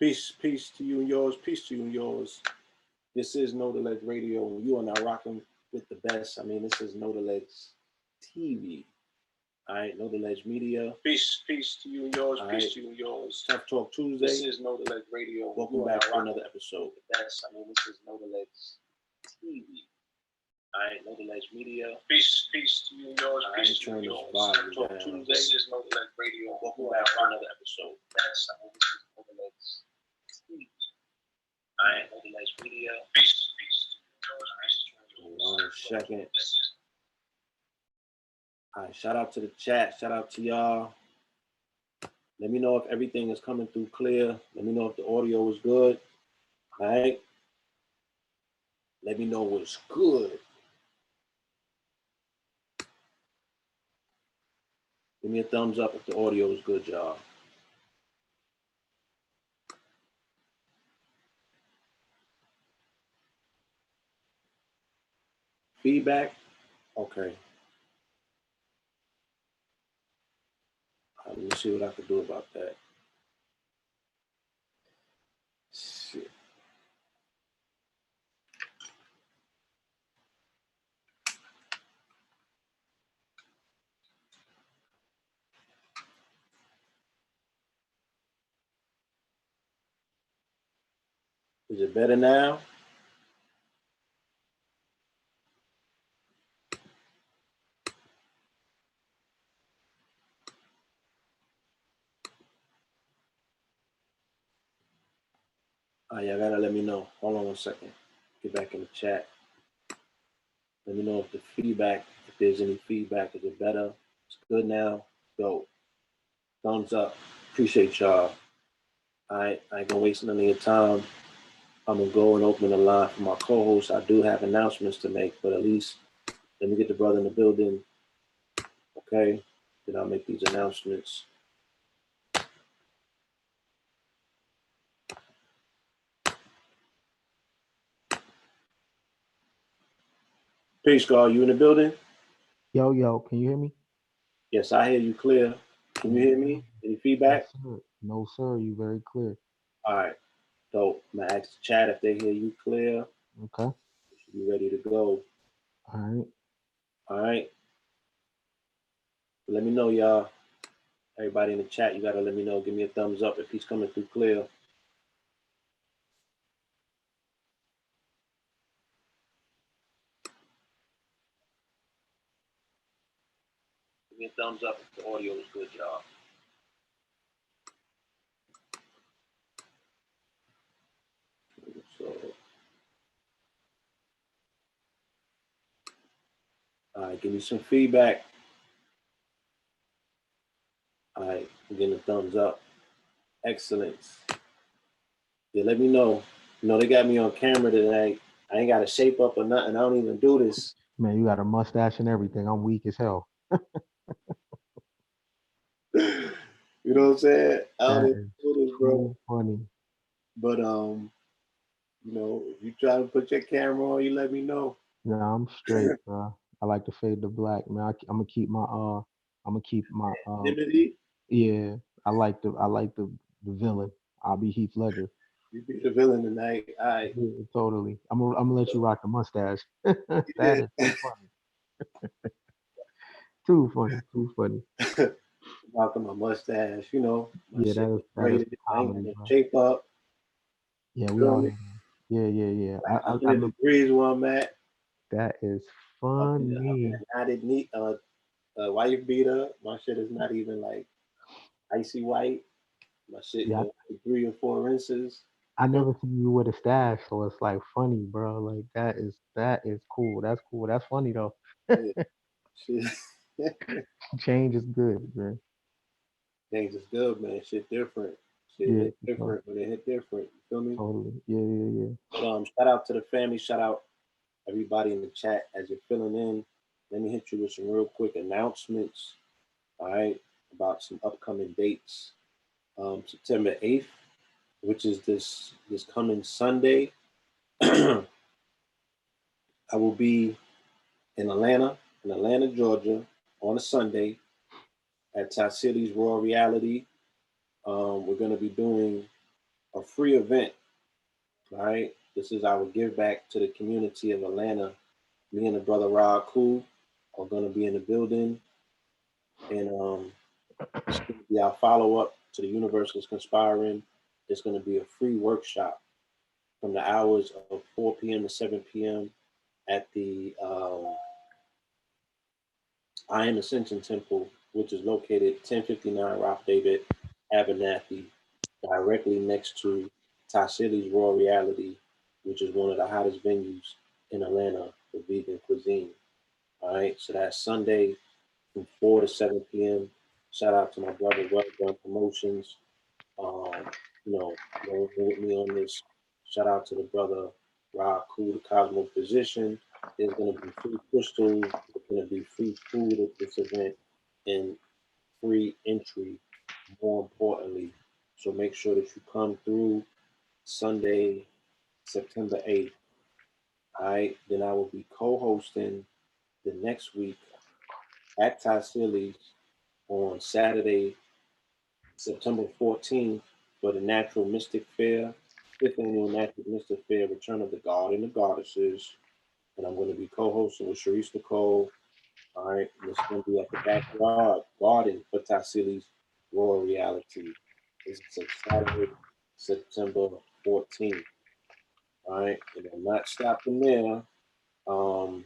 Peace, peace to you and yours. Peace to you and yours. This is Know the Ledge Radio, and you are now rocking with the best. I mean, this is Know the Ledge TV. All right, Know the Ledge Media. Peace, peace to you and yours. All peace right. To you and yours. Tough Talk Tuesday. This is Know the Ledge Radio. Welcome back to another episode. The best. I mean, this is Know the Ledge TV. All right, Know the Ledge Media. Peace, peace to you and yours. All peace to you and yours. Tough Talk Tuesday. This is Know the Ledge Radio. Welcome back to another episode. The best. I mean, this is Know the Ledge TV. All right, Know the Ledge Media. Peace, peace to you and yours. 1 second. All right, shout out to the chat. Shout out to y'all. Let me know if everything is coming through clear. Let me know if the audio is good. All right. Let me know what's good. Give me a thumbs up if the audio is good, y'all. Feedback? Okay. Let me see what I can do about that. Shit. Is it better now? Y'all gotta let me know. Hold on 1 second. Get back in the chat. Let me know if the feedback, if there's any feedback. Is it better? It's good now. Go. Thumbs up. Appreciate y'all. I ain't gonna waste none of your time. I'm gonna go and open the line for my co-host. I do have announcements to make, but at least let me get the brother in the building. Okay. Then I'll make these announcements. Peace, God. You in the building? Yo, can you hear me? Yes, I hear you clear. Can you hear me? Any feedback? Yes, sir. No, sir. You very clear. All right. So I'm gonna ask the chat if they hear you clear. Okay. You should be ready to go. All right. All right. Let me know, y'all. Everybody in the chat, you gotta let me know. Give me a thumbs up if he's coming through clear. Give me a thumbs up if the audio is good, y'all. So, all right, give me some feedback. All right, I'm getting a thumbs up. Excellence. Yeah, let me know. You know, they got me on camera tonight. I ain't got to shape up or nothing. I don't even do this. Man, you got a mustache and everything. I'm weak as hell. You know what I'm saying? I don't even do this, bro. Funny. But you know, if you try to put your camera on, you let me know. No, I'm straight, bro. I like to fade to black, man. I'm gonna keep my Liberty? Yeah, I like the villain. I'll be Heath Ledger. You be the villain tonight. All right. Yeah, totally. I'm gonna let you rock the mustache. That is too funny. Too funny. Rocking my mustache, you know. Yeah, that is comedy, bro. Shape up. Yeah, we all yeah. I look degrees where I'm at. That is funny. I didn't need white beater. My shit is not even like icy white. My shit is 3 or 4 inches. I never seen you with a stash, so it's like funny, bro. Like that is cool. That's cool. That's funny though. Change is good, man. Change is good, man. Shit different. Shit hit different when it hit different. You feel me? Totally. Yeah. But shout out to the family. Shout out everybody in the chat as you're filling in. Let me hit you with some real quick announcements. All right, about some upcoming dates. September 8th, which is this coming Sunday. I will be in Atlanta, Georgia, on a Sunday at Ty City's Raw Reality. We're going to be doing a free event. All right. This is our give back to the community of Atlanta. Me and the brother Rod Cool are gonna be in the building, and it's gonna be our follow up to the Universe is Conspiring. It's gonna be a free workshop from the hours of 4 p.m. to 7 p.m. at the I Am Ascension Temple, which is located 1059 Ralph David Abernathy, directly next to Tassili's Raw Reality, which is one of the hottest venues in Atlanta for vegan cuisine. All right, so that's Sunday from 4 to 7 p.m. Shout out to my brother Well Done Promotions. Um, rolling with me on this. Shout out to the brother Rob Cool, the Cosmo Physician. There's gonna be free crystals. There's gonna be free food at this event and free entry. More importantly, so make sure that you come through Sunday, September 8th. All right. Then I will be co-hosting the next week at Tassili's on Saturday, September 14th for the Natural Mystic Fair, 5th Annual Natural Mystic Fair, Return of the God and the Goddesses. And I'm going to be co-hosting with Sharice Nicole. All right. And it's going to be at the backyard garden for Tassili's Royal Reality. This is Saturday, September 14th. All right. And I'm not stopping there. Um,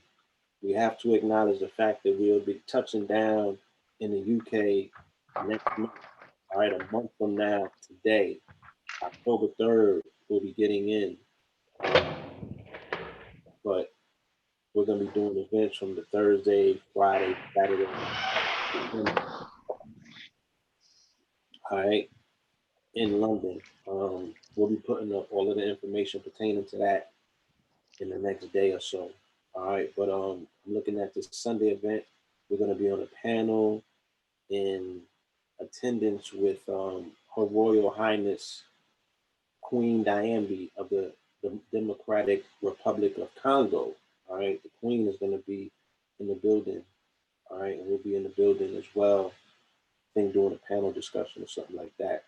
we have to acknowledge the fact that we'll be touching down in the UK next month. All right, a month from now, today, October 3rd, we'll be getting in. Um, but we're going to be doing events from the Thursday, Friday, Saturday, September. All right, in London. We'll be putting up all of the information pertaining to that in the next day or so. All right, but I'm looking at this Sunday event. We're going to be on a panel in attendance with Her Royal Highness Queen Diambi of the Democratic Republic of Congo. All right, the Queen is going to be in the building. All right, and we'll be in the building as well. I think doing a panel discussion or something like that.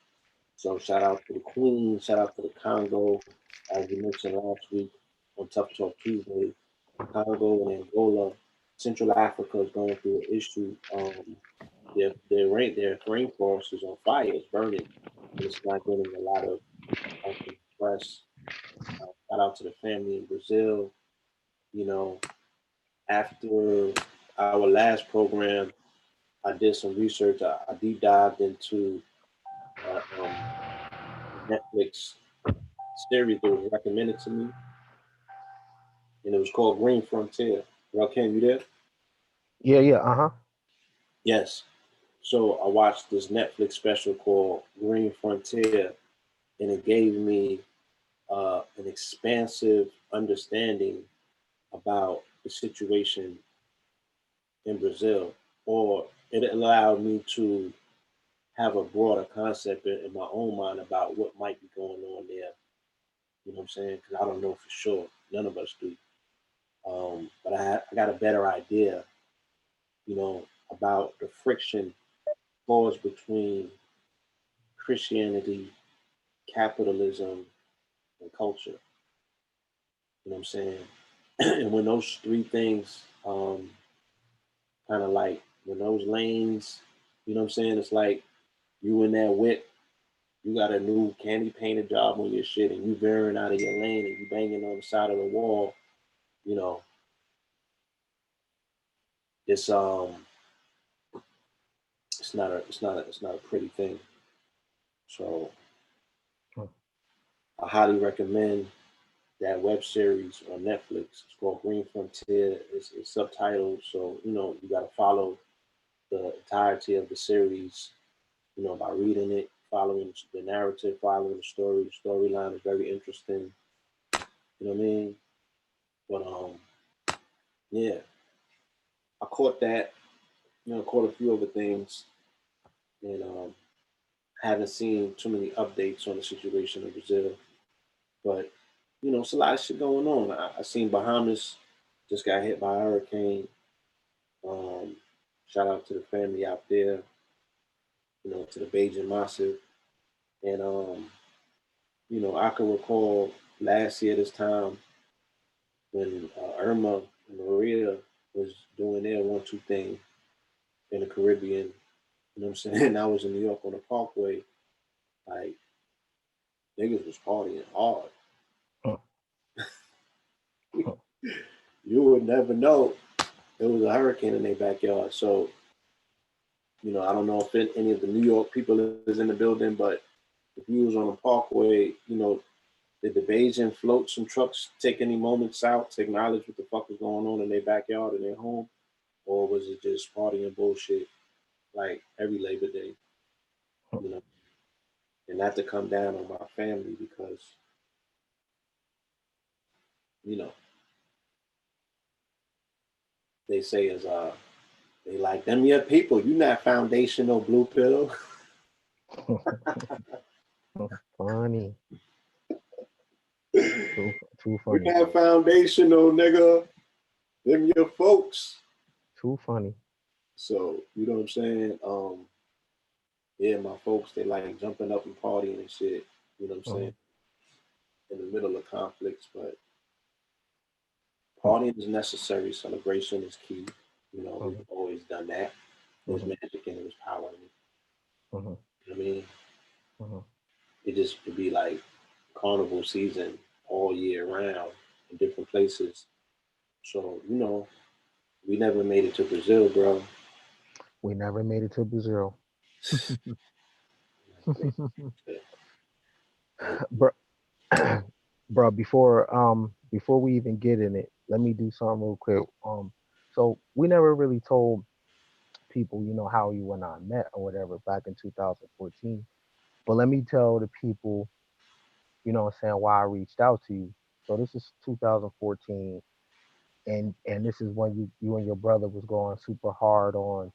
So shout out to the Queen, shout out to the Congo, as we mentioned last week on Tough Talk Tuesday. Congo and Angola, Central Africa is going through an issue. Their rainforest is on fire. It's burning, and it's not getting a lot of press. Shout out to the family in Brazil. You know, after our last program, I did some research. I deep dived into Netflix series that was recommended to me, and it was called Green Frontier. Rakim, you there? Yeah, yeah, uh-huh. Yes. So I watched this Netflix special called Green Frontier, and it gave me an expansive understanding about the situation in Brazil, or it allowed me to have a broader concept in my own mind about what might be going on there. You know what I'm saying? Because I don't know for sure. None of us do. But I got a better idea, about the friction caused between Christianity, capitalism, and culture. You know what I'm saying? And when those three things kind of like when those lanes, you know what I'm saying? It's like you in that whip, you got a new candy painted job on your shit, and you veering out of your lane and you banging on the side of the wall. You know, it's it's not a pretty thing. So I highly recommend that web series on Netflix. It's called Green Frontier. It's subtitled, so you got to follow the entirety of the series. By reading it, following the narrative, following the story. The storyline is very interesting. You know what I mean? But yeah, I caught that. Caught a few other things, and haven't seen too many updates on the situation in Brazil. But it's a lot of shit going on. I seen Bahamas just got hit by a hurricane. Um, Shout out to the family out there. To the Bajan Massive, and I can recall last year this time when Irma and Maria was doing their 1-2 thing in the Caribbean. You know what I'm saying? I was in New York on the Parkway. Like niggas was partying hard. Huh, huh, You would never know there was a hurricane in their backyard. So I don't know if any of the New York people is in the building, but if you was on the Parkway, did the Bayesian floats and trucks take any moments out to acknowledge what the fuck was going on in their backyard in their home, or was it just party and bullshit like every Labor Day? huh. You know, and not to come down on my family because you know they say is they like them your people. You not foundational blue pill. Funny, too We funny, not foundational, nigga. Them your folks. too funny. So you know what I'm saying? Yeah, my folks they like jumping up and partying and shit. You know what I'm saying? Uh-huh, In the middle of conflicts, but huh, partying is necessary. Celebration is key. We've uh-huh, always done that. There's uh-huh, magic and there's power in it. uh-huh, You know what I mean? uh-huh. It just would be like carnival season all year round in different places. So, we never made it to Brazil, bro. We never made it to Brazil. Never made it to, bro, bro, before we even get in it, let me do something real quick. So we never really told people, how you and I met or whatever back in 2014. But let me tell the people, what I'm saying, why I reached out to you. So this is 2014, and this is when you and your brother was going super hard on,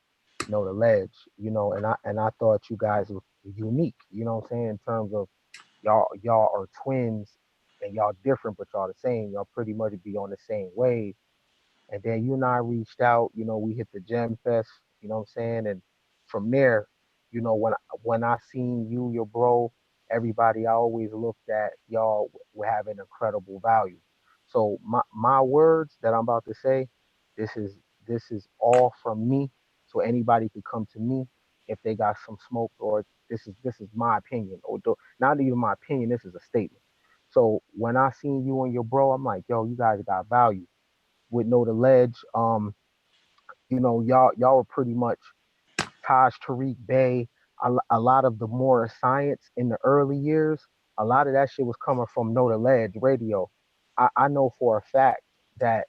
the ledge, and I thought you guys were unique, what I'm saying, in terms of y'all are twins and y'all different, but y'all the same. Y'all pretty much be on the same wave. And then you and I reached out, we hit the Gem Fest, you know what I'm saying? And from there, when I seen you, your bro, everybody, I always looked at y'all would have an incredible value. So my words that I'm about to say, this is this is all from me. So anybody could come to me if they got some smoke, or this is my opinion, or not even my opinion, this is a statement. So when I seen you and your bro, I'm like, yo, you guys got value with Know the Ledge. Y'all were pretty much Taj Tariq Bey. A lot of the more science in the early years, a lot of that shit was coming from Know the Ledge radio. I know for a fact that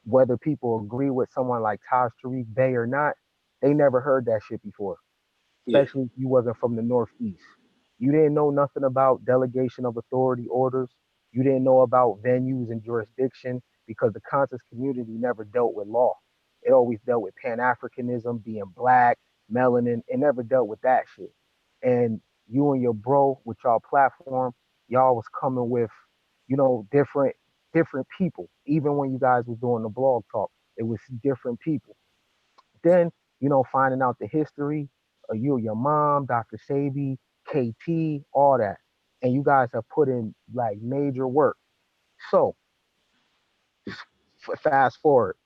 whether people agree with someone like Taj Tariq Bey or not, they never heard that shit before, yeah, especially if you wasn't from the Northeast. You didn't know nothing about delegation of authority orders. You didn't know about venues and jurisdiction because the conscious community never dealt with law. It always dealt with Pan Africanism, being black, melanin. It never dealt with that shit. And you and your bro with y'all platform, y'all was coming with, different people. Even when you guys was doing the blog talk, it was different people. Then, finding out the history of you, your mom, Dr. Sabi, KT, all that. And you guys have put in like major work. So, fast forward.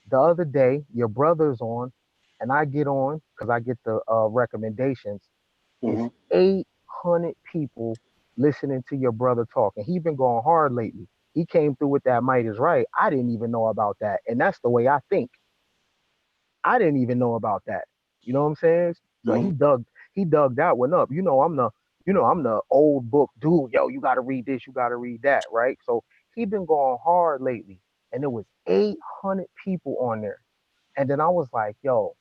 The other day, your brother's on, and I get on because I get the recommendations. It's hmm 800 people listening to your brother talk. And he been going hard lately. He came through with that might is right. I didn't even know about that. And that's the way I think. I didn't even know about that. You know what I'm saying? So hmm he dug that one up. I'm the old book dude. Yo, you gotta read this, you gotta read that, right? So he been going hard lately. And there was 800 people on there. And then I was like, yo,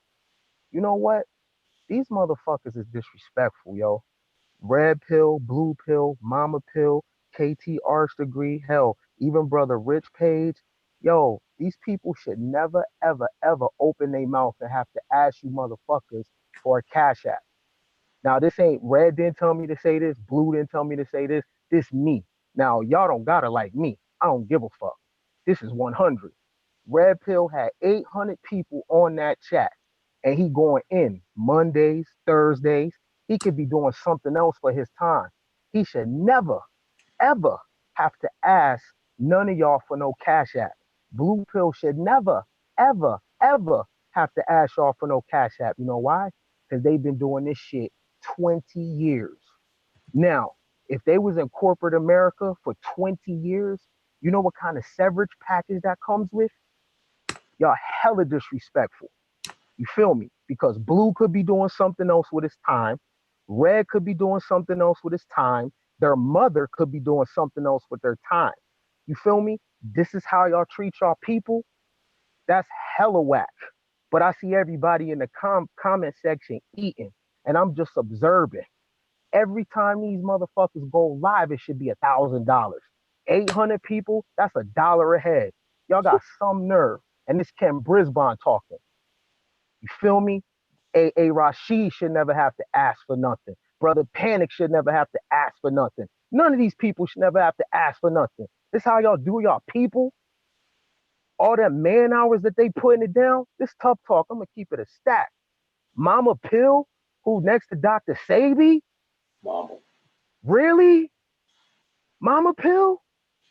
you know what? These motherfuckers is disrespectful, yo. Red pill, blue pill, mama pill, KT arts degree, hell, even brother Rich Page. Yo, these people should never, ever, ever open their mouth and have to ask you motherfuckers for a cash app. Now, this ain't red didn't tell me to say this, blue didn't tell me to say this. This me. Now, y'all don't gotta like me. I don't give a fuck. This is 100. Red Pill had 800 people on that chat, and he going in Mondays, Thursdays. He could be doing something else for his time. He should never, ever have to ask none of y'all for no cash app. Blue Pill should never, ever, ever have to ask y'all for no cash app. You know why? Because they've been doing this shit 20 years. Now, if they was in corporate America for 20 years, you know what kind of severance package that comes with? Y'all hella disrespectful. You feel me? Because Blue could be doing something else with his time. Red could be doing something else with his time. Their mother could be doing something else with their time. You feel me? This is how y'all treat y'all people. That's hella whack. But I see everybody in the comment section eating, and I'm just observing. Every time these motherfuckers go live, it should be $1,000. 800 people, that's $1 a head. Y'all got some nerve. And this Ken BRISBON talking. You feel me? A Rashid should never have to ask for nothing. Brother Panic should never have to ask for nothing. None of these people should never have to ask for nothing. This how y'all do y'all people. All that man hours that they putting it down. This tough talk, I'm gonna keep it a stack. Mama Pill, who next to Dr. Sabi? Mama. Really? Mama Pill?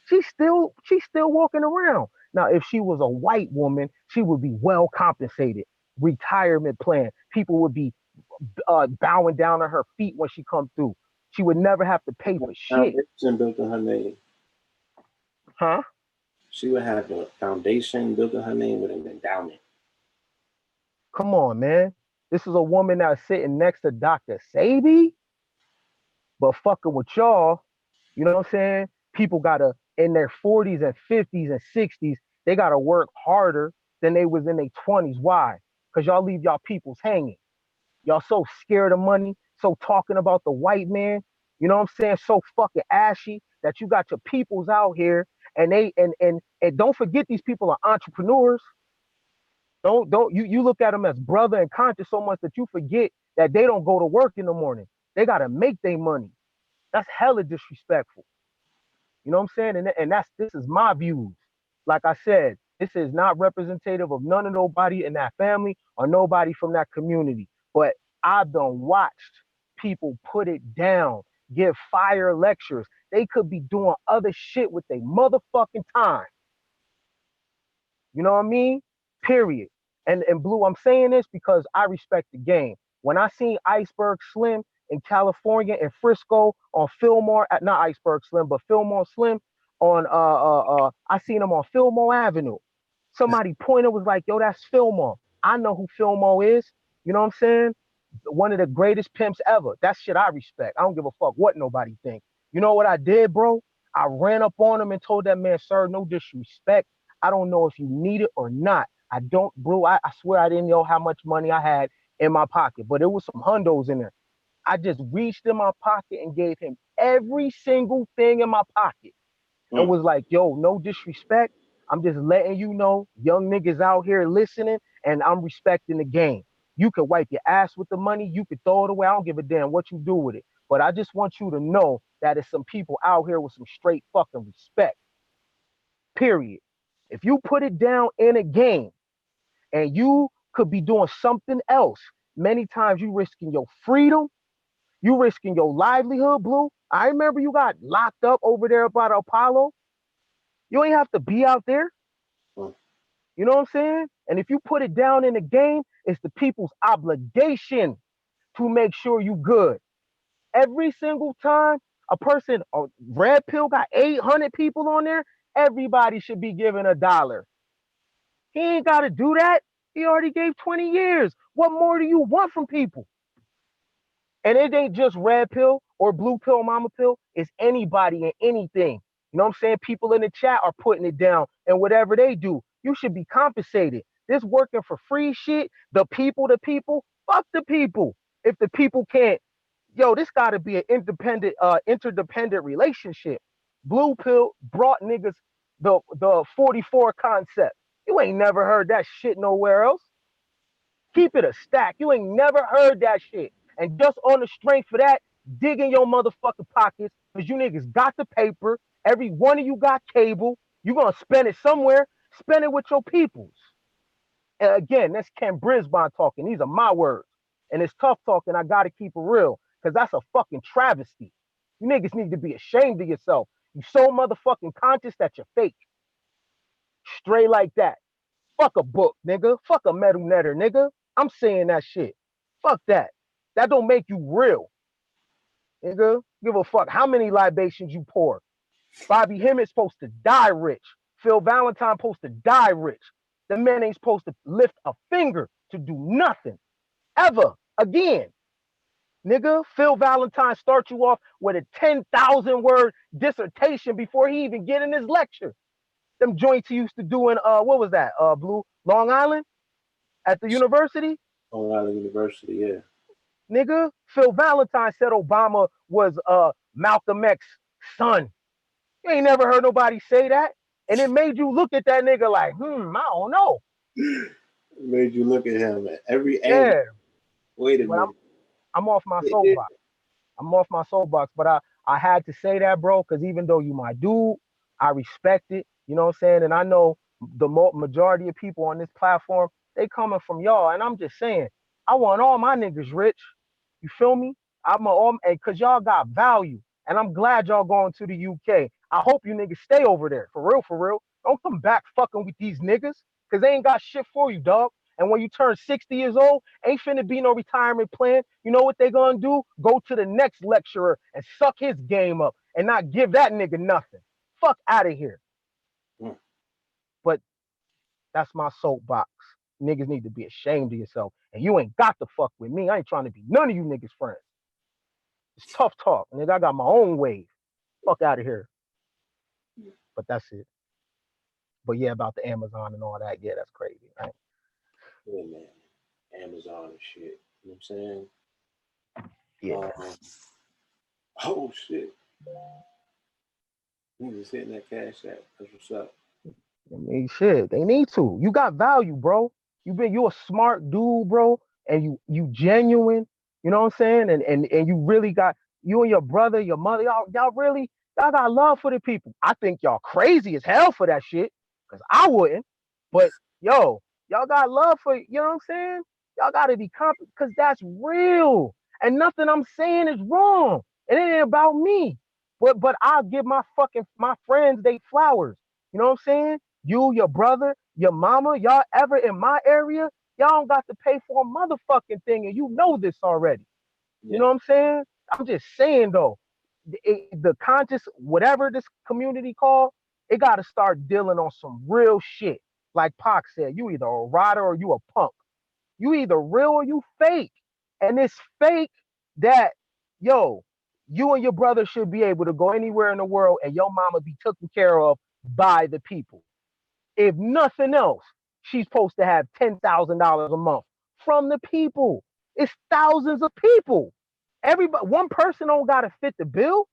She's still walking around. Now, if she was a white woman, she would be well compensated. Retirement plan. People would be bowing down on her feet when she come through. She would never have to pay for shit. Foundation built in her name. Huh? She would have a foundation built in her name with an endowment. Come on, man. This is a woman that's sitting next to Dr. Sabi, but fucking with y'all. You know what I'm saying? People gotta in their 40s and 50s and 60s, they gotta work harder than they was in their 20s. Why? Because y'all leave y'all peoples hanging. Y'all so scared of money, so talking about the white man, you know what I'm saying? So fucking ashy that you got your peoples out here and they and don't forget these people are entrepreneurs. Don't you look at them as brother and conscious so much that you forget that they don't go to work in the morning. They gotta make their money. That's hella disrespectful. You know what I'm saying? And this is my views. Like I said, this is not representative of none of nobody in that family or nobody from that community. But I've done watched people put it down, give fire lectures. They could be doing other shit with their motherfucking time. You know what I mean? Period. And Blue, I'm saying this because I respect the game. When I seen Iceberg Slim in California and Frisco on Fillmore, not Iceberg Slim, but Fillmore Slim on I seen him on Fillmore Avenue. Somebody pointed was like, yo, that's Fillmore. I know who Fillmore is. You know what I'm saying? One of the greatest pimps ever. That's shit I respect. I don't give a fuck what nobody think. You know what I did, bro? I ran up on him and told that man, sir, no disrespect. I don't know if you need it or not. I don't, bro. I swear I didn't know how much money I had in my pocket, but there was some hundos in there. I just reached in my pocket and gave him every single thing in my pocket. And was like, yo, no disrespect. I'm just letting you know, young niggas out here listening, and I'm respecting the game. You can wipe your ass with the money. You can throw it away. I don't give a damn what you do with it. But I just want you to know that there's some people out here with some straight fucking respect. Period. If you put it down in a game and you could be doing something else, many times you risking your freedom, you risking your livelihood, Blue. I remember you got locked up over there by the Apollo. You ain't have to be out there. You know what I'm saying? And if you put it down in the game, it's the people's obligation to make sure you good. Every single time a red pill got 800 people on there, everybody should be given $1. He ain't got to do that. He already gave 20 years. What more do you want from people? And it ain't just red pill or blue pill, mama pill. It's anybody and anything. You know what I'm saying? People in the chat are putting it down, and whatever they do, you should be compensated. This working for free shit, the people, fuck the people. If the people can't, yo, this got to be an interdependent relationship. Blue pill brought niggas the 44 concept. You ain't never heard that shit nowhere else. Keep it a stack. You ain't never heard that shit. And just on the strength for that, dig in your motherfucking pockets, because you niggas got the paper. Every one of you got cable. You gonna spend it somewhere. Spend it with your peoples. And again, that's Ken BRISBON talking. These are my words. And it's tough talking. I gotta keep it real, because that's a fucking travesty. You niggas need to be ashamed of yourself. You so motherfucking conscious that you're fake. Straight like that. Fuck a book, nigga. Fuck a metal netter, nigga. I'm saying that shit. Fuck that. That don't make you real, nigga. Give a fuck how many libations you pour. Bobby Hemmitt's supposed to die rich. Phil Valentine supposed to die rich. The man ain't supposed to lift a finger to do nothing ever again. Nigga, Phil Valentine start you off with a 10,000 word dissertation before he even get in his lecture. Them joints he used to do in what was that? Blue Long Island at the university. Long Island University, yeah. Nigga, Phil Valentine said Obama was Malcolm X's son. You ain't never heard nobody say that. And it made you look at that nigga like, I don't know. It made you look at him at every angle. Yeah. Wait a But minute. I'm off my soapbox. I'm off my soapbox. But I had to say that, bro, because even though you my dude, I respect it. You know what I'm saying? And I know the majority of people on this platform, they coming from y'all. And I'm just saying, I want all my niggas rich. You feel me? I'm all, and cause y'all got value. And I'm glad y'all going to the UK. I hope you niggas stay over there. For real, for real. Don't come back fucking with these niggas. Cause they ain't got shit for you, dog. And when you turn 60 years old, ain't finna be no retirement plan. You know what they gonna do? Go to the next lecturer and suck his game up and not give that nigga nothing. Fuck out of here. Mm. But that's my soapbox. Niggas need to be ashamed of yourself. And you ain't got to fuck with me. I ain't trying to be none of you niggas friends. It's tough talk, nigga. I got my own wave. Fuck out of here. But that's it. But yeah, about the Amazon and all that, yeah, that's crazy, right? Yeah, man. Amazon and shit. You know what I'm saying? Yeah. Oh shit. Niggas hitting that cash app. That's what's up. I mean, shit, they need to. You got value, bro. You a smart dude, bro, and you genuine. You know what I'm saying? And you really got you and your brother, your mother, y'all got love for the people. I think y'all crazy as hell for that shit, cause I wouldn't. But yo, y'all got love for you know what I'm saying? Y'all gotta be confident, cause that's real, and nothing I'm saying is wrong. It ain't about me. But I'll give my friends they flowers. You know what I'm saying? You, your brother, your mama, y'all ever in my area, y'all don't got to pay for a motherfucking thing, and you know this already. You Yeah. know what I'm saying? I'm just saying though, the conscious, whatever this community called, it got to start dealing on some real shit. Like Pac said, you either a rider or you a punk. You either real or you fake. And it's fake that, yo, you and your brother should be able to go anywhere in the world and your mama be taken care of by the people. If nothing else, she's supposed to have $10,000 a month from the people. It's thousands of people. Everybody, one person don't gotta fit the bill,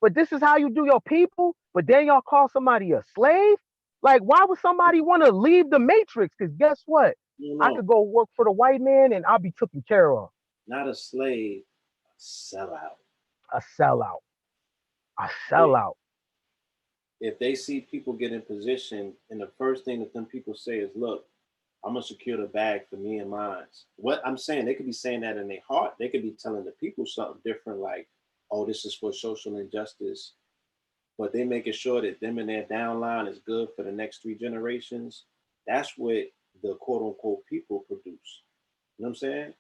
but this is how you do your people. But then y'all call somebody a slave. Like, why would somebody want to leave the matrix? Because guess what? I No, could go work for the white man and I'll be taken care of. not a slave, a sellout. A sellout. A Yeah. sellout. If they see people get in position, and the first thing that them people say is, "Look, I'm gonna secure the bag for me and mine." What I'm saying, they could be saying that in their heart. They could be telling the people something different, like, "Oh, this is for social injustice," but they making sure that them and their downline is good for the next 3 generations. That's what the quote unquote people produce. You know what I'm saying?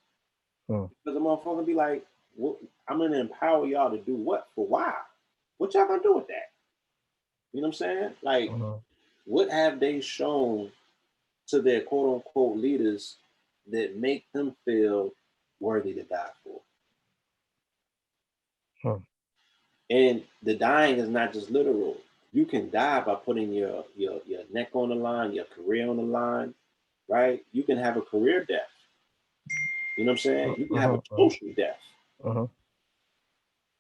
Hmm. Because the motherfucker be like, what, I'm gonna empower y'all to do what? For why? What y'all gonna do with that? You know what I'm saying? Like, Uh-huh. what have they shown to their quote unquote leaders that make them feel worthy to die for? Hmm. And the dying is not just literal. You can die by putting your neck on the line, your career on the line, right? You can have a career death. You know what I'm saying? You can have a Uh-huh. Uh-huh. social death, Uh-huh.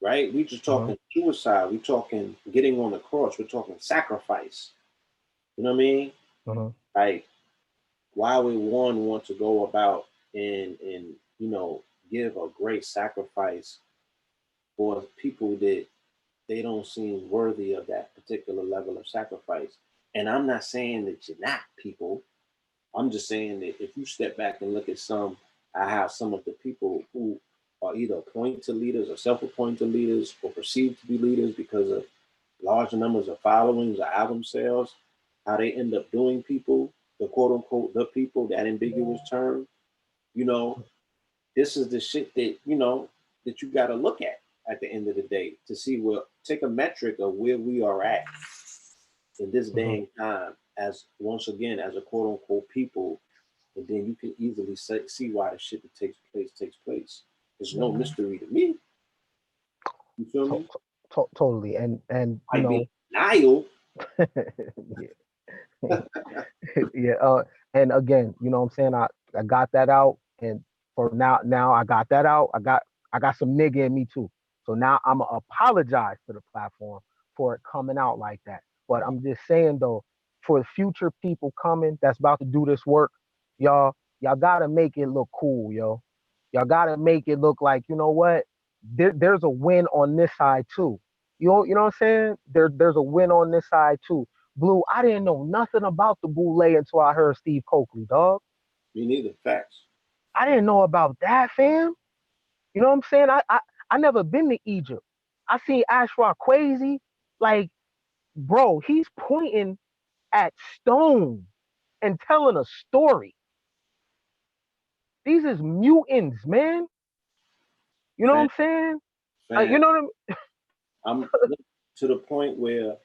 right? We just Uh-huh. talking suicide. We talking getting on the cross. We're talking sacrifice. You know what I mean? Uh-huh. Like, why would one want to go about and give a great sacrifice for people that they don't seem worthy of that particular level of sacrifice? And I'm not saying that you're not people. I'm just saying that if you step back and look at how some of the people who are either appointed leaders or self-appointed leaders or perceived to be leaders because of large numbers of followings or album sales, how they end up doing people, the quote unquote the people, that ambiguous term, you know, this is the shit that, you know, that you gotta look at the end of the day to see where take a metric of where we are at in this day and time as once again as a quote unquote people, and then you can easily see why the shit that takes place. There's no mystery to me. You feel me? Totally. And you I mean, know, denial. yeah. Yeah. And again, you know what I'm saying? I got that out, and for now I got that out. I got some nigga in me too. So now I'm gonna apologize to the platform for it coming out like that. But I'm just saying though, for future people coming that's about to do this work, y'all gotta make it look cool, yo. Y'all gotta make it look like, you know what? There's a win on this side too. You know what I'm saying? There's a win on this side too. Blue, I didn't know nothing about the boule until I heard Steve Coakley, dog. Me neither. Facts. I didn't know about that, fam. You know what I'm saying? I never been to Egypt. I seen Ashraf Kwesi. Like, bro, he's pointing at stone and telling a story. These is mutants, man. You know what Fan, I'm saying? You fan. know what I'm to the point where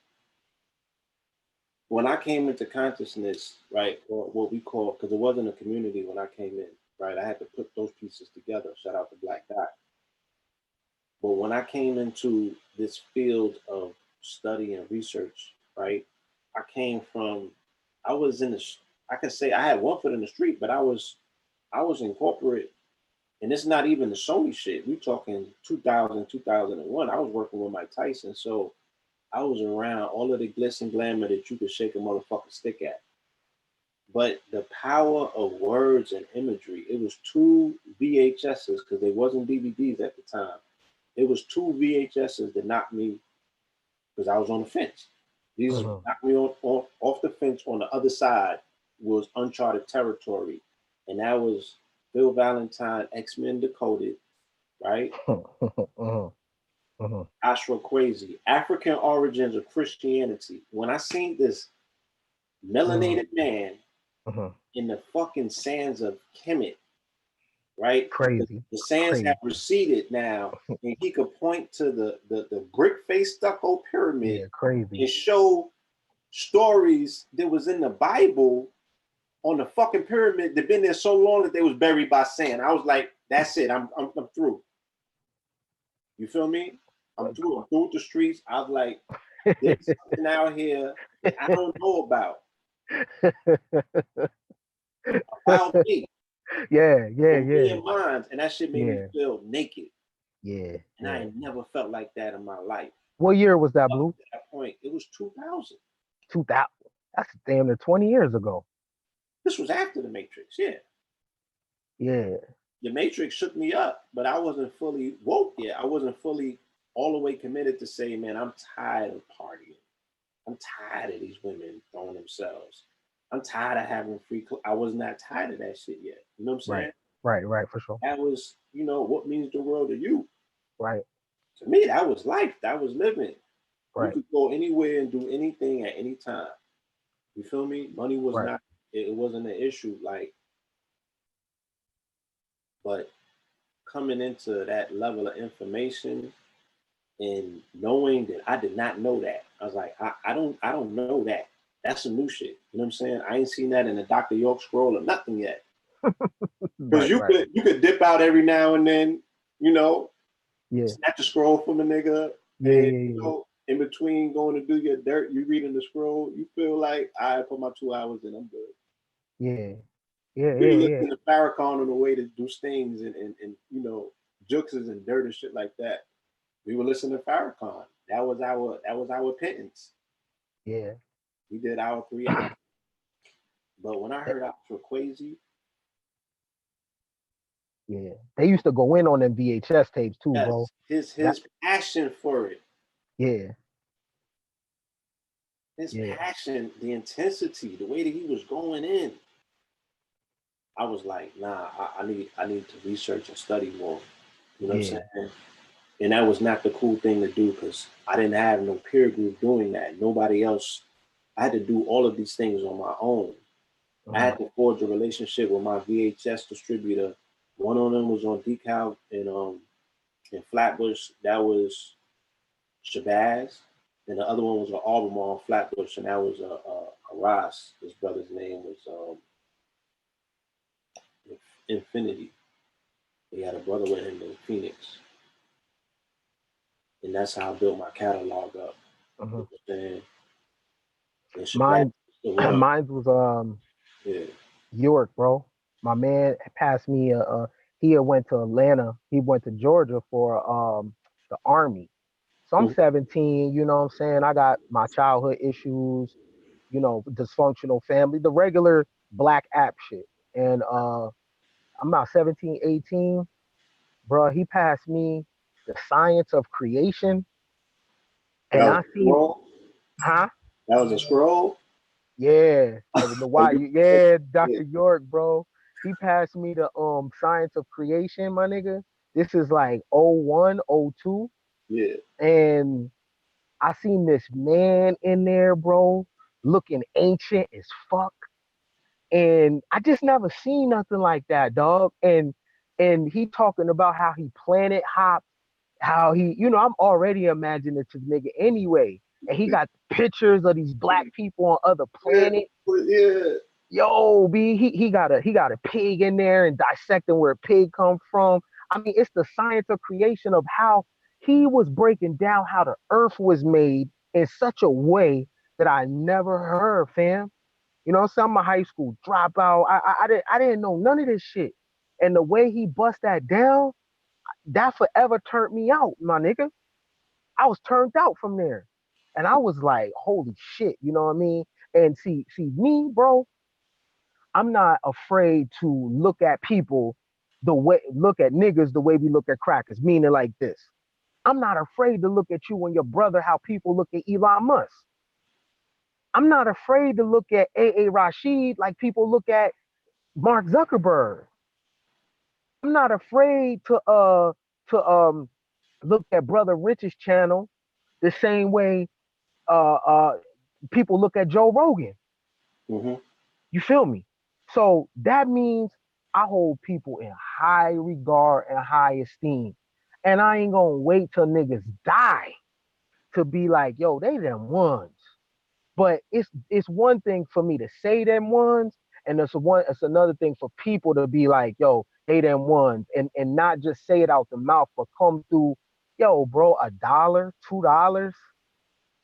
when I came into consciousness, right, or what we call, because it wasn't a community when I came in, right? I had to put those pieces together. Shout out to Black Dot. But when I came into this field of study and research, right, I came from, I was in the, I can say I had one foot in the street, but I was in corporate, and it's not even the Sony shit. We talking 2000, 2001. I was working with Mike Tyson, so I was around all of the glitz and glamour that you could shake a motherfucking stick at. But the power of words and imagery, it was two VHSs because there wasn't DVDs at the time. It was two VHSs that knocked me because I was on the fence. These knocked me off the fence on the other side was uncharted territory. And that was Bill Valentine, X-Men Decoded, right? Ashra Kwesi, African Origins of Christianity. When I seen this melanated man in the fucking sands of Kemet, right? Crazy. The sands Crazy. have receded now, and he could point to the brick face stucco pyramid Yeah, crazy. and show stories that was in the Bible on the fucking pyramid that been there so long that they was buried by sand. I was like, that's it. I'm through. You feel me? I'm through. I'm through with the streets. I was like, there's something out here that I don't know about. About me. Yeah. Me and mine. And that shit made me feel naked. Yeah. And I ain't never felt like that in my life. What year was that, Blue? At that point, it was 2000. 2000. That's damn near 20 years ago. This was after the Matrix, yeah. Yeah. The Matrix shook me up, but I wasn't fully woke yet. I wasn't fully all the way committed to say, man, I'm tired of partying. I'm tired of these women throwing themselves. I'm tired of having free. I was not tired of that shit yet. You know what I'm saying? Right, for sure. That was, you know, what means the world to you. Right. To me, that was life. That was living. Right. You could go anywhere and do anything at any time. You feel me? Money was not, it wasn't an issue. Like, but coming into that level of information and knowing that I did not know that, I was like, I don't know that. That's some new shit. You know what I'm saying? I ain't seen that in the Dr. York scroll or nothing yet. Because you could dip out every now and then, you know, snatch a scroll from a nigga, and you know, in between going to do your dirt, you reading the scroll, you feel like I put my 2 hours in, I'm good. Yeah. We listen to Farrakhan on the way to do stings and you know, juxes and dirt and shit like that. We were listening to Farrakhan. That was our pittance. Yeah. We did our 3 hours. But when I heard Ashra Kwesi, yeah, they used to go in on them VHS tapes too, bro. His passion for it. Yeah. His passion, the intensity, the way that he was going in. I was like, nah, I need to research and study more. You know what I'm saying? And that was not the cool thing to do because I didn't have no peer group doing that. Nobody else. I had to do all of these things on my own. I had to forge a relationship with my VHS distributor. One of them was on Decal in Flatbush. That was Shabazz, and the other one was an Albemarle on Flatbush, and that was a Ross. His brother's name was Infinity. He had a brother with him in Phoenix, and that's how I built my catalog up. And Mine, mine was York, bro. My man passed me he had went to Atlanta. He went to Georgia for the army. So I'm 17, you know what I'm saying? I got my childhood issues, you know, dysfunctional family, the regular black app shit. And I'm about 17, 18. Bro, he passed me The Science of Creation. And that was I a seen, scroll. huh? That was a scroll. Yeah, the Oh, why? Yeah, Dr. York, bro. He passed me the Science of Creation, my nigga. This is like '01, '02, yeah. and I seen this man in there, bro, looking ancient as fuck, and I just never seen nothing like that, dog. And he talking about how he planet hopped, how he, you know, I'm already imaginative nigga anyway, and he got pictures of these black people on other planets. Yeah. Yo, B, he got a pig in there and dissecting where a pig come from. I mean, it's the science of creation of how he was breaking down how the earth was made in such a way that I never heard, fam. You know, I'm a high school dropout. I didn't know none of this shit. And the way he bust that down, that forever turned me out, my nigga. I was turned out from there. And I was like, holy shit, you know what I mean? And see me, bro, I'm not afraid to look at people look at niggas the way we look at crackers, meaning like this. I'm not afraid to look at you and your brother how people look at Elon Musk. I'm not afraid to look at A.A. Rashid like people look at Mark Zuckerberg. I'm not afraid to look at Brother Rich's channel the same way uh uh people look at Joe Rogan. Mm-hmm. You feel me? So that means I hold people in high regard and high esteem. And I ain't gonna wait till niggas die to be like, yo, they them ones. But it's one thing for me to say them ones, and it's another thing for people to be like, yo, they them ones, and not just say it out the mouth, but come through, yo, bro, $1, $2.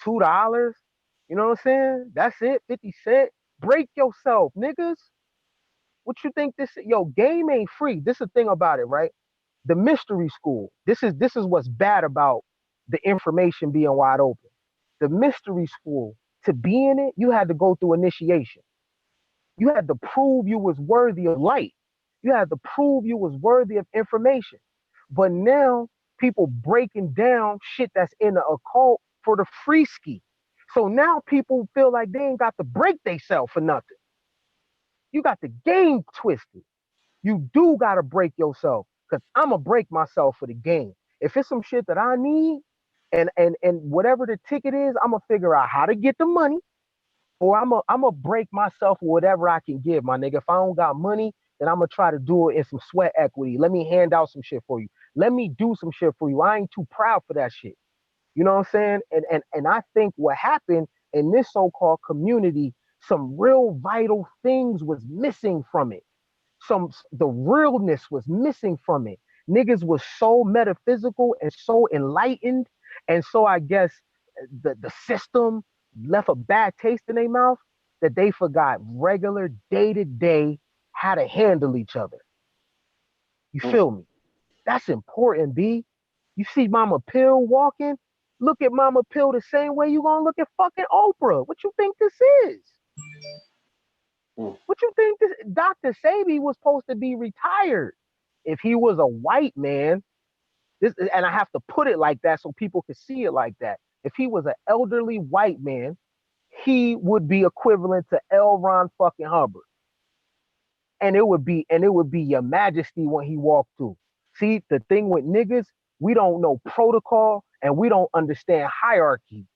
You know what I'm saying? That's it, 50 cent. Break yourself, niggas. What you think this? Yo, game ain't free. This is the thing about it, right? The mystery school. This is what's bad about the information being wide open. The mystery school. To be in it, you had to go through initiation. You had to prove you was worthy of light. You had to prove you was worthy of information. But now people breaking down shit that's in the occult for the free ski. So now people feel like they ain't got to break themselves for nothing. You got the game twisted. You do gotta break yourself. Cause I'ma break myself for the game. If it's some shit that I need and whatever the ticket is, I'ma figure out how to get the money, or I'ma break myself with whatever I can give, my nigga. If I don't got money, then I'ma try to do it in some sweat equity. Let me hand out some shit for you. Let me do some shit for you. I ain't too proud for that shit. You know what I'm saying? And I think what happened in this so-called community, some real vital things was missing from it. The realness was missing from it. Niggas was so metaphysical and so enlightened, and so I guess the system left a bad taste in their mouth that they forgot regular day to day how to handle each other. You feel me? That's important, B. You see Mama Pill walking, look at Mama Pill the same way you gonna look at fucking Oprah. What you think this is? What you think this Dr. Sabi was supposed to be retired? If he was a white man, this and I have to put it like that so people can see it like that. If he was an elderly white man, he would be equivalent to L. Ron fucking Hubbard. And it would be your majesty when he walked through. See, the thing with niggas, we don't know protocol and we don't understand hierarchy.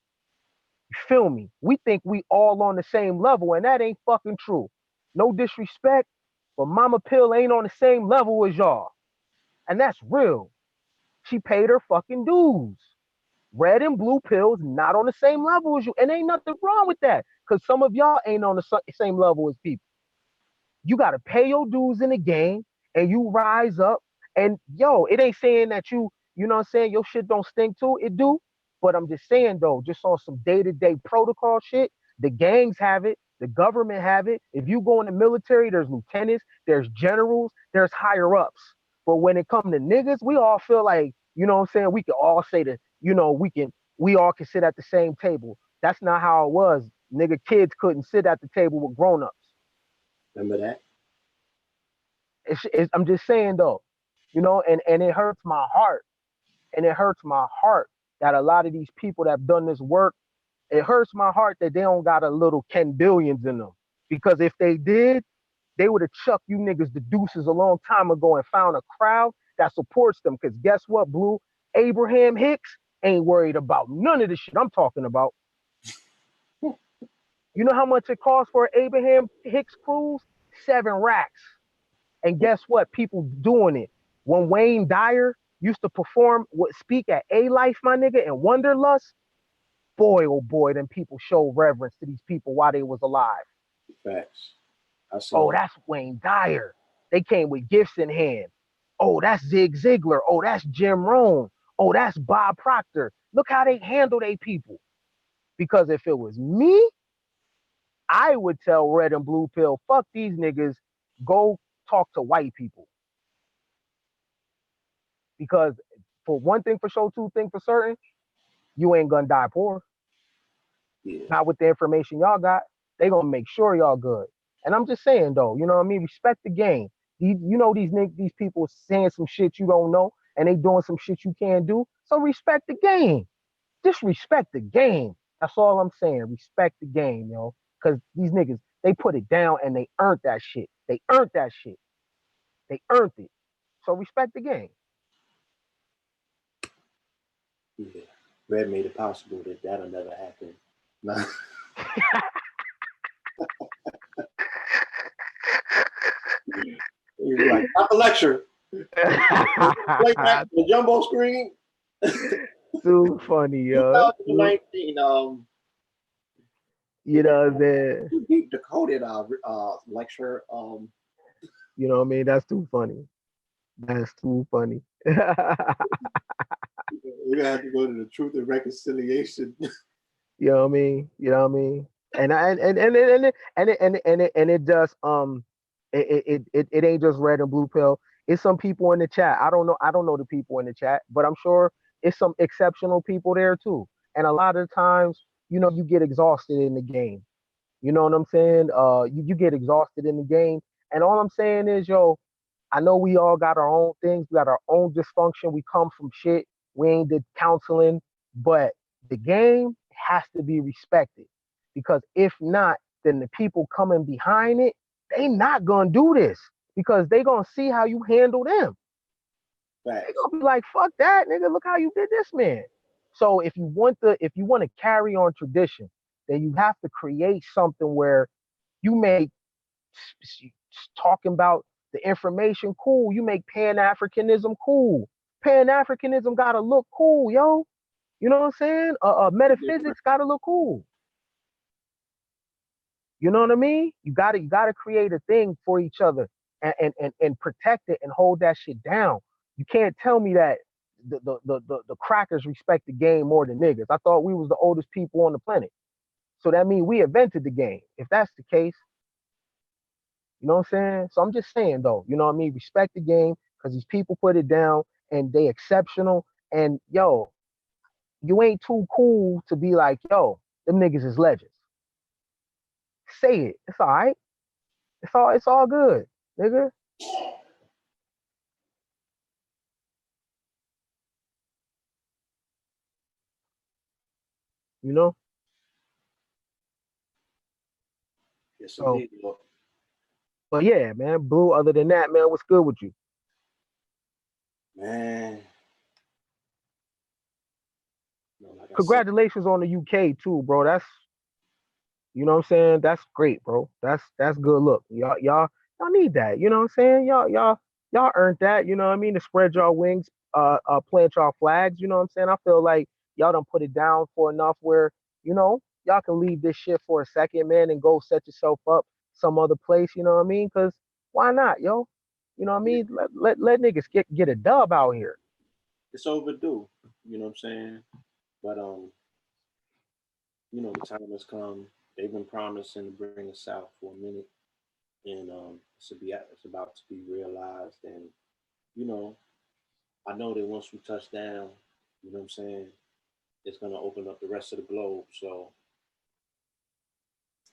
You feel me? We think we all on the same level, and that ain't fucking true. No disrespect, but Mama Pill ain't on the same level as y'all. And that's real. She paid her fucking dues. Red and blue pills not on the same level as you. And ain't nothing wrong with that. Because some of y'all ain't on the same level as people. You got to pay your dues in the game and you rise up. And yo, it ain't saying that you know what I'm saying, your shit don't stink too. It do. But I'm just saying though, just on some day-to-day protocol shit, the gangs have it, the government have it. If you go in the military, there's lieutenants, there's generals, there's higher ups. But when it comes to niggas, we all feel like, you know what I'm saying, we can all say that, you know, we all can sit at the same table. That's not how it was. Nigga, kids couldn't sit at the table with grown-ups. Remember that? I'm just saying though, you know, and it hurts my heart. And it hurts my heart that a lot of these people that have done this work, it hurts my heart that they don't got a little Ken Billions in them. Because if they did, they would have chucked you niggas the deuces a long time ago and found a crowd that supports them. Because guess what, Blue? Abraham Hicks ain't worried about none of the shit I'm talking about. You know how much it costs for an Abraham Hicks cruise? 7 racks. And guess what? People doing it. When Wayne Dyer used to speak at A-Life, my nigga, and Wanderlust, boy, oh boy, them people show reverence to these people while they was alive. Facts. Oh, that's Wayne Dyer. They came with gifts in hand. Oh, that's Zig Ziglar. Oh, that's Jim Rohn. Oh, that's Bob Proctor. Look how they handle their people. Because if it was me, I would tell Red and Blue Pill, fuck these niggas, go talk to white people. Because for one thing for sure, two things for certain, you ain't gonna die poor. Yeah. Not with the information y'all got. They gonna make sure y'all good. And I'm just saying though, you know what I mean? Respect the game. You know these people saying some shit you don't know, and they doing some shit you can't do. So respect the game. Just respect the game. That's all I'm saying. Respect the game, yo. Because these niggas, they put it down and they earned that shit. They earned that shit. They earned it. So respect the game. Yeah. Red made it possible that that'll never happen. Nah. He's like, stop the lecture. Play back the jumbo screen. Too funny, yo. 2019, you know what I'm saying? Deep decoded lecture. You know what I mean? That's too funny. That's too funny. We're gonna have to go to the Truth and Reconciliation. You know what I mean? You know what I mean? And it just it ain't just Red and Blue Pill. It's some people in the chat. I don't know the people in the chat, but I'm sure it's some exceptional people there too. And a lot of times, you know, you get exhausted in the game. You know what I'm saying? You get exhausted in the game. And all I'm saying is, yo, I know we all got our own things. We got our own dysfunction. We come from shit. We ain't did counseling, but the game has to be respected, because if not, then the people coming behind it, they not gonna do this, because they gonna see how you handle them. Right. They gonna be like, fuck that, nigga. Look how you did this, man. So if you want to carry on tradition, then you have to create something where you make talking about the information cool. You make Pan-Africanism cool. Pan-Africanism gotta look cool, yo. You know what I'm saying? Metaphysics gotta look cool. You know what I mean? You gotta create a thing for each other and protect it and hold that shit down. You can't tell me that the crackers respect the game more than niggas. I thought we was the oldest people on the planet. So that means we invented the game. If that's the case, you know what I'm saying? So I'm just saying though, you know what I mean? Respect the game, because these people put it down and they exceptional. And yo, you ain't too cool to be like, yo, them niggas is legends. Say it. It's all right. It's all good, nigga. You know? Yes, So, indeed. but yeah, man, Blue, other than that, man, what's good with you? Man, like I said, Congratulations on the UK too, bro. That's, you know what I'm saying? That's great, bro. That's good. Look, y'all need that. You know what I'm saying? Y'all earned that. You know what I mean? To spread y'all wings, plant y'all flags. You know what I'm saying? I feel like y'all done put it down for enough where, y'all can leave this shit for a second, man, and go set yourself up some other place. You know what I mean? Because why not, yo? You know what I yeah, mean? Let niggas get a dub out here. it's overdue. You know what I'm saying? But the time has come. They've been promising to bring us out for a minute, and it's about to be realized. And you know, I know that once we touch down, you know what I'm saying, it's gonna open up the rest of the globe. So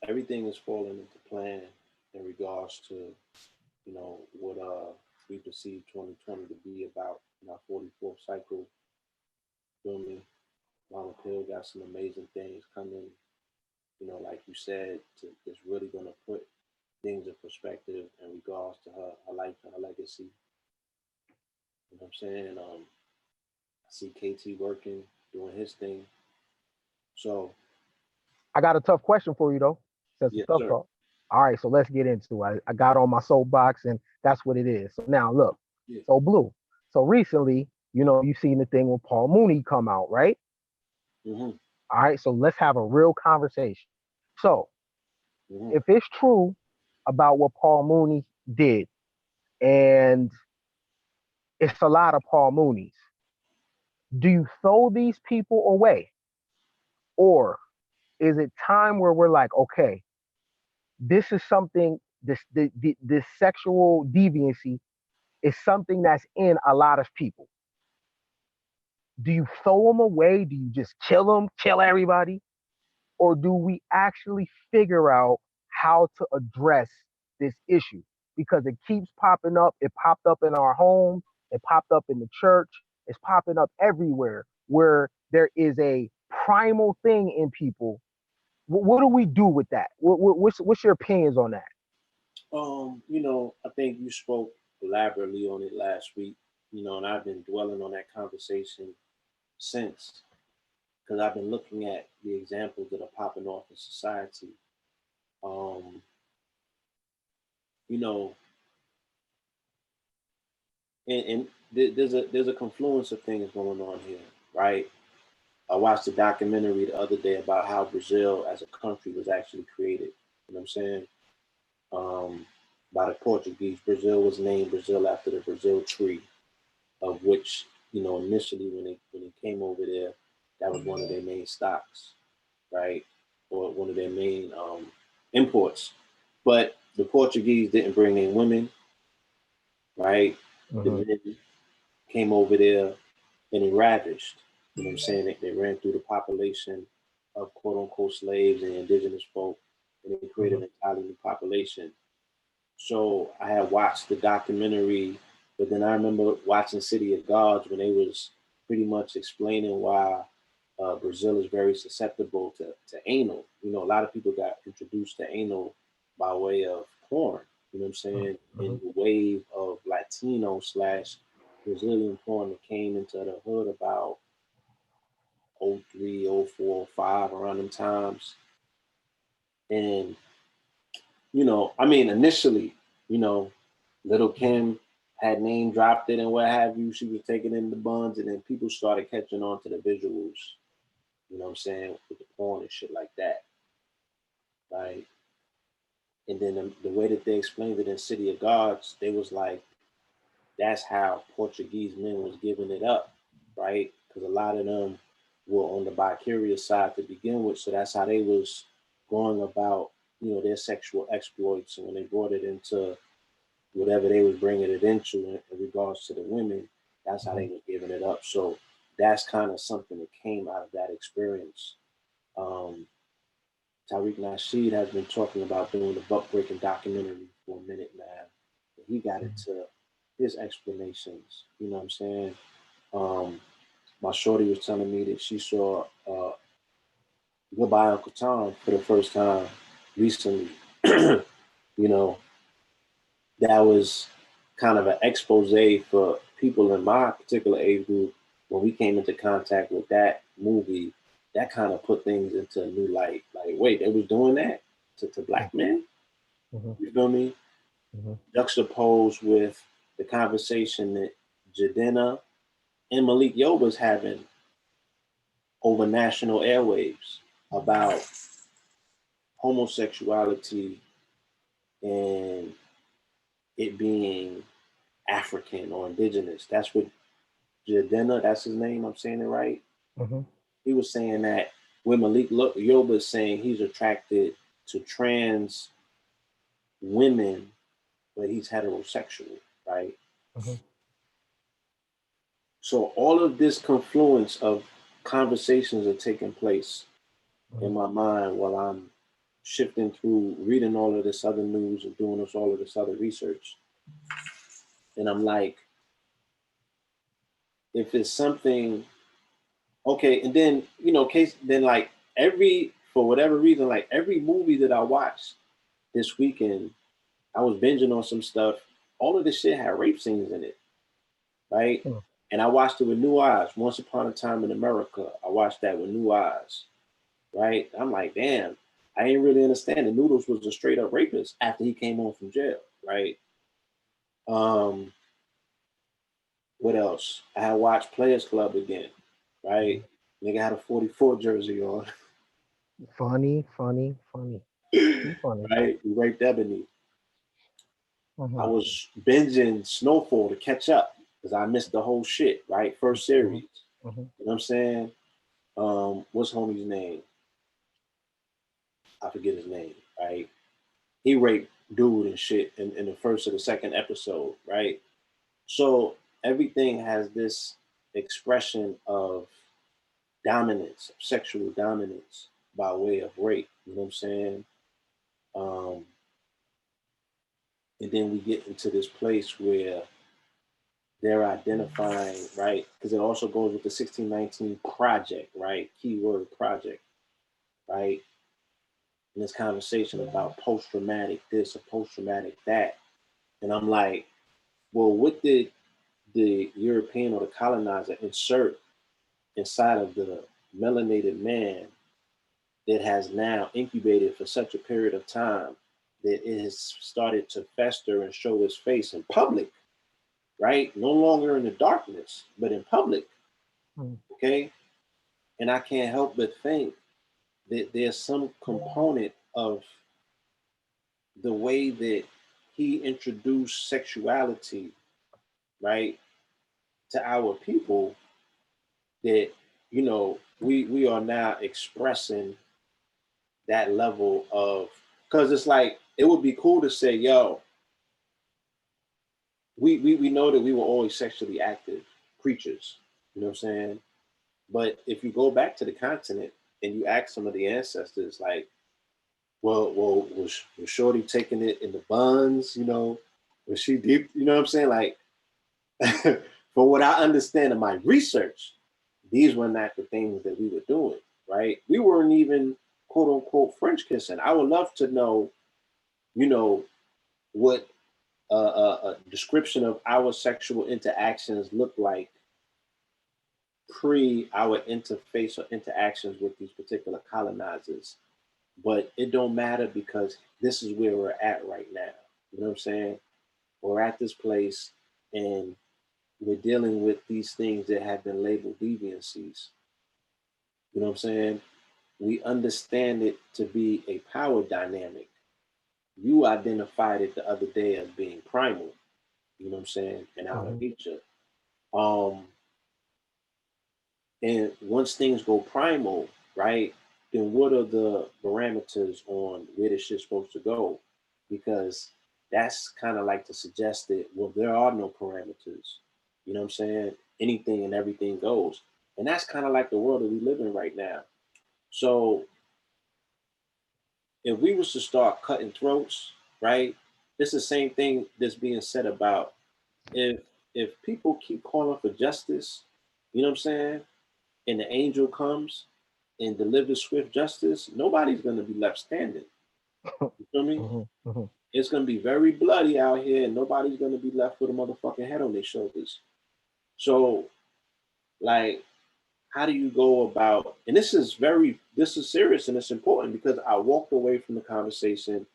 everything is falling into plan in regards to what we perceive 2020 to be about in our 44th cycle. Feel me? Mama Pill got some amazing things coming. Like you said, it's really gonna put things in perspective in regards to her life and her legacy. You know what I'm saying? I see KT working, doing his thing. So I got a tough question for you though. Since the yes, tough sir. talk. All right, so let's get into it. I got on my soapbox, and that's what it is. So now look, Yeah. so Blue. So recently, you seen the thing with Paul Mooney come out, right? Mm-hmm. All right, so let's have a real conversation. So Mm-hmm. if it's true about what Paul Mooney did, and it's a lot of Paul Mooney's, do you throw these people away, or is it time where we're like, okay, this is something, this sexual deviancy is something that's in a lot of people. Do you throw them away? Do you just kill them, kill everybody? Or do we actually figure out how to address this issue? Because it keeps popping up. It popped up in our homes, it popped up in the church, it's popping up everywhere where there is a primal thing in people. What do we do with that? What's your opinions on that? I think you spoke elaborately on it last week, and I've been dwelling on that conversation since, because I've been looking at the examples that are popping off in society. Um, you know, and there's a confluence of things going on here, right? I watched a documentary the other day about how Brazil as a country was actually created. You know what I'm saying? Um, by the Portuguese. Brazil was named Brazil after the Brazil tree, of which initially when they came over there, that was one of their main stocks, right, or one of their main imports. But the Portuguese didn't bring in women, right? The Mm-hmm. men came over there and they ravished. You know what I'm saying? They ran through the population of quote unquote slaves and indigenous folk, and they created Mm-hmm. an entirely new population. So I had watched the documentary, but then I remember watching City of Gods when they was pretty much explaining why Brazil is very susceptible to anal. A lot of people got introduced to anal by way of porn. You know what I'm saying? Mm-hmm. In the wave of Latino slash Brazilian porn that came into the hood about '03, '04, '05, around them times. And I mean, initially, you know, Little Kim had name dropped it and what have you. She was taking in the buns, and then people started catching on to the visuals. You know what I'm saying, with the porn and shit like that, right? And then the way that they explained it in City of Gods, they was like, that's how Portuguese men was giving it up, right? Because a lot of them were on the bicurious side to begin with, so that's how they was going about, their sexual exploits. And when they brought it into whatever they was bringing it into in regards to the women, that's how Mm-hmm. they was giving it up. So that's kind of something that came out of that experience. Um, Tariq Nasheed has been talking about doing the buck breaking documentary for a minute now. He got into his explanations. You know what I'm saying? Um, my shorty was telling me that she saw Goodbye Uncle Tom for the first time recently. you know, that was kind of an expose for people in my particular age group, when we came into contact with that movie, that kind of put things into a new light. Like, wait, they was doing that to black men? Mm-hmm. You feel me? Mm-hmm. Juxtaposed with the conversation that Jadena and Malik Yoba's having over national airwaves about homosexuality and it being African or indigenous. That's what Jadena, that's his name, I'm saying it right. Mm-hmm. He was saying that when Malik Yoba is saying he's attracted to trans women, but he's heterosexual, right? Mm-hmm. So all of this confluence of conversations are taking place in my mind while I'm shifting through reading all of this other news and doing all of this other research. And I'm like, if it's something, okay, and then, you know, then like for whatever reason, like every movie that I watched this weekend, I was binging on some stuff. All of this shit had rape scenes in it, right? Mm-hmm. And I watched it with new eyes. Once Upon a Time in America, I watched that with new eyes, right? I'm like, damn, I ain't really understand. The Noodles was a straight up rapist after he came home from jail, right? Um, what else? I had watched Players Club again, right? Nigga had a 44 jersey on. Funny, funny, funny. Too funny. Right? He raped Ebony. I Mm-hmm. was binging Snowfall to catch up because I missed the whole shit, right? First series. Mm-hmm. You know what I'm saying? What's homie's name? I forget his name, right? He raped dude and shit in the first or the second episode, right? So everything has this expression of dominance, sexual dominance by way of rape. You know what I'm saying? Um, and then we get into this place where they're identifying, right? Because it also goes with the 1619 project, right? Keyword project, right? And this conversation about post-traumatic this or post-traumatic that. And I'm like, well, what did the European or the colonizer insert inside of the melanated man that has now incubated for such a period of time that it has started to fester and show its face in public, right? No longer in the darkness, but in public, okay? And I can't help but think that there's some component of the way that he introduced sexuality, right, to our people that, you know, we are now expressing that level of, because it's like it would be cool to say, yo, we know that we were always sexually active creatures, you know what I'm saying? But if you go back to the continent and you ask some of the ancestors, like, well, was Shorty taking it in the buns? You know, was she deep? You know what I'm saying? Like, for what I understand of my research, these were not the things that we were doing, right? We weren't even quote unquote French kissing. I would love to know, you know, what a description of our sexual interactions look like pre our interface or interactions with these particular colonizers. But it don't matter because this is where we're at right now. You know what I'm saying? We're at this place and we're dealing with these things that have been labeled deviancies. You know what I'm saying? We understand it to be a power dynamic. You identified it the other day as being primal, you know what I'm saying, in our Mm-hmm. nature. Um, and once things go primal, right, then what are the parameters on where this shit's supposed to go? Because that's kind of like to suggest that, well, there are no parameters. You know what I'm saying? Anything and everything goes. And that's kind of like the world that we live in right now. So if we was to start cutting throats, right, it's the same thing that's being said about if people keep calling for justice, you know what I'm saying? And the angel comes and delivers swift justice, nobody's gonna be left standing. You feel me? Mm-hmm. Mm-hmm. It's gonna be very bloody out here, and nobody's gonna be left with a motherfucking head on their shoulders. So, like, how do you go about? And this is serious and it's important because I walked away from the conversation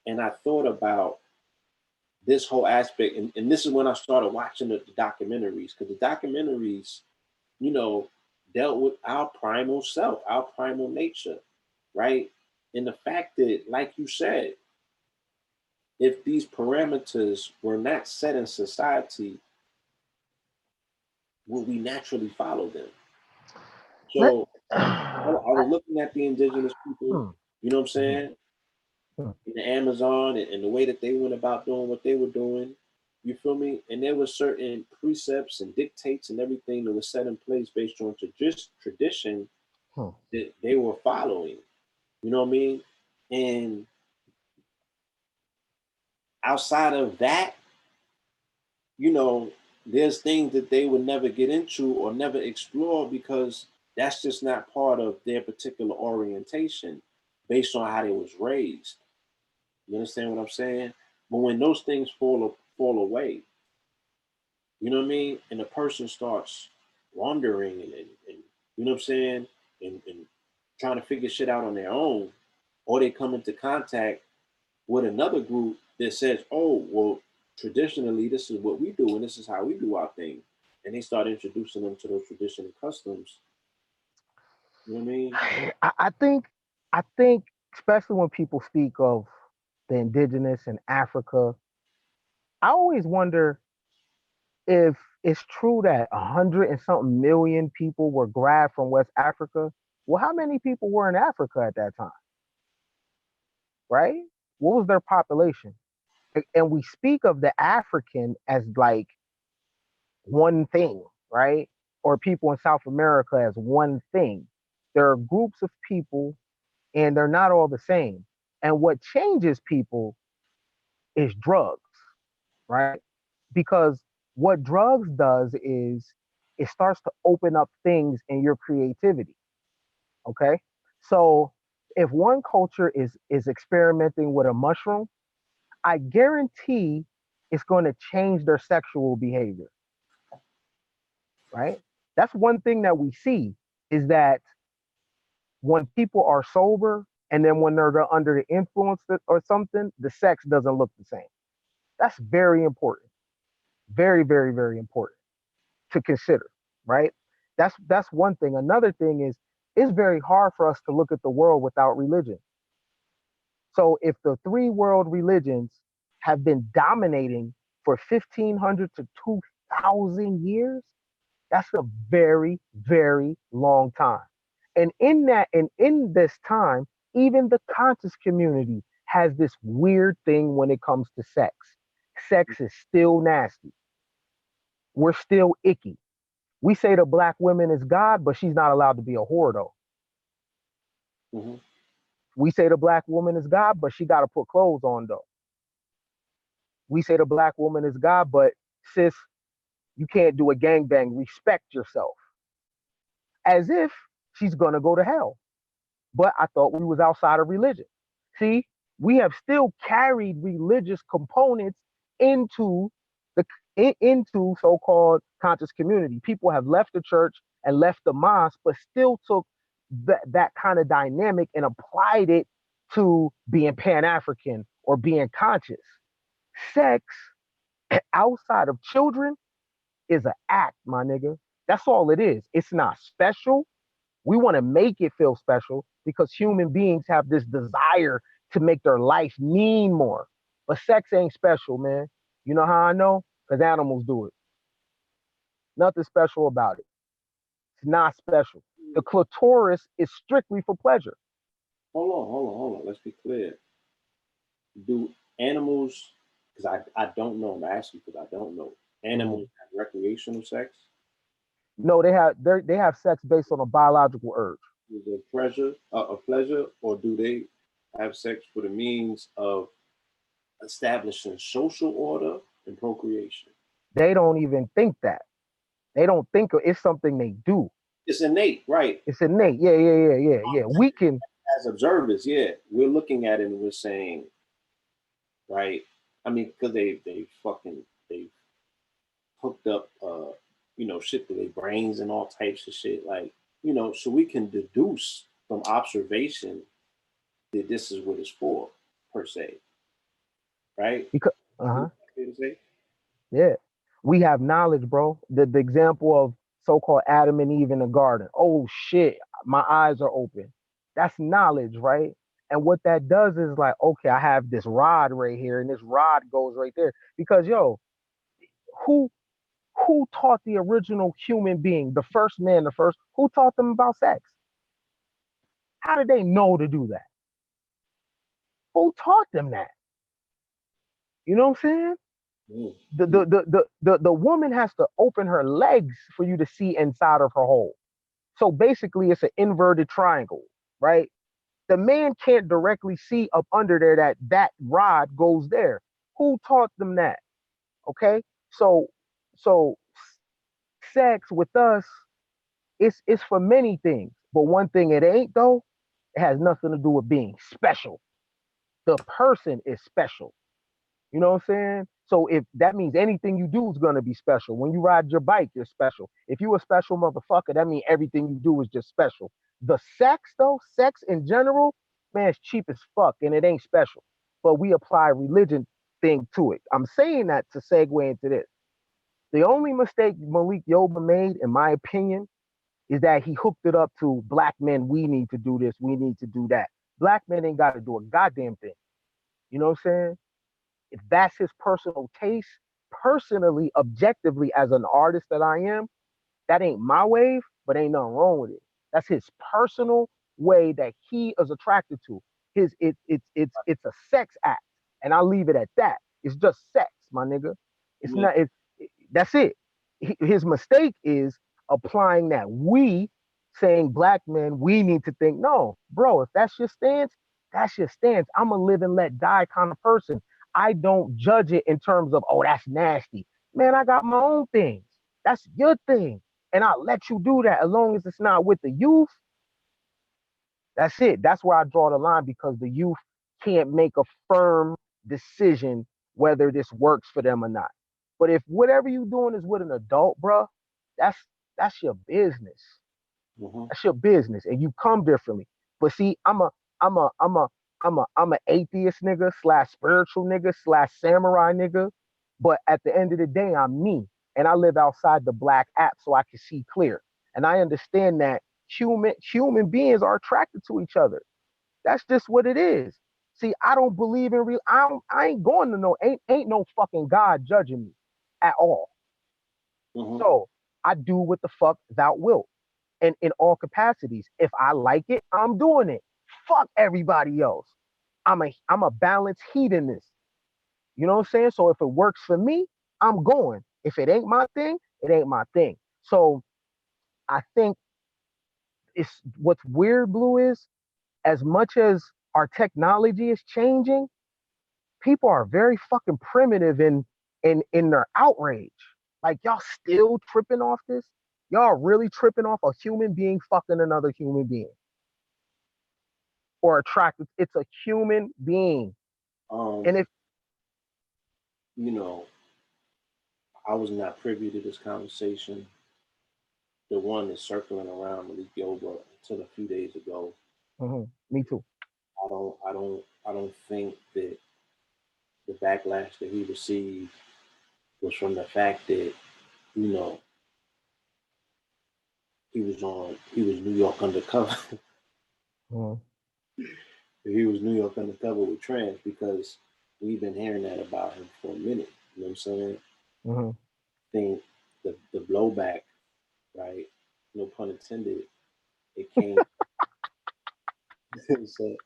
and I thought about this whole aspect, and this is when I started watching the documentaries because the documentaries, you know, dealt with our primal self, our primal nature, right? And the fact that, like you said, if these parameters were not set in society, would we naturally follow them? Let, So I was looking at the indigenous people, hmm, you know what I'm mhm, saying, hmm. in the Amazon and the way that they went about doing what they were doing. You feel me? And there were certain precepts and dictates and everything that was set in place based on tradition Hmm. that they were following. You know what I mean? And outside of that, you know, there's things that they would never get into or never explore because that's just not part of their particular orientation based on how they was raised. You understand what I'm saying? But when those things fall away, you know what I mean, and the person starts wandering and you know what I'm saying, and trying to figure shit out on their own, or they come into contact with another group that says, "Oh, well, traditionally this is what we do and this is how we do our thing," and they start introducing them to those traditional customs. You know what I mean? I think, especially when people speak of the indigenous in Africa, I always wonder if it's true that 100 and something million people were grabbed from West Africa. Well, how many people were in Africa at that time, right? What was their population? And we speak of the African as like one thing, right? Or people in South America as one thing. There are groups of people and they're not all the same. And what changes people is drugs, right? Because what drugs does is it starts to open up things in your creativity. Okay. So if one culture is experimenting with a mushroom, I guarantee it's going to change their sexual behavior, right? That's one thing that we see is that when people are sober and then when they're under the influence or something, the sex doesn't look the same. That's very important. Very, very, very important to consider, right? That's one thing. Another thing is it's very hard for us to look at the world without religion. So if the three world religions have been dominating for 1500 to 2000 years, that's a very, very long time. And in this time, even the conscious community has this weird thing when it comes to sex. Sex is still nasty. We're still icky. We say the black woman is God, but she's not allowed to be a whore though. Mm-hmm. We say the black woman is God, but she got to put clothes on though. We say the black woman is God, but sis, you can't do a gangbang. Respect yourself. As if she's gonna go to hell. But I thought we was outside of religion. See, we have still carried religious components into the into so-called conscious community. People have left the church and left the mosque, but still took that kind of dynamic and applied it to being Pan-African or being conscious. Sex outside of children is an act, my nigga. That's all it is. It's not special. We want to make it feel special because human beings have this desire to make their life mean more. But sex ain't special, man. You know how I know? Because animals do it. Nothing special about it. It's not special. The clitoris is strictly for pleasure. Hold on. Let's be clear. Do animals? Because I don't know. I'm asking because I don't know. Mhm. Animals have recreational sex. No, they have sex based on a biological urge. Is it a pleasure, or do they have sex for the means of establishing social order and procreation? They don't even think that. They don't think it's something they do. It's innate, right? It's innate. Yeah, yeah, yeah, yeah, yeah. We can. As observers, yeah, we're looking at it and we're saying, right? I mean, because they hooked up you know, shit to their brains and all types of shit. Like, you know, so we can deduce from observation that this is what it's for, per se. Right? Because You uh-huh. know what I'm saying? Yeah. We have knowledge, bro. The example of so-called Adam and Eve in the garden. Oh shit, my eyes are open. That's knowledge, right? And what that does is like, okay, I have this rod right here, and this rod goes right there. Because yo, who who taught the original human being, the first man, who taught them about sex? How did they know to do that? Who taught them that? You know what I'm saying? Mm. The woman has to open her legs for you to see inside of her hole. So basically, it's an inverted triangle, right? The man can't directly see up under there that rod goes there. Who taught them that? Okay, so sex with us, it's for many things, but one thing it ain't though. It has nothing to do with being special. The person is special. You know what I'm saying? So if that means anything you do is gonna be special. When you ride your bike, you're special. If you a special motherfucker, that means everything you do is just special. The sex though, sex in general, man, it's cheap as fuck and it ain't special. But we apply religion thing to it. I'm saying that to segue into this. The only mistake Malik Yoba made, in my opinion, is that he hooked it up to black men. We need to do this. We need to do that. Black men ain't got to do a goddamn thing. You know what I'm saying? If that's his personal taste, personally, objectively, as an artist that I am, that ain't my wave, but ain't nothing wrong with it. That's his personal way that he is attracted to. It's a sex act, and I'll leave it at that. It's just sex, my nigga. It's Yeah. not. That's it. His mistake is applying that we saying black men we need to think. No, bro. If that's your stance, that's your stance. I'm a live and let die kind of person. I don't judge it in terms of, oh, that's nasty. Man, I got my own things. That's your thing. And I'll let you do that as long as it's not with the youth. That's it. That's where I draw the line because the youth can't make a firm decision whether this works for them or not. But if whatever you're doing is with an adult, bro, that's that's your business. Mm-hmm. That's your business, and you come differently. But see, I'm a atheist nigga slash spiritual nigga slash samurai nigga. But at the end of the day, I'm me, and I live outside the black app, so I can see clear. And I understand that human beings are attracted to each other. That's just what it is. See, I don't believe in real. I ain't going to no ain't no fucking God judging me at all. Mm-hmm. So I do what the fuck thou wilt, and in all capacities. If I like it, I'm doing it. Fuck everybody else. I'm a balanced hedonist. You know what I'm saying? So if it works for me, I'm going. If it ain't my thing, it ain't my thing. So I think it's what's weird, Blue, is as much as our technology is changing, people are very fucking primitive in their outrage. Like y'all still tripping off this? Y'all really tripping off a human being fucking another human being or attracted? It's a human being, Um, and if you know, I was not privy to this conversation. The one that's circling around Malik Yoba until a few days ago. me too. I don't think that the backlash that he received was from the fact that, you know, he was New York undercover. Mhm. He was New York undercover with trans because we've been hearing that about him for a minute. You know what I'm saying? Mhm. I think the blowback, right? No pun intended. It came. So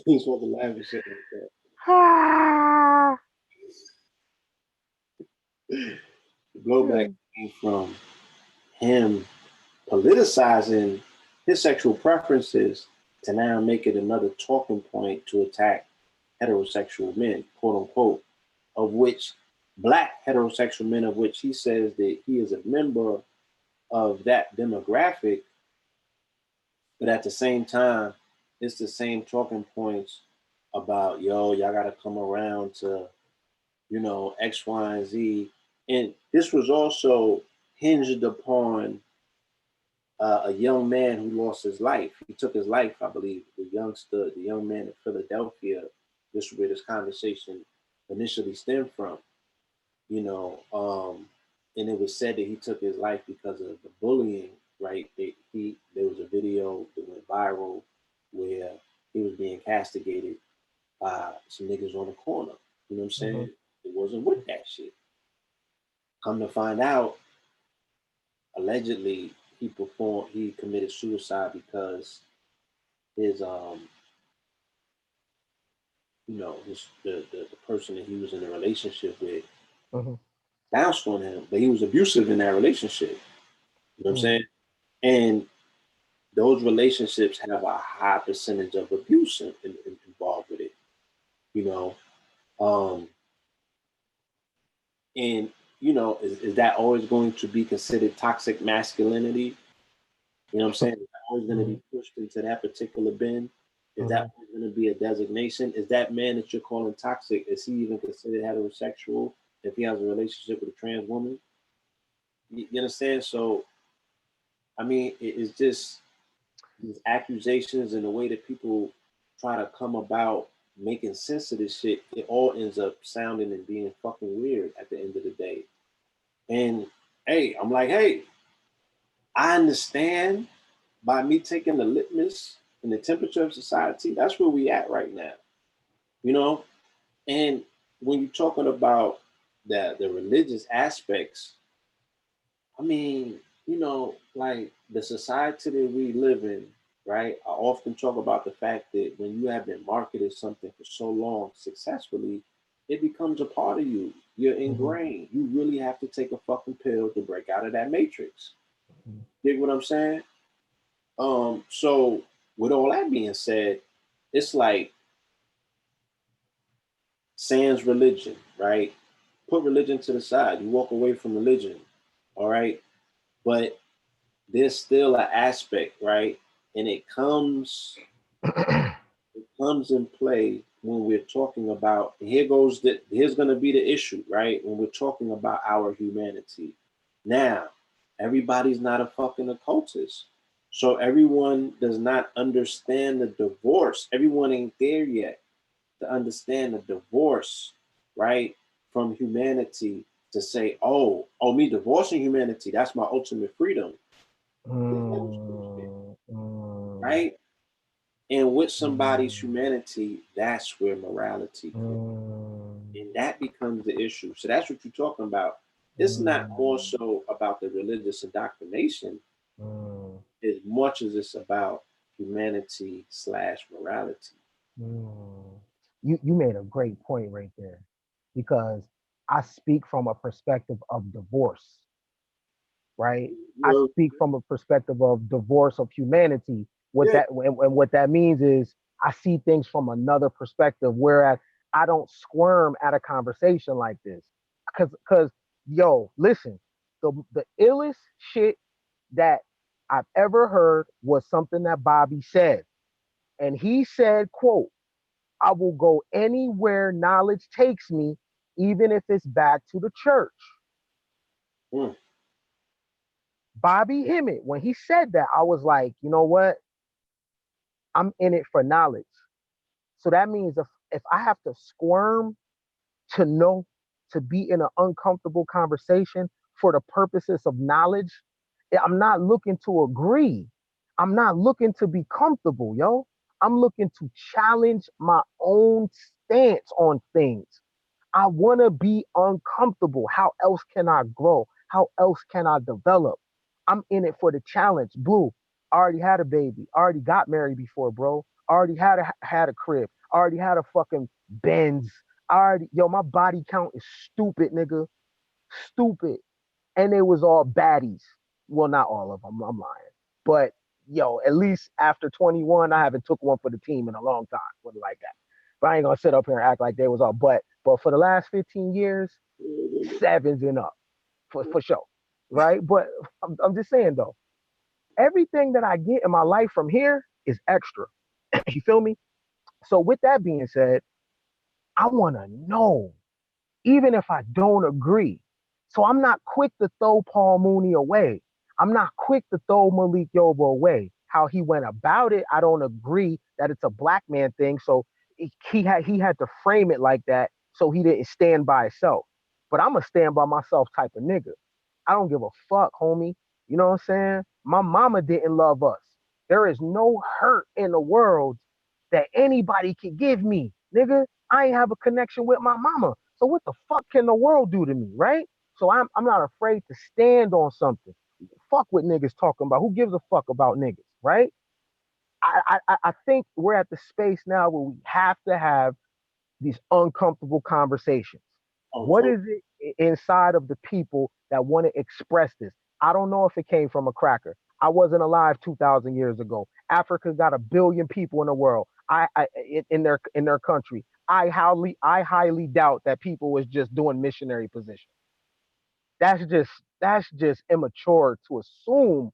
he's supposed to laugh and shit like that. Ah. The blowback came from him politicizing his sexual preferences to now make it another talking point to attack heterosexual men, quote unquote, of which black heterosexual men, of which he says that he is a member of that demographic, but at the same time, it's the same talking points about, yo, y'all gotta come around to, X, Y, and Z. And this was also hinged upon a young man who lost his life. He took his life, I believe. The young man in Philadelphia. This is where this conversation initially stemmed from. You know, and it was said that he took his life because of the bullying. Right? There was a video that went viral where he was being castigated by some niggas on the corner. You know what I'm saying? It wasn't with that shit. Come to find out, allegedly he committed suicide because his the person that he was in a relationship with bounced on him, but he was abusive in that relationship. You know what I'm saying? And those relationships have a high percentage of abuse involved with it. You know, and is that always going to be considered toxic masculinity? You know what I'm saying? Is that always going to be pushed into that particular bin? Is that going to be a designation? Is that man that you're calling toxic, is he even considered heterosexual if he has a relationship with a trans woman? You understand? So, I mean, it's just these accusations and the way that people try to come about making sense of this shit, it all ends up sounding and being fucking weird at the end of the day. And hey, I'm like, hey, I understand by me taking the litmus and the temperature of society, that's where we at right now. You know? And when you're talking about the religious aspects, I mean, like the society that we live in, right? I often talk about the fact that when you have been marketed something for so long successfully, it becomes a part of you. You're ingrained. You really have to take a fucking pill to break out of that matrix. You get what I'm saying? So with all that being said, it's like sans religion, right? Put religion to the side. You walk away from religion, all right? But there's still an aspect, right? And it comes in play when we're talking about here's going to be the issue, right? When we're talking about our humanity. Now, everybody's not a fucking occultist. So everyone does not understand the divorce. Everyone ain't there yet to understand the divorce, right? From humanity to say, me divorcing humanity, that's my ultimate freedom. Right? And with somebody's humanity, that's where morality comes. And that becomes the issue. So that's what you're talking about. It's not more so about the religious indoctrination as much as it's about humanity / morality. You made a great point right there, because I speak from a perspective of divorce, right? I Well, speak from a perspective of divorce of humanity. What yeah, that and what that means is I see things from another perspective, whereas I don't squirm at a conversation like this. Cause yo, listen, the illest shit that I've ever heard was something that Bobby said. And he said, quote, I will go anywhere knowledge takes me, even if it's back to the church. mm, Bobby Hemmett, when he said that, I was like, you know what? I'm in it for knowledge. So that means if I have to squirm to know, to be in an uncomfortable conversation for the purposes of knowledge, I'm not looking to agree. I'm not looking to be comfortable, yo. I'm looking to challenge my own stance on things. I want to be uncomfortable. How else can I grow? How else can I develop? I'm in it for the challenge. Blue, I already had a baby. I already got married before, bro. I already had a crib. I already had a fucking Benz. My body count is stupid, nigga. Stupid. And it was all baddies. Well, not all of them. I'm lying. But at least after 21, I haven't took one for the team in a long time. Put it like that. But I ain't gonna sit up here and act like they was all. But for the last 15 years, sevens and up for sure, right? But I'm just saying though, everything that I get in my life from here is extra. You feel me? So with that being said, I want to know, even if I don't agree. So I'm not quick to throw Paul Mooney away. I'm not quick to throw Malik Yoba away. How he went about it, I don't agree that it's a black man thing. So he had to frame it like that so he didn't stand by himself. But I'm a stand by myself type of nigga. I don't give a fuck, homie. You know what I'm saying? My mama didn't love us. There is no hurt in the world that anybody can give me, nigga. I ain't have a connection with my mama. So what the fuck can the world do to me, right? So I'm not afraid to stand on something. Fuck what niggas talking about. Who gives a fuck about niggas, right? I think we're at the space now where we have to have these uncomfortable conversations. Oh, What so is it inside of the people that want to express this? I don't know if it came from a cracker. I wasn't alive 2,000 years ago. Africa got 1 billion people in the world. In their country. I highly doubt that people was just doing missionary position. That's just immature to assume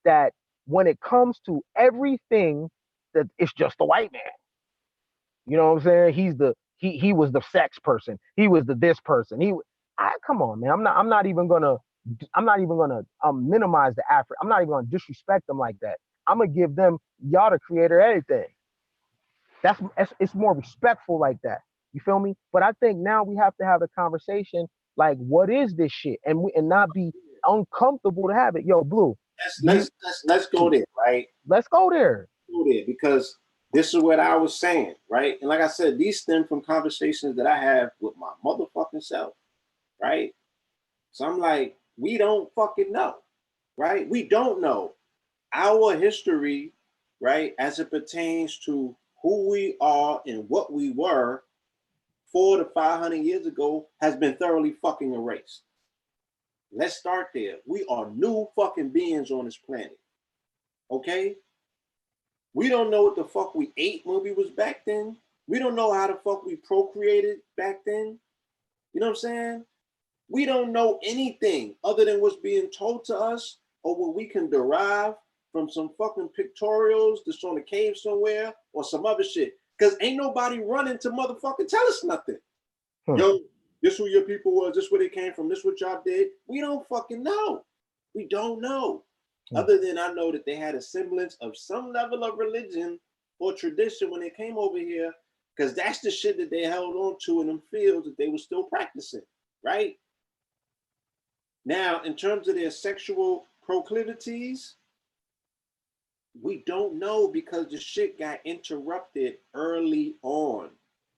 that when it comes to everything that it's just the white man. You know what I'm saying? He was the sex person. He was the this person. Come on, man. I'm not even gonna minimize the Afro. I'm not even gonna disrespect them like that. I'm gonna give them y'all the creator everything. It's more respectful like that. You feel me? But I think now we have to have a conversation like, what is this shit, and not be uncomfortable to have it. Yo, Blue, let's do you, let's let's let's go there, right? let's go there. Go there because this is what I was saying, right? And like I said, these stem from conversations that I have with my motherfucking self, right? So I'm like, we don't fucking know, right? We don't know our history, right, as it pertains to who we are and what we were 400 to 500 years ago has been thoroughly fucking erased. Let's start there. We are new fucking beings on this planet. Okay? We don't know what the fuck we ate when we was back then. We don't know how the fuck we procreated back then. You know what I'm saying? We don't know anything other than what's being told to us or what we can derive from some fucking pictorials that's on a cave somewhere or some other shit. Because ain't nobody running to motherfucking tell us nothing. Hmm. Yo, this who your people was, this where they came from, this what y'all did. We don't fucking know. We don't know. Other than I know that they had a semblance of some level of religion or tradition when they came over here, because that's the shit that they held on to in them fields that they were still practicing, right? Now, in terms of their sexual proclivities, we don't know because the shit got interrupted early on,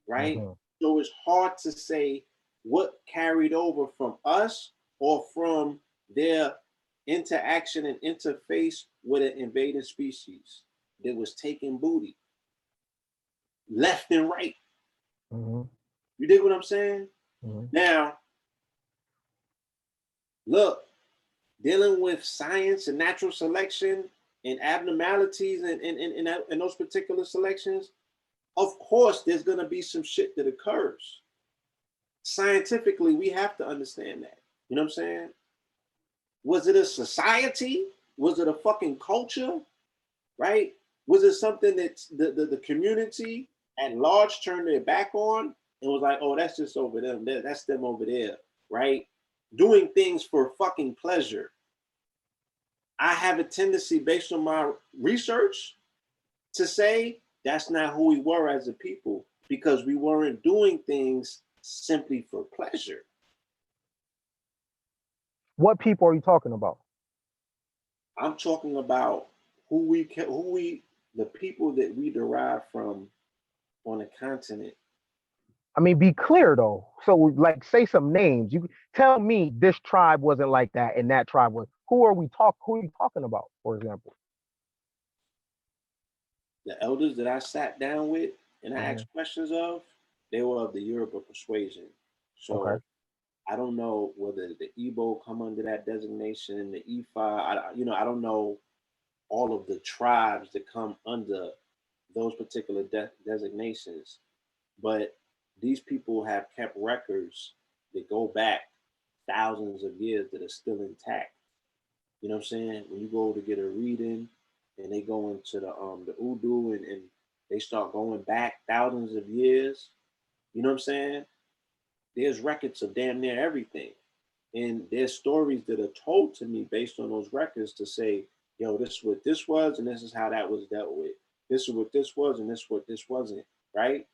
right? Mm-hmm. So it's hard to say what carried over from us or from their interaction and interface with an invading species that was taking booty left and right. Mm-hmm. You dig what I'm saying? Mm-hmm. Now, look, dealing with science and natural selection and abnormalities in those particular selections, of course, there's going to be some shit that occurs. Scientifically, we have to understand that. You know what I'm saying? Was it a society? Was it a fucking culture? Right? Was it something that the community at large turned their back on and was like, oh, that's just over them. That's them over there, right? Doing things for fucking pleasure. I have a tendency, based on my research, to say that's not who we were as a people because we weren't doing things simply for pleasure. What people are you talking about? I'm talking about the people that we derive from on a continent. I mean, be clear though. So, like, say some names. You tell me this tribe wasn't like that, and that tribe was. Who are you talking about? For example. The elders that I sat down with and I Mm-hmm. asked questions of, they were of the Yoruba persuasion. Okay. So I don't know whether the Igbo come under that designation, the Ifa. I don't know all of the tribes that come under those particular designations, but these people have kept records that go back thousands of years that are still intact. You know what I'm saying? When you go to get a reading and they go into the Udu and they start going back thousands of years, you know what I'm saying? There's records of damn near everything. And there's stories that are told to me based on those records to say, yo, this is what this was, and this is how that was dealt with. This is what this was, and this is what this wasn't, right?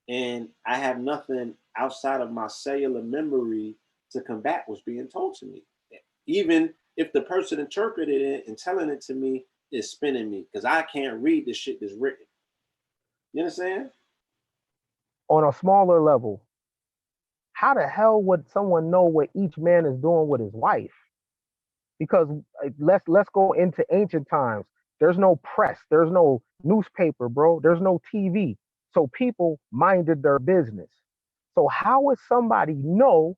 And I have nothing outside of my cellular memory to combat what's being told to me. Even if the person interpreted it and telling it to me is spinning me, because I can't read the shit that's written. You understand? On a smaller level, how the hell would someone know what each man is doing with his wife? Because let's go into ancient times. There's no press, there's no newspaper, bro. There's no TV. So people minded their business. So how would somebody know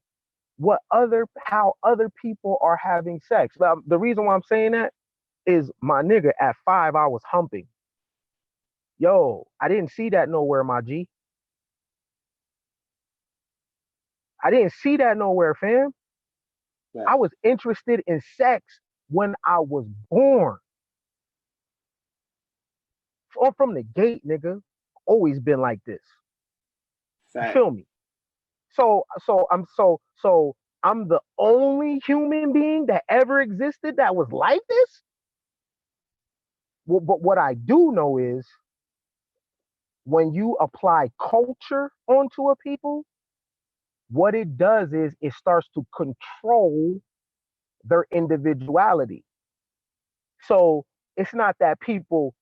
how other people are having sex? The reason why I'm saying that is, my nigga, at 5 I was humping. Yo, I didn't see that nowhere, my G. I didn't see that nowhere, fam. Right. I was interested in sex when I was born. From the gate, nigga. Always been like this. You Fact. feel me? So I'm the only human being that ever existed that was like this. Well, but what I do know is, when you apply culture onto a people, what it does is it starts to control their individuality. So it's not that people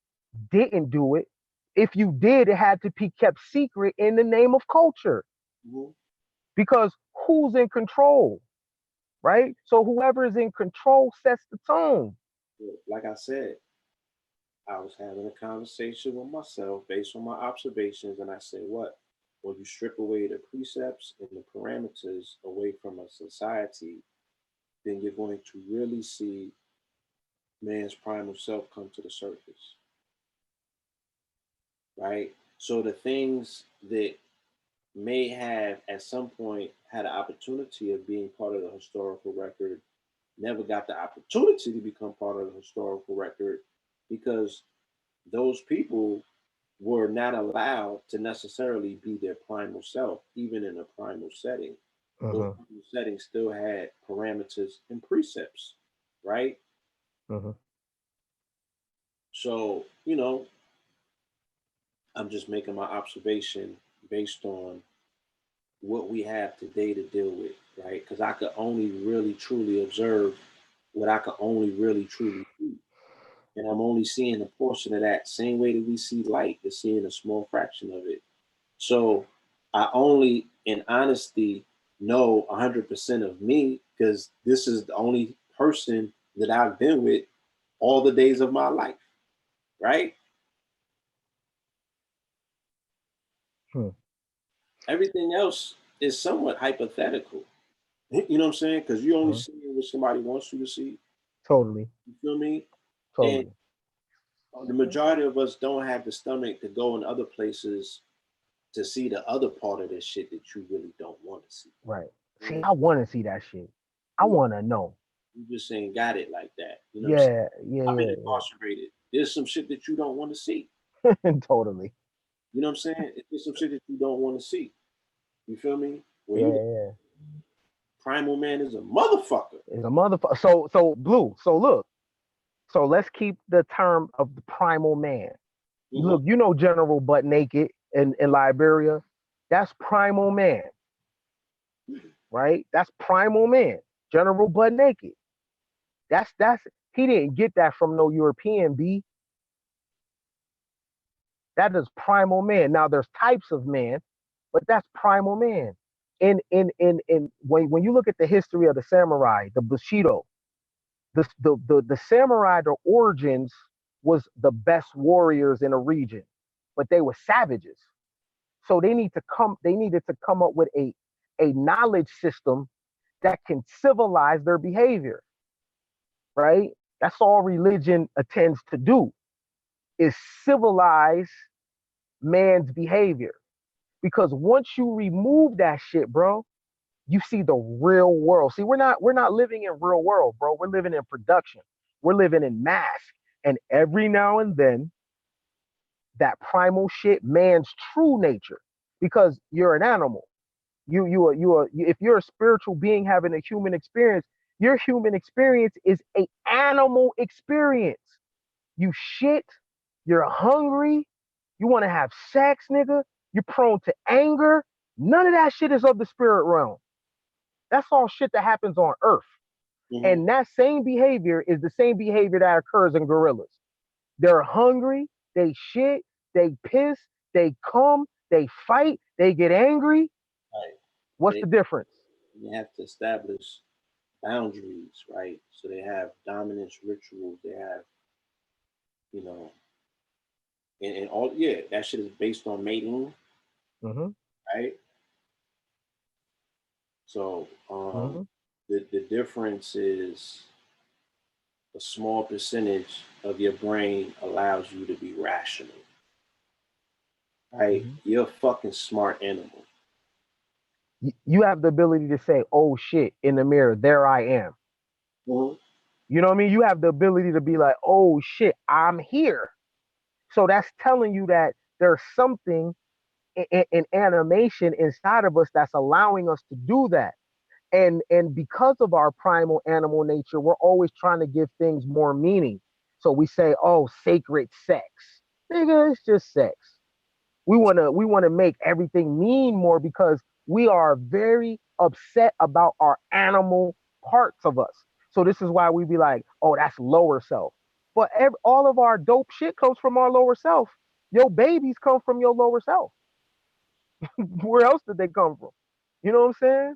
didn't do it. If you did, it had to be kept secret in the name of culture. Mm-hmm. Because who's in control, right? So whoever is in control sets the tone. Like I said, I was having a conversation with myself based on my observations, and I said, what? When you strip away the precepts and the parameters away from a society, then you're going to really see man's primal self come to the surface, right? So the things that may have at some point had an opportunity of being part of the historical record never got the opportunity to become part of the historical record because those people were not allowed to necessarily be their primal self, even in a primal setting. Those Uh-huh. primal settings still had parameters and precepts, right? Uh-huh. So, I'm just making my observation based on what we have today to deal with, right? Because I could only really truly observe what I could only really truly see. And I'm only seeing a portion of that same way that we see light, is seeing a small fraction of it. So I only, in honesty, know 100% of me because this is the only person that I've been with all the days of my life, right? Hmm. Everything else is somewhat hypothetical. You know what I'm saying? Because you only Uh-huh. see what somebody wants you to see. Totally. You feel me? And Totally. the majority of us don't have the stomach to go in other places to see the other part of this shit that you really don't want to see. Right. See, Right? I want to see that shit. I You, want to know. you just ain't got it like that. You know what I'm saying? Yeah, yeah, I've been yeah, incarcerated. There's some shit that you don't want to see. yeah. Totally. You know what I'm saying? There's some shit that you don't want to see. You feel me? Where Yeah, you yeah. primal man is a motherfucker. It's a motherfucker. So Blue. So look. So let's keep the term of the primal man. Mm-hmm. Look, you know General Butt Naked in Liberia. That's primal man, right? That's primal man. General Butt Naked. That's he didn't get that from no European B. That is primal man. Now there's types of man, but that's primal man. In when you look at the history of the samurai, the Bushido, the samurai, their origins was the best warriors in a region, but they were savages. So they needed to come up with a knowledge system that can civilize their behavior, right? That's all religion attends to do, is civilize man's behavior. Because once you remove that shit, bro, you see the real world. See, we're not living in real world, bro. We're living in production. We're living in mass. And every now and then, that primal shit, man's true nature, because you're an animal. If you're a spiritual being having a human experience, your human experience is a animal experience. You shit, you're hungry, you want to have sex, nigga, you're prone to anger. None of that shit is of the spirit realm. That's all shit that happens on earth. Mm-hmm. And that same behavior is the same behavior that occurs in gorillas. They're hungry, they shit, they piss, they come, they fight, they get angry. Right. What's the difference? They have to establish boundaries, right? So they have dominance rituals. They have, you know, and all. Yeah, that shit is based on mating, Mm-hmm. right? So Mm-hmm. the difference is a small percentage of your brain allows you to be rational, right? Mm-hmm. You're a fucking smart animal. You have the ability to say, "Oh shit," in the mirror. There I am. Mm-hmm. You know what I mean? You have the ability to be like, "Oh shit, I'm here." So that's telling you that there's something in animation inside of us that's allowing us to do that. And because of our primal animal nature, we're always trying to give things more meaning. So we say, "Oh, sacred sex." Nigga, it's just sex. We want to make everything mean more because we are very upset about our animal parts of us. So this is why we be like, "Oh, that's lower self." But all of our dope shit comes from our lower self. Your babies come from your lower self. Where else did they come from? You know what I'm saying?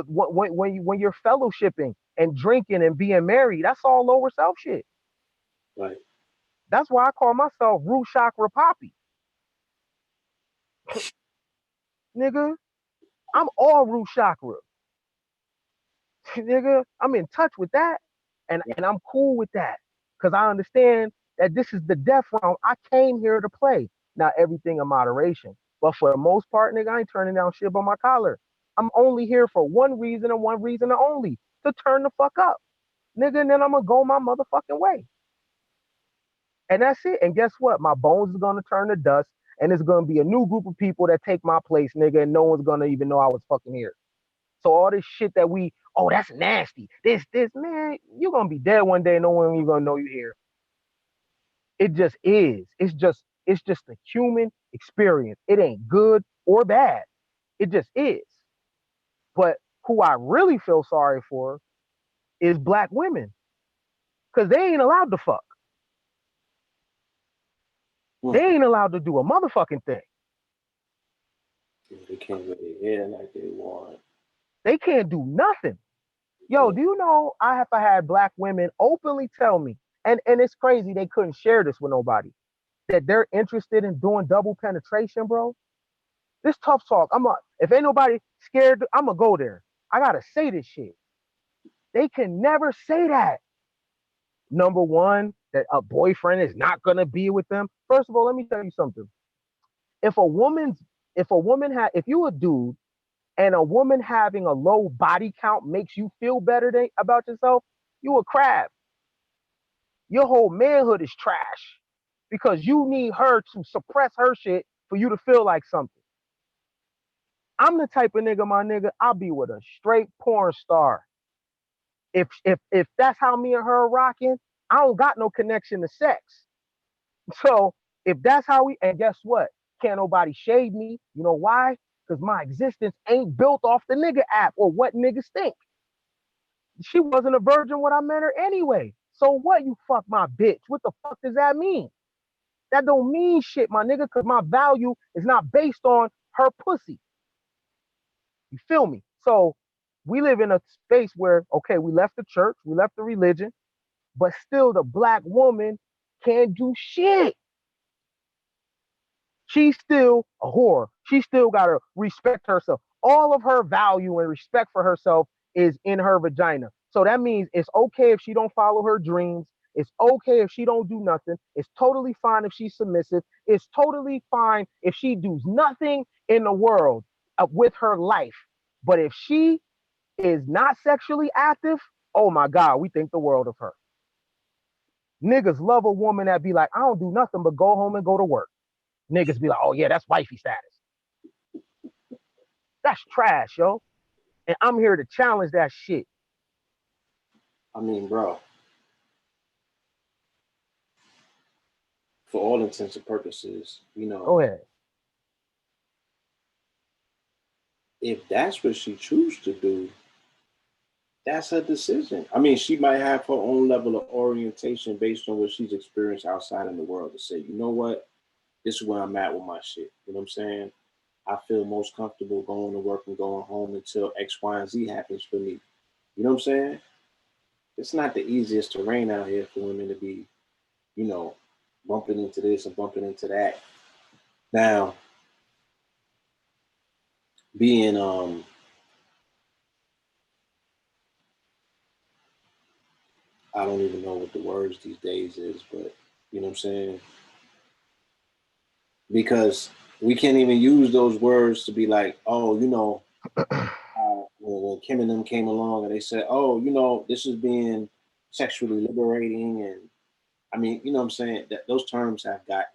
When you're fellowshipping and drinking and being married, that's all lower self shit. Right. That's why I call myself root chakra poppy, nigga. I'm all root chakra, nigga. I'm in touch with that, and I'm cool with that because I understand that this is the death realm. I came here to play. Now everything in moderation, but for the most part, nigga, I ain't turning down shit by my collar. I'm only here for one reason and one reason only: to turn the fuck up, nigga, and then I'm gonna go my motherfucking way. And that's it. And guess what? My bones is gonna turn to dust, and it's gonna be a new group of people that take my place, nigga, and no one's gonna even know I was fucking here. So all this shit that oh, that's nasty. This, man, you're gonna be dead one day, no one even gonna know you here. It just is. It's just a human experience. It ain't good or bad. It just is. But who I really feel sorry for is black women, because they ain't allowed to fuck. They Mm-hmm. ain't allowed to do a motherfucking thing. They can't really hear like they want. They can't do nothing. Yo, Yeah. do you know I have had black women openly tell me, and it's crazy they couldn't share this with nobody, that they're interested in doing double penetration, bro. This tough talk. If ain't nobody scared, I'm gonna go there. I gotta say this shit. They can never say that. Number one, that a boyfriend is not gonna be with them. First of all, let me tell you something. If a woman's, if you a dude and a woman having a low body count makes you feel better about yourself, you a crab. Your whole manhood is trash because you need her to suppress her shit for you to feel like something. I'm the type of nigga, my nigga, I'll be with a straight porn star. If that's how me and her are rocking, I don't got no connection to sex. So if that's how and guess what? Can't nobody shade me. You know why? Because my existence ain't built off the nigga app or what niggas think. She wasn't a virgin when I met her anyway. So what, you fuck my bitch? What the fuck does that mean? That don't mean shit, my nigga, because my value is not based on her pussy. You feel me? So we live in a space where, okay, we left the church, we left the religion, but still the black woman can't do shit. She's still a whore. She still got to respect herself. All of her value and respect for herself is in her vagina. So that means it's okay if she don't follow her dreams. It's okay if she don't do nothing. It's totally fine if she's submissive. It's totally fine if she does nothing in the world with her life. But if she is not sexually active, oh my God, we think the world of her. Niggas love a woman that be like, I don't do nothing but go home and go to work. Niggas be like, oh yeah, that's wifey status. That's trash, yo. And I'm here to challenge that shit. I mean, bro, for all intents and purposes, Go ahead. if that's what she chooses to do, that's her decision. I mean, she might have her own level of orientation based on what she's experienced outside in the world to say, you know what, this is where I'm at with my shit. You know what I'm saying? I feel most comfortable going to work and going home until X, Y, and Z happens for me. You know what I'm saying? It's not the easiest terrain out here for women to be, you know, bumping into this and bumping into that. Now, being I don't even know what the words these days is, but you know what I'm saying? Because we can't even use those words to be like, oh, when Kim and them came along and they said, oh, this is being sexually liberating. And I mean, you know what I'm saying? That those terms have gotten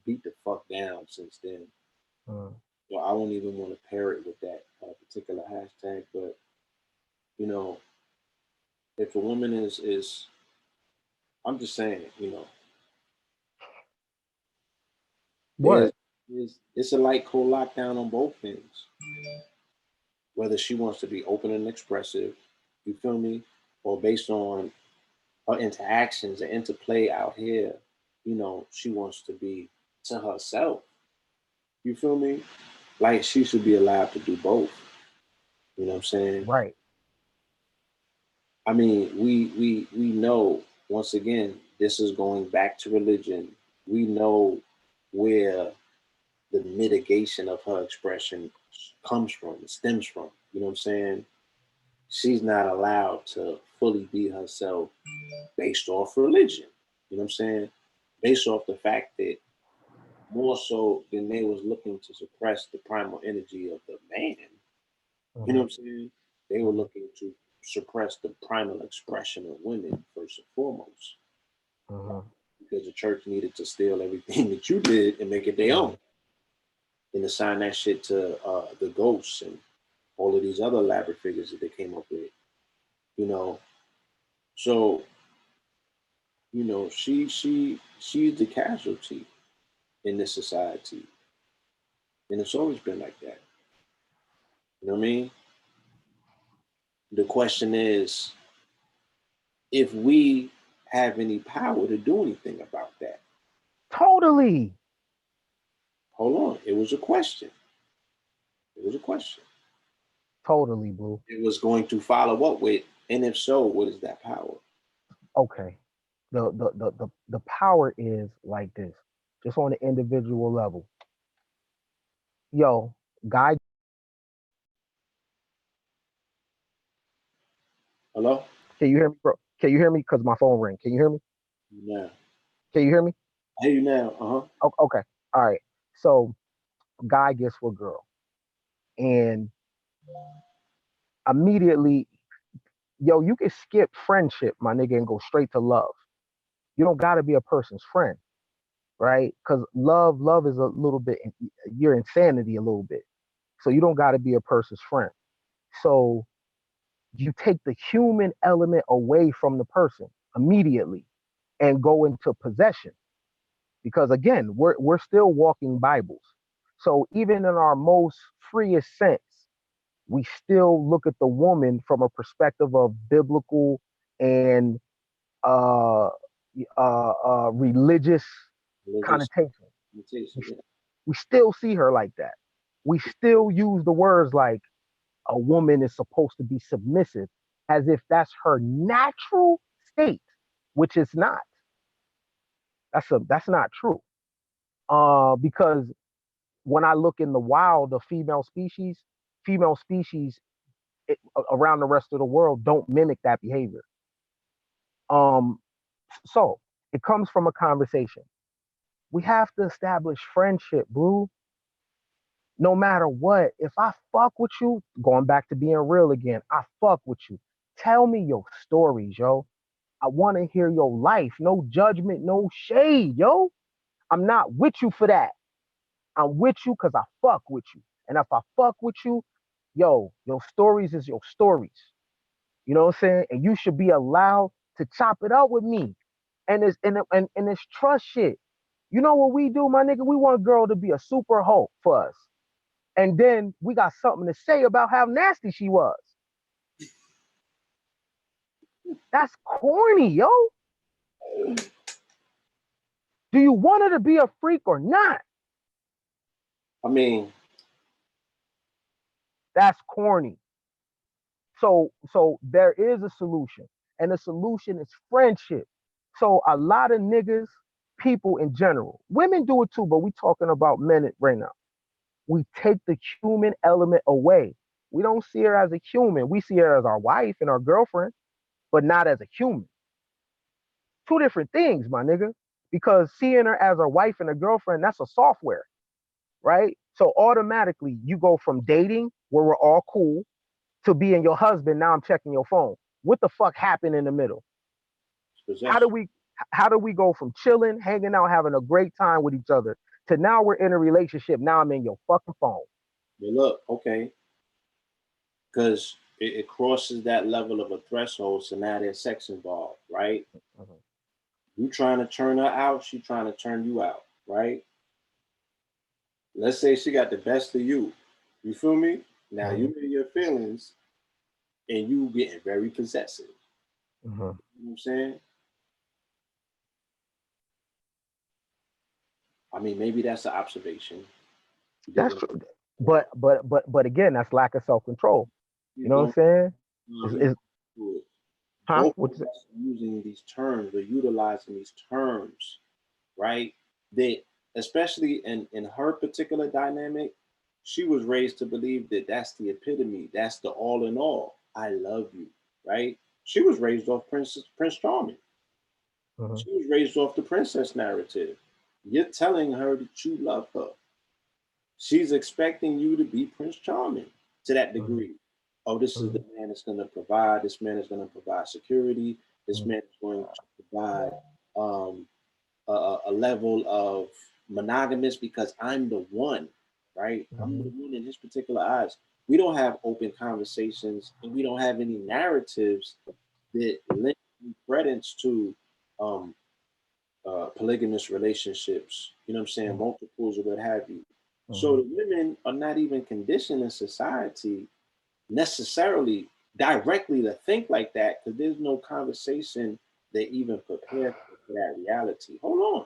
beat the fuck down since then. Mm. So I don't even want to pair it with that particular hashtag. But, you know, if a woman is, I'm just saying, there's, What? it's a light cold lockdown on both ends. Whether she wants to be open and expressive, you feel me? Or based on her interactions and interplay out here, she wants to be to herself. You feel me? Like she should be allowed to do both. You know what I'm saying? Right. I mean, we know once again, this is going back to religion. We know where the mitigation of her expression comes from, stems from. You know what I'm saying? She's not allowed to fully be herself based off religion. You know what I'm saying? Based off the fact that more so than they was looking to suppress the primal energy of the man, you know Hmm. what I'm saying? They were Hmm. looking to suppress the primal expression of women first and foremost. Hmm. Because the church needed to steal everything that you did and make it their Hmm. own. And assign that shit to the ghosts and all of these other elaborate figures that they came up with. You know, so she's the casualty in this society, and it's always been like that. You know what I mean? The question is if we have any power to do anything about that. Totally. Hold on, it was a question. It was a question. Totally, Blue. It was going to follow up with, and if so, what is that power? Okay. The power is like this, just on an individual level. Yo, guy, Hello? can you hear me, bro? Can you hear me? Because my phone ring. Can you hear me? Now, Can you hear me? I hear you now. Uh huh. Okay. All right. So, guy gets with girl, and immediately, yo, you can skip friendship, my nigga, and go straight to love. You don't got to be a person's friend, right? Because love is a little bit your insanity a little bit. So you don't got to be a person's friend. So you take the human element away from the person immediately and go into possession. Because again, we're still walking Bibles. So even in our most freest sense, we still look at the woman from a perspective of biblical and uh, religious Religious connotation. mutation. We, Yeah. we still see her like that. We still use the words like a woman is supposed to be submissive as if that's her natural state, which is not. That's not true. Because when I look in the wild of female species around the rest of the world don't mimic that behavior. Um, so it comes from a conversation. We have to establish friendship, boo. No matter what, if I fuck with you, going back to being real again, I fuck with you. Tell me your stories, yo. I want to hear your life. No judgment, no shade, yo. I'm not with you for that. I'm with you because I fuck with you. And if I fuck with you, yo, your stories is your stories. You know what I'm saying? And you should be allowed to chop it up with me. And it's trust shit. You know what we do, my nigga? We want a girl to be a super hoe for us. And then we got something to say about how nasty she was. That's corny, yo. Do you want her to be a freak or not? I mean, That's corny. So there is a solution, and the solution is friendship. So a lot of niggas, people in general, women do it too, but we talking about men right now. We take the human element away. We don't see her as a human. We see her as our wife and our girlfriend, but not as a human. Two different things, my nigga. Because seeing her as a wife and a girlfriend, that's a software, right? So automatically you go from dating where we're all cool to being your husband. Now I'm checking your phone. What the fuck happened in the middle? How do possession. we how do we go from chilling, hanging out, having a great time with each other to now we're in a relationship? Now I'm in your fucking phone. But look, okay, because it crosses that level of a threshold, so now there's sex involved, right? Mhm, You trying to turn her out, she trying to turn you out, right? Let's say she got the best of you. You feel me? Now mhm, you in your feelings and you getting very possessive. mhm. You know what I'm saying? I mean, maybe that's an observation. You dig That's what true. I'm saying? But again, that's lack of self control. You You know what I'm don't saying? he's Is to it. huh? Both What's of it? us are using these terms or utilizing these terms, right? That especially in her particular dynamic, she was raised to believe that that's the epitome, that's the all in all. I love you, right? She was raised off Prince Charming. Mhm, She was raised off the princess narrative. You're telling her that you love her. She's expecting you to be Prince Charming to that mhm, degree. Oh, this is the mhm, man that's going to provide. This man is going to provide security. This mhm, man is going to provide um, a level of monogamous because I'm the one, right? I'm the mhm, one in his particular eyes. We don't have open conversations and we don't have any narratives that lend credence to um, polygamous relationships, you know what I'm saying, mhm, multiples or what have you. So mhm, the women are not even conditioned in society necessarily directly to think like that because there's no conversation that even prepare for that reality. Hold on.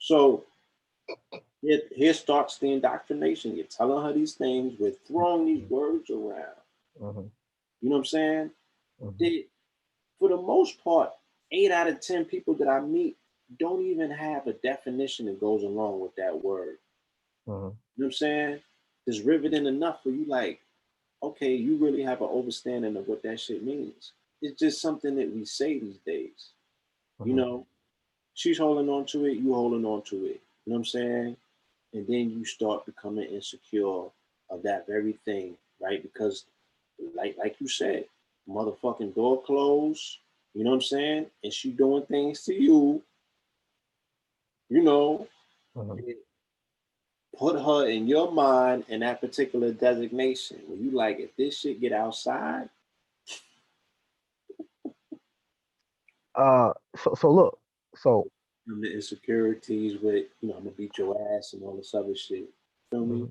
So here starts the indoctrination. You're telling her these things, we're throwing these words around. mhm, You know what I'm saying? mhm, They, for the most part, 8 out of 10 people that I meet don't even have a definition that goes along with that word. mhm. You know what I'm saying? It's riveting enough for you, like, okay, you really have an understanding of what that shit means. It's just something that we say these days. You Mhm. know, she's holding on to it, you holding on to it. You know what I'm saying? And then you start becoming insecure of that very thing, right? Because like you said, motherfucking door closed, you know what I'm saying? And she doing things to you, you know, Mhm. it put her in your mind in that particular designation. When you like, if this shit get outside, So look, so the insecurities with, I'm gonna beat your ass and all this other shit. Feel me?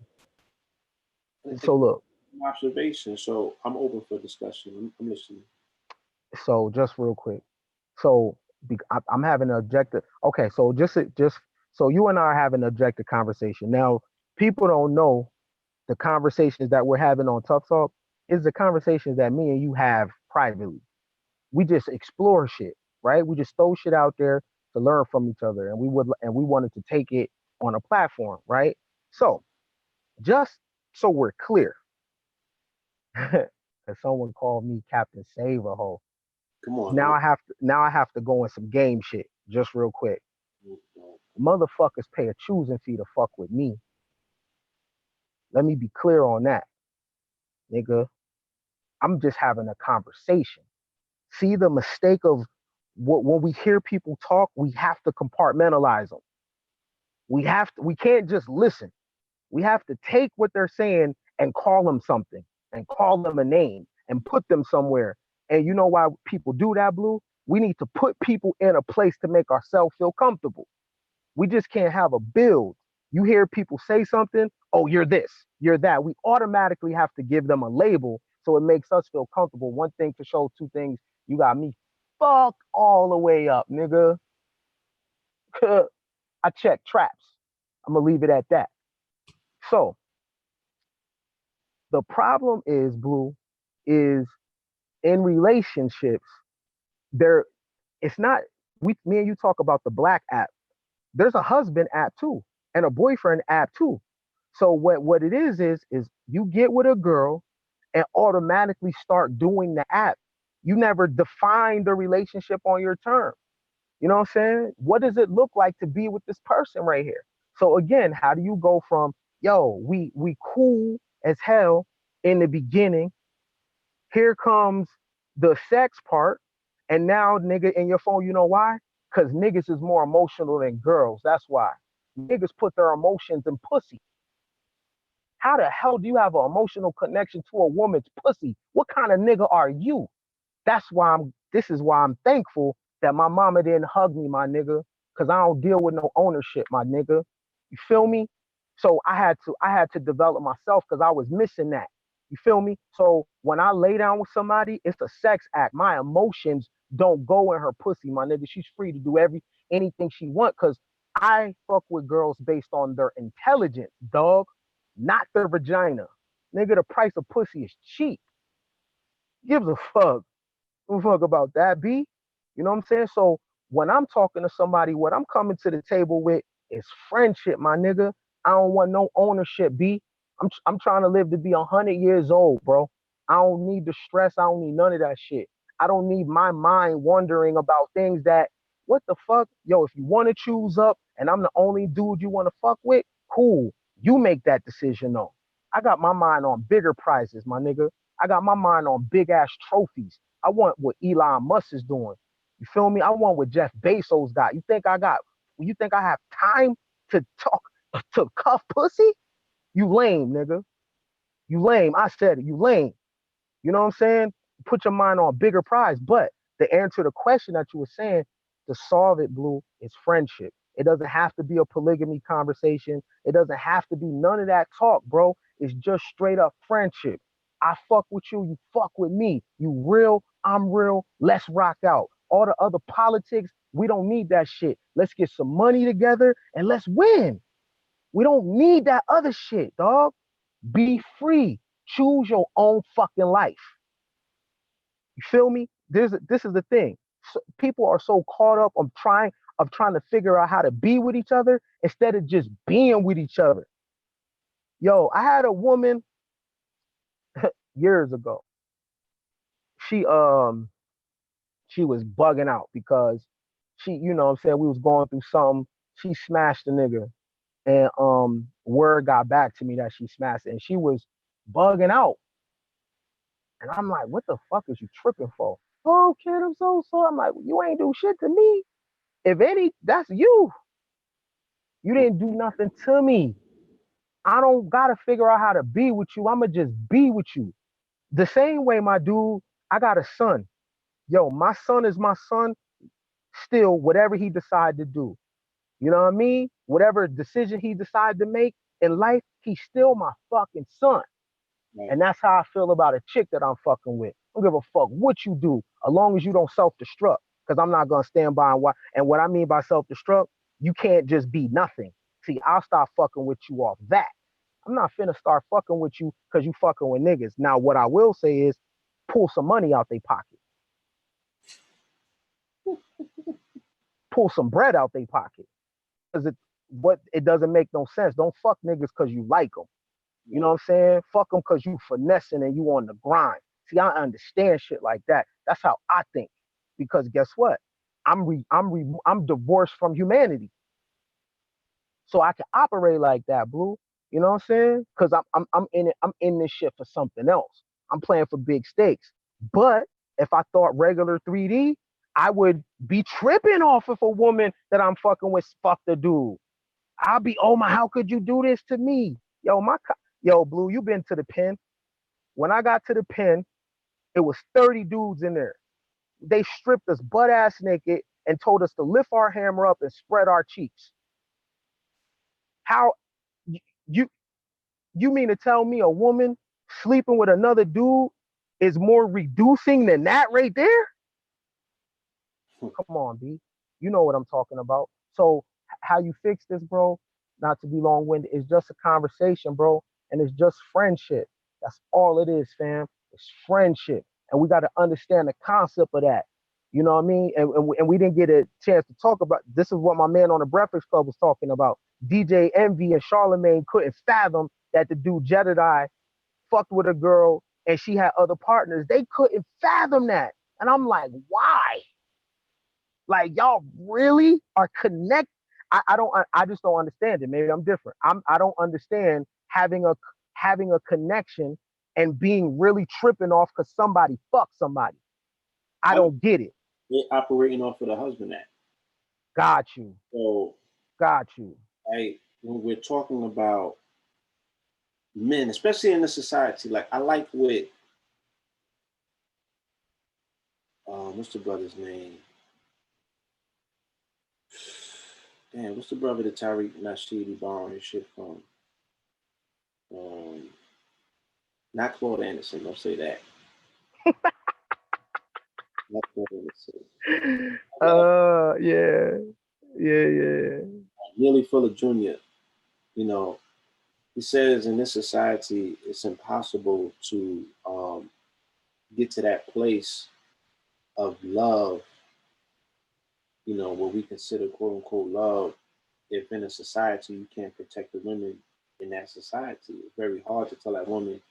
mhm. So Again, look, observation. So I'm open for discussion. I'm listening. so just real quick, so I'm having an objective. Okay, so just so you and I are having an objective conversation. Now, people don't know the conversations that we're having on Tough Talk is the conversations that me and you have privately. We just explore shit, right? We just throw shit out there to learn from each other, and we wanted to take it on a platform, right? So just so we're clear, because someone called me Captain Save a Hole. Come on, Now I have to go in some game shit just real quick. Motherfuckers pay a choosing fee to fuck with me. Let me be clear on that, nigga. I'm just having a conversation. See the mistake of what when we hear people talk, we have to compartmentalize them. We can't just listen. We have to take what they're saying and call them something and call them a name and put them somewhere. And you know why people do that, Blue? We need to put people in a place to make ourselves feel comfortable. We just can't have a build. You hear people say something, oh, you're this, you're that. We automatically have to give them a label so it makes us feel comfortable. One thing for sure, two things, you got me fucked all the way up, nigga. I check traps. I'm gonna leave it at that. So the problem is, Blue, is in relationships, there it's not me and you talk about the black app. There's a husband app too, and a boyfriend app too. So what it is you get with a girl and automatically start doing the app. You never define the relationship on your terms. You know what I'm saying? What does it look like to be with this person right here? So again, how do you go from we cool as hell in the beginning, here comes the sex part, and now nigga in your phone, you know why? Because niggas is more emotional than girls. That's why. Niggas put their emotions in pussy. How the hell do you have an emotional connection to a woman's pussy? What kind of nigga are you? This is why I'm thankful that my mama didn't hug me, my nigga, because I don't deal with no ownership, my nigga. You feel me? So I had to develop myself because I was missing that. You feel me? So when I lay down with somebody, it's a sex act. My emotions don't go in her pussy, my nigga. She's free to do anything she want because I fuck with girls based on their intelligence, dog, not their vagina. Nigga, the price of pussy is cheap. Gives a fuck. Give a fuck about that, B. You know what I'm saying? So when I'm talking to somebody, what I'm coming to the table with is friendship, my nigga. I don't want no ownership, B. I'm trying to live to be 100 years old, bro. I don't need the stress. I don't need none of that shit. I don't need my mind wondering about things that, what the fuck? Yo, if you want to choose up and I'm the only dude you want to fuck with, cool. You make that decision, though. I got my mind on bigger prizes, my nigga. I got my mind on big ass trophies. I want what Elon Musk is doing. You feel me? I want what Jeff Bezos got. You think I have time to talk to cuff pussy? You lame, nigga. You lame. I said it. You lame. You know what I'm saying? Put your mind on a bigger prize. But the answer to the question that you were saying, to solve it, Blue, is friendship. It doesn't have to be a polygamy conversation. It doesn't have to be none of that talk, bro. It's just straight up friendship. I fuck with you, you fuck with me. You real, I'm real. Let's rock out. All the other politics, we don't need that shit. Let's get some money together and let's win. We don't need that other shit, dog. Be free. Choose your own fucking life. You feel me? This is the thing. So, people are so caught up on trying to figure out how to be with each other instead of just being with each other. Yo, I had a woman years ago. She she was bugging out because you know what I'm saying, we was going through something. She smashed a nigga, and word got back to me that she smashed it, and she was bugging out. And I'm like, what the fuck is you tripping for? Oh, kid, I'm so sorry. I'm like, you ain't do shit to me. If any, that's you. You didn't do nothing to me. I don't gotta figure out how to be with you. I'ma just be with you. The same way, my dude, I got a son. Yo, my son is my son still, whatever he decide to do. You know what I mean? Whatever decision he decide to make in life, he's still my fucking son. Right. And that's how I feel about a chick that I'm fucking with. I don't give a fuck what you do, as long as you don't self-destruct. Because I'm not gonna stand by and watch. And what I mean by self-destruct, you can't just be nothing. See, I'll start fucking with you off that. I'm not finna start fucking with you because you fucking with niggas. Now, what I will say is pull some money out their pocket. Pull some bread out their pocket. Because it doesn't make no sense. Don't fuck niggas because you like them. You know what I'm saying? Fuck them because you finessing and you on the grind. See, I understand shit like that. That's how I think. Because guess what? I'm divorced from humanity, so I can operate like that, Blue. You know what I'm saying? Because I'm in it. I'm in this shit for something else. I'm playing for big stakes. But if I thought regular 3D, I would be tripping off of a woman that I'm fucking with. Fuck the dude. I'll be, oh my, how could you do this to me? Yo, Yo, Blue, you been to the pen? When I got to the pen, it was 30 dudes in there. They stripped us butt ass naked and told us to lift our hammer up and spread our cheeks. How you you mean to tell me a woman sleeping with another dude is more reducing than that right there? Come on, B. You know what I'm talking about. So how you fix this, bro? Not to be long-winded, it's just a conversation, bro, and it's just friendship. That's all it is, fam. It's friendship, and we got to understand the concept of that. You know what I mean? And we didn't get a chance to talk about. This is what my man on the Breakfast Club was talking about. DJ Envy and Charlemagne couldn't fathom that the dude Jedediah fucked with a girl and she had other partners. They couldn't fathom that, and I'm like, why? Like y'all really are connected. I don't. I just don't understand it. Maybe I'm different. I don't understand having a connection and being really tripping off because somebody fucked somebody. I don't get it. They're operating off of the husband act. Got you. So, Got you. when we're talking about men, especially in the society, like I like what what's the brother's name? Damn, what's the brother that Tariq Nasheed borrowing his shit from? Not Claude Anderson, don't say that. Not Claude Anderson. Yeah. Nearly Fuller Jr., you know, he says in this society, it's impossible to get to that place of love, you know, what we consider quote unquote love, if in a society you can't protect the women in that society. It's very hard to tell that woman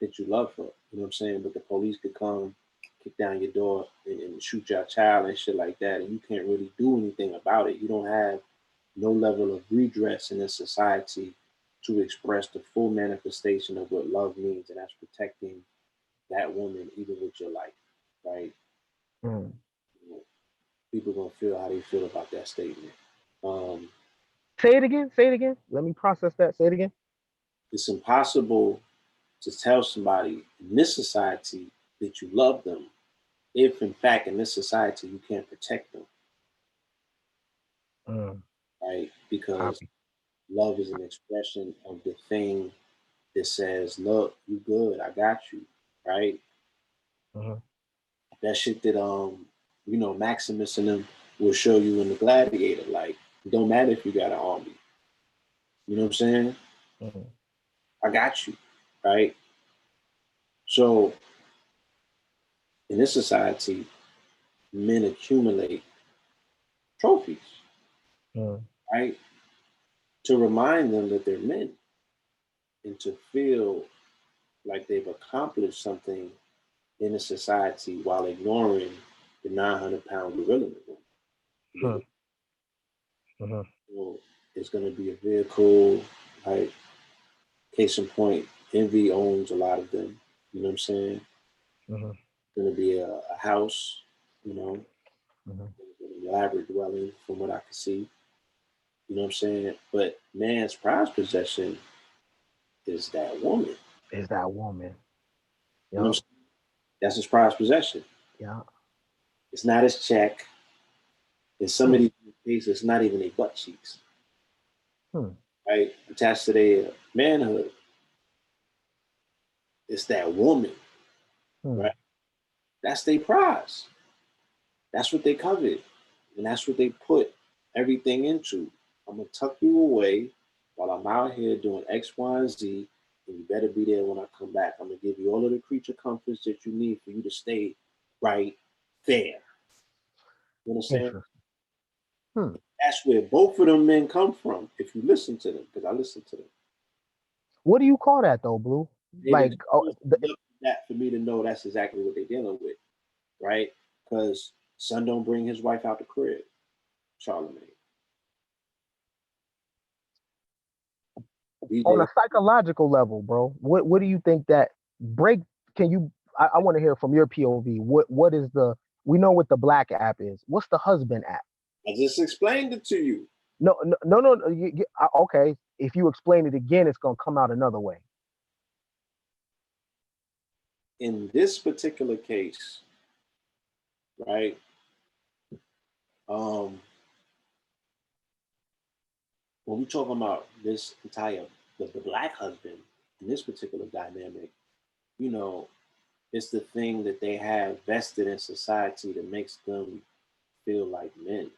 that you love her, you know what I'm saying? But the police could come, kick down your door and shoot your child and shit like that, and you can't really do anything about it. You don't have no level of redress in this society to express the full manifestation of what love means, and that's protecting that woman even with your life, right? Mm. You know, people gonna feel how they feel about that statement. Say it again. Say it again. Let me process that. Say it again. It's impossible to tell somebody in this society that you love them if, in fact, in this society you can't protect them, right? Because Copy. love is an expression of the thing that says, "Look, you good, I got you," right? That shit that you know, Maximus and them will show you in the Gladiator. Like, it don't matter if you got an army. You know what I'm saying? I got you, right? So in this society, men accumulate trophies, right? To remind them that they're men and to feel like they've accomplished something in a society while ignoring the 900-pound gorilla in the room. So it's going to be a vehicle, like, case in point, Envy owns a lot of them. You know what I'm saying? It's going to be a house, you know, an elaborate dwelling from what I can see. You know what I'm saying? But man's prized possession is that woman. Is that woman? Yep. You know what I'm saying? That's his prized possession. Yeah. It's not his check. In some of these cases, it's not even their butt cheeks. Right? Attached to their manhood. It's that woman. Right? That's their prize. That's what they covet. And that's what they put everything into. I'm going to tuck you away while I'm out here doing X, Y, and Z. And you better be there when I come back. I'm going to give you all of the creature comforts that you need for you to stay right there. You understand? That's where both of them men come from, if you listen to them, because I listen to them. What do you call that, though, Blue? Like, that for me to know that's exactly what they're dealing with, right? Because son don't bring his wife out the crib, Charlemagne. On a psychological level, bro, what do you think that break? Can you? I want to hear from your POV. What is the? We know what the black app is. What's the husband app? I just explained it to you. No. Okay. If you explain it again, it's gonna come out another way. in this particular case, right? Um, when we talking about this entire the black husband in this particular dynamic, you know, it's the thing that they have vested in society that makes them feel like men.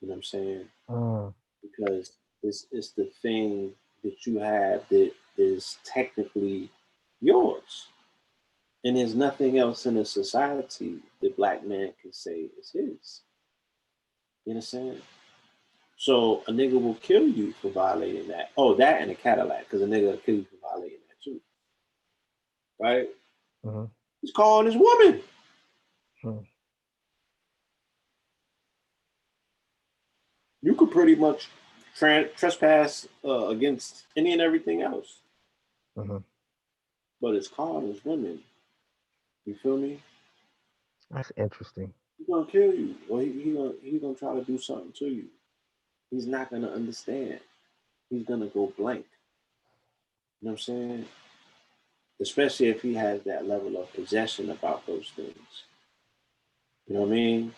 You know what I'm saying? Mm, Because it's the thing that you have that is technically yours. And there's nothing else in the society that black man can say is his. You understand? So a nigga will kill you for violating that. Oh, that and a Cadillac, because a nigga will kill you for violating that too. Right? mm-hmm, He's calling his woman. mm, You could pretty much trespass against any and everything else. mm-hmm. But it's calling his women. You feel me? That's interesting. He's gonna kill you, or he gonna try to do something to you. He's not gonna understand. He's gonna go blank. You know what I'm saying? Especially if he has that level of possession about those things. You know what I mean?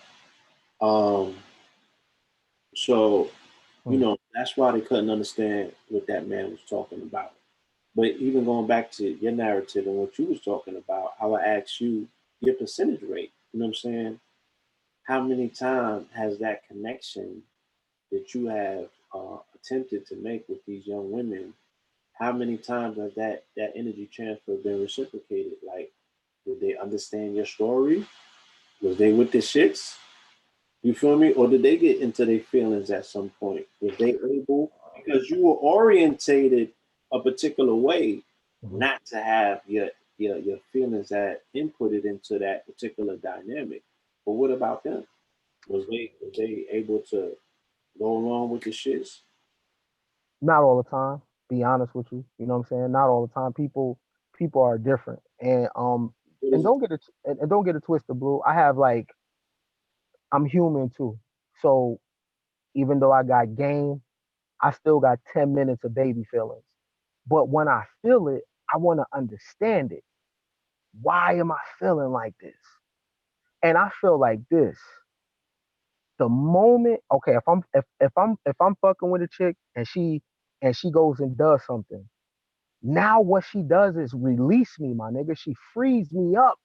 Um, so Mm, that's why they couldn't understand what that man was talking about. But even going back to your narrative and what you was talking about, I would ask you your percentage rate. You know what I'm saying? How many times has that connection that you have attempted to make with these young women? How many times has that energy transfer been reciprocated? Like, did they understand your story? Was they with the shits? You feel me? Or did they get into their feelings at some point? Was they able, because you were orientated a particular way, mm-hmm. not to have your feelings that inputted into that particular dynamic? But what about them? Was they able to go along with the shits? Not all the time. Be honest with you. You know what I'm saying? Not all the time. People are different, What and is it? don't get it twisted, Blue. I have like I'm human too. So even though I got game, I still got 10 minutes of baby feelings. But when I feel it, I want to understand it. Why am I feeling like this? And I feel like this. The moment, okay, if I'm fucking with a chick and she goes and does something, now what she does is release me, my nigga. She frees me up.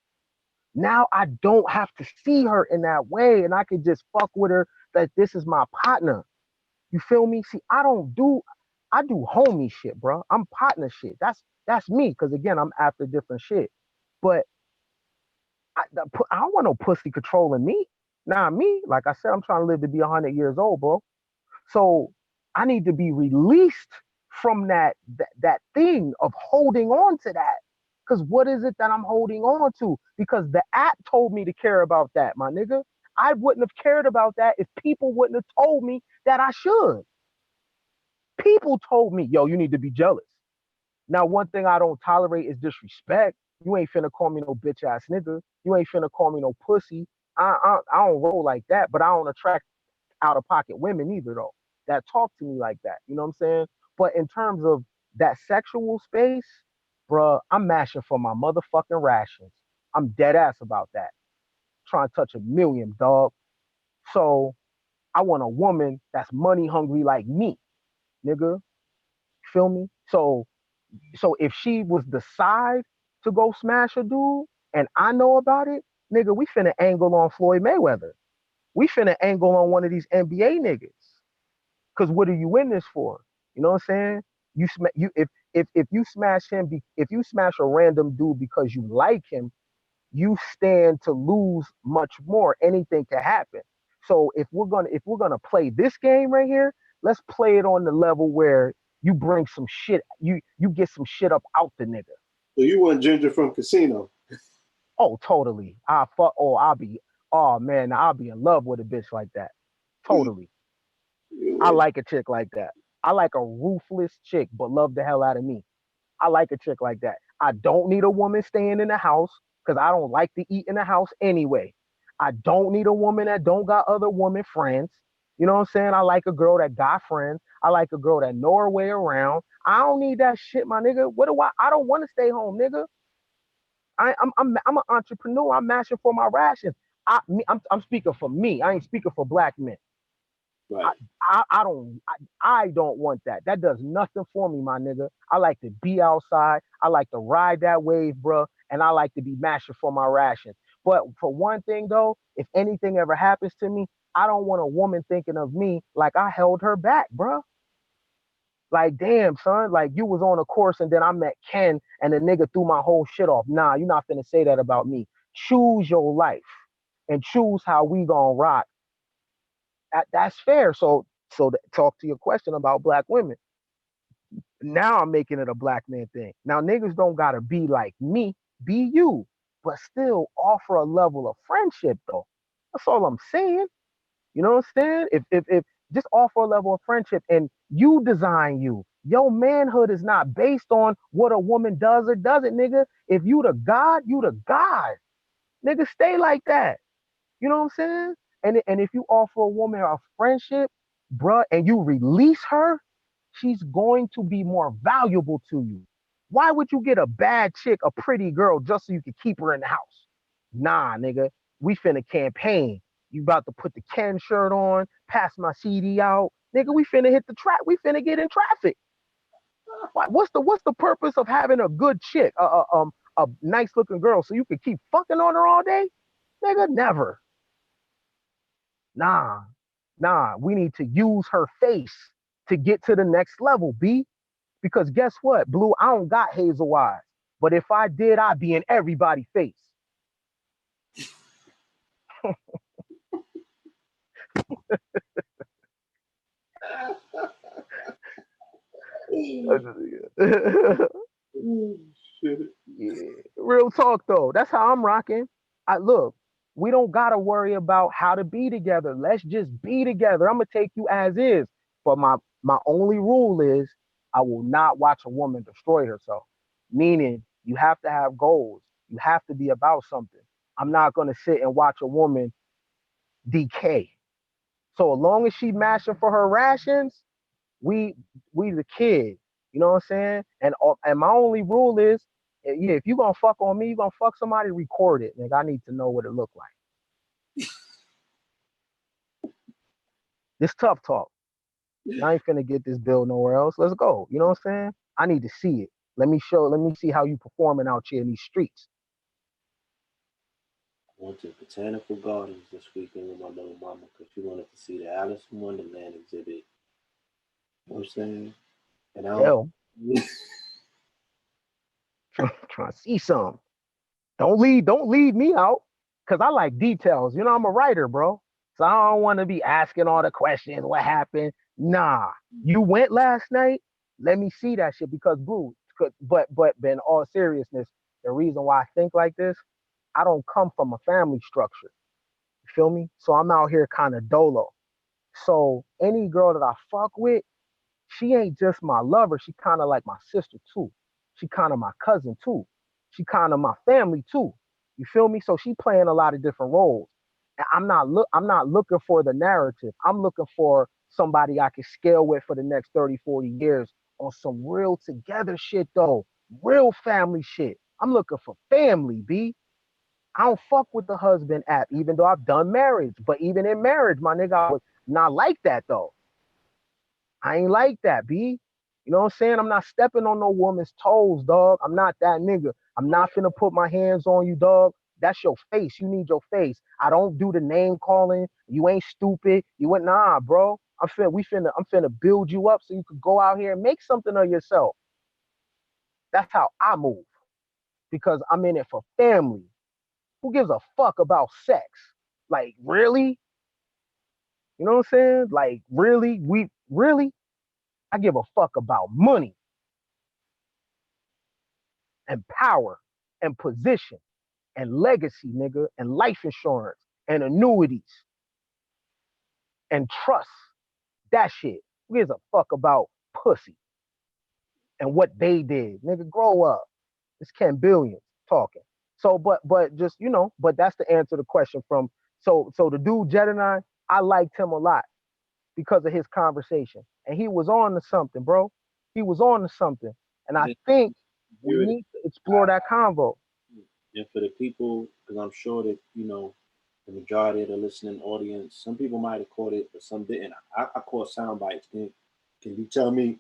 Now I don't have to see her in that way, and I can just fuck with her that this is my partner. You feel me? See, I do homie shit, bro. I'm partner shit. That's me, because again, I'm after different shit. But I don't want no pussy controlling me. Nah, me. Like I said, I'm trying to live to be 100 years old, bro. So I need to be released from that thing of holding on to that. Because what is it that I'm holding on to? Because the app told me to care about that, my nigga. I wouldn't have cared about that if people wouldn't have told me that I should. People told me, yo, you need to be jealous. Now, one thing I don't tolerate is disrespect. You ain't finna call me no bitch ass nigga. You ain't finna call me no pussy. I don't roll like that, but I don't attract out of pocket women either though that talk to me like that. You know what I'm saying? But in terms of that sexual space, bruh, I'm mashing for my motherfucking rations. I'm dead ass about that. Trying to touch a million, dog. So I want a woman that's money hungry like me, nigga. Feel me? So if she was decide to go smash a dude and I know about it, nigga, we finna angle on Floyd Mayweather. We finna angle on one of these NBA niggas. Cause what are you in this for? You know what I'm saying? You if you smash him, if you smash a random dude because you like him, you stand to lose much more. Anything can happen. So if we're gonna play this game right here, let's play it on the level where you bring some shit, you get some shit up out the nigga. So you want Ginger from Casino? Oh, totally. Oh man, I'll be in love with a bitch like that. Totally. You I want like a chick like that. I like a ruthless chick, but love the hell out of me. I like a chick like that. I don't need a woman staying in the house because I don't like to eat in the house anyway. I don't need a woman that don't got other woman friends. You know what I'm saying? I like a girl that got friends. I like a girl that know her way around. I don't need that shit, my nigga. What do I? I don't want to stay home, nigga. I'm an entrepreneur. I'm mashing for my rations. I'm speaking for me. I ain't speaking for black men. I, Right. I don't want that. That does nothing for me, my nigga. I like to be outside. I like to ride that wave, bro. And I like to be mashing for my rations. But for one thing though, if anything ever happens to me, I don't want a woman thinking of me like I held her back, bro. Like, damn, son, like you was on a course and then I met Ken and the nigga threw my whole shit off. Nah, you're not finna say that about me. Choose your life and choose how we gonna rock. That's fair. So to talk to your question about black women. Now I'm making it a black man thing. Now niggas don't gotta be like me, be you, but still offer a level of friendship though. That's all I'm saying. You know what I'm saying? If just offer a level of friendship and you design you. Your manhood is not based on what a woman does or doesn't, nigga. If you the God, you the God. Nigga, stay like that. You know what I'm saying? And if you offer a woman a friendship, bruh, and you release her, she's going to be more valuable to you. Why would you get a bad chick, a pretty girl, just so you could keep her in the house? Nah, nigga, we finna campaign. You about to put the Ken shirt on, pass my CD out. Nigga, we finna hit the track. We finna get in traffic. What's the purpose of having a good chick, a nice looking girl, so you can keep fucking on her all day? Nigga, never. Nah, nah. We need to use her face to get to the next level, B. Because guess what, Blue? I don't got hazel eyes. But if I did, I'd be in everybody's face. Ooh, shit. Yeah, real talk though. That's how I'm rocking. I look, we don't gotta worry about how to be together. Let's just be together. I'm gonna take you as is. But my only rule is I will not watch a woman destroy herself. Meaning you have to have goals. You have to be about something. I'm not gonna sit and watch a woman decay. So as long as she mashing for her rations, we we the kid. You know what I'm saying? And my only rule is, yeah, if you gonna fuck on me, you gonna fuck somebody, record it. Nigga, I need to know what it look like. This tough talk. I ain't finna get this bill nowhere else. Let's go. You know what I'm saying? I need to see it. Let me see how you performing out here in these streets. Went to Botanical Gardens this weekend with my little mama because she wanted to see the Alice in Wonderland exhibit. You know what I'm saying? And I don't. Hell, trying to see some. Don't leave me out. Cause I like details. You know, I'm a writer, bro. So I don't want to be asking all the questions. What happened? Nah. You went last night. Let me see that shit. Because boo, but in all seriousness, the reason why I think like this, I don't come from a family structure. You feel me? So I'm out here kind of dolo. So any girl that I fuck with, she ain't just my lover. She kind of like my sister too. She kind of my cousin too. She kind of my family too. You feel me? So she playing a lot of different roles. And I'm not looking for the narrative. I'm looking for somebody I can scale with for the next 30, 40 years on some real together shit though. Real family shit. I'm looking for family, B. I don't fuck with the husband app, even though I've done marriage. But even in marriage, my nigga, I was not like that though. I ain't like that, B. You know what I'm saying? I'm not stepping on no woman's toes, dog. I'm not that nigga. I'm not finna put my hands on you, dog. That's your face. You need your face. I don't do the name calling. You ain't stupid. You went, nah, bro. I'm finna build you up so you could go out here and make something of yourself. That's how I move. Because I'm in it for family. Who gives a fuck about sex? Like, really? You know what I'm saying? Like, really? We really? I give a fuck about money and power and position and legacy, nigga, and life insurance and annuities and trust. That shit. Who gives a fuck about pussy and what they did? Nigga, grow up. It's Ken Billions talking. So, but just, you know, but that's the answer to the question from so the dude Jedediah, I liked him a lot because of his conversation. And he was on to something, bro. He was on to something. And I think we You're need to explore that convo. And for the people, because I'm sure that, the majority of the listening audience, some people might have caught it, but some didn't. I caught sound bites. Can you tell me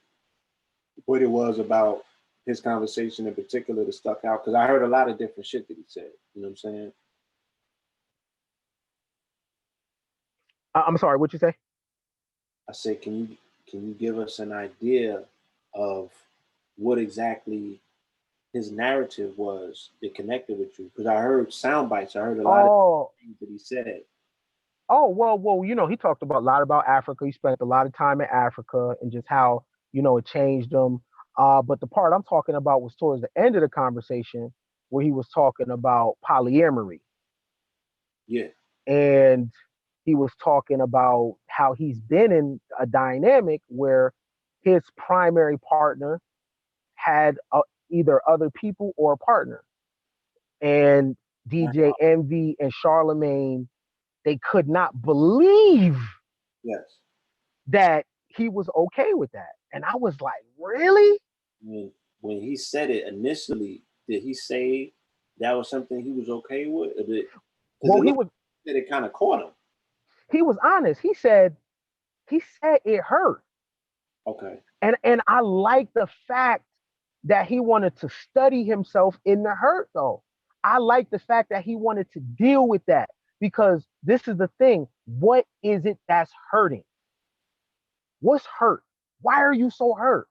what it was about his conversation in particular that stuck out? Because I heard a lot of different shit that he said. You know what I'm saying? I'm sorry, what you say? I said, can you give us an idea of what exactly his narrative was that connected with you? Because I heard sound bites. I heard a lot of Oh, things that he said. oh, well, he talked about a lot about Africa. He spent a lot of time in Africa and just how, it changed him. But the part I'm talking about was towards the end of the conversation where he was talking about polyamory. Yeah. And he was talking about how he's been in a dynamic where his primary partner had either other people or a partner. And DJ Envy and Charlemagne, they could not believe Yes. that he was okay with that. And I was like, really? When he said it initially, did he say that was something he was okay with? Because Well, it looked like that it kind of caught him. he was honest. He said it hurt. Okay. And I like the fact that he wanted to study himself in the hurt though. I like the fact that he wanted to deal with that because this is the thing. What is it that's hurting? What's hurt? Why are you so hurt?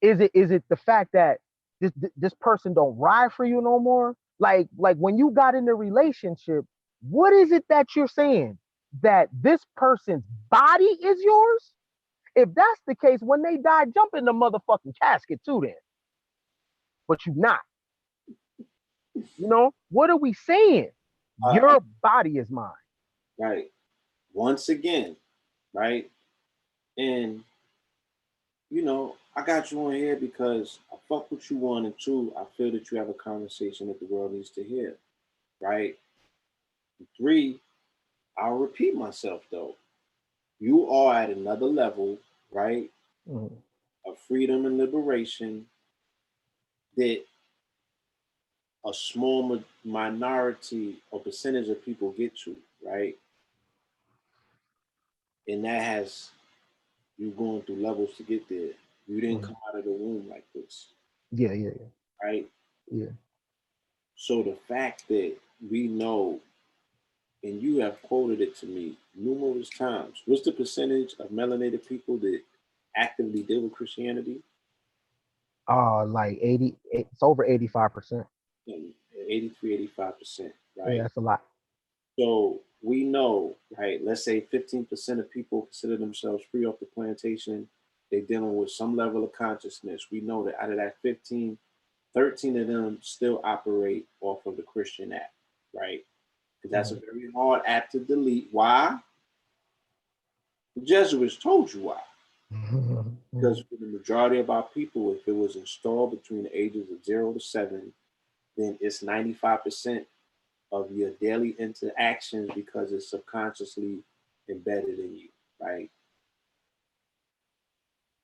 Is it the fact that this person don't ride for you no more? Like when you got in the relationship, what is it that you're saying? That this person's body is yours? If that's the case, when they die, jump in the motherfucking casket too then. But you not. What are we saying? Your body is mine. Right. Once again, right? And I got you on here because I fuck with you, one, and two, I feel that you have a conversation that the world needs to hear. Right. And three, I'll repeat myself though. You are at another level, right? Mm-hmm. Of freedom and liberation that a small minority or percentage of people get to, right? And that has you going through levels to get there. You didn't come out of the womb like this. Yeah. Right? Yeah. So the fact that we know, and you have quoted it to me numerous times, what's the percentage of melanated people that actively deal with Christianity? Like 80, it's over 85%. 83, 85%, right? Yeah, that's a lot. So we know, right? Let's say 15% of people consider themselves free off the plantation. They're dealing with some level of consciousness. We know that out of that 15, 13 of them still operate off of the Christian app, right? Because that's a very hard app to delete. Why? The Jesuits told you why. Because for the majority of our people, if it was installed between the ages of 0 to 7, then it's 95% of your daily interactions because it's subconsciously embedded in you, right?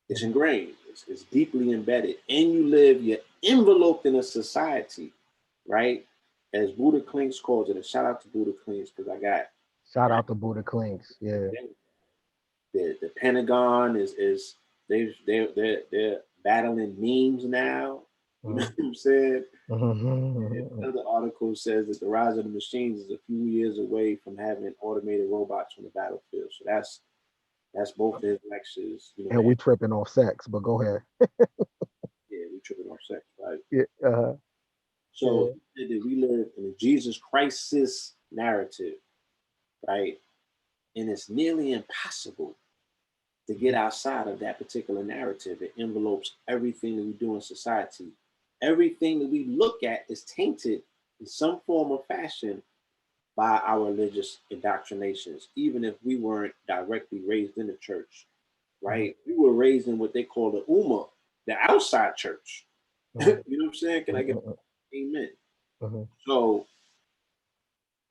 It's ingrained, it's deeply embedded, and you're enveloped in a society, right? As Buddha Clinks calls it, and shout out to Buddha Clinks because I got Shout out to Buddha Clinks. Yeah. The Pentagon is they're battling memes now. You know what I'm saying? Another article says that the rise of the machines is a few years away from having automated robots on the battlefield. So that's both his lectures. And we tripping off sex, but go ahead. Yeah, we tripping off sex, right? Yeah. So that we live in a Jesus crisis narrative, right? And it's nearly impossible to get outside of that particular narrative. It envelopes everything that we do in society. Everything that we look at is tainted in some form or fashion by our religious indoctrinations, even if we weren't directly raised in the church, right? We were raised in what they call the Ummah, the outside church. You know what I'm saying? Can I get amen? So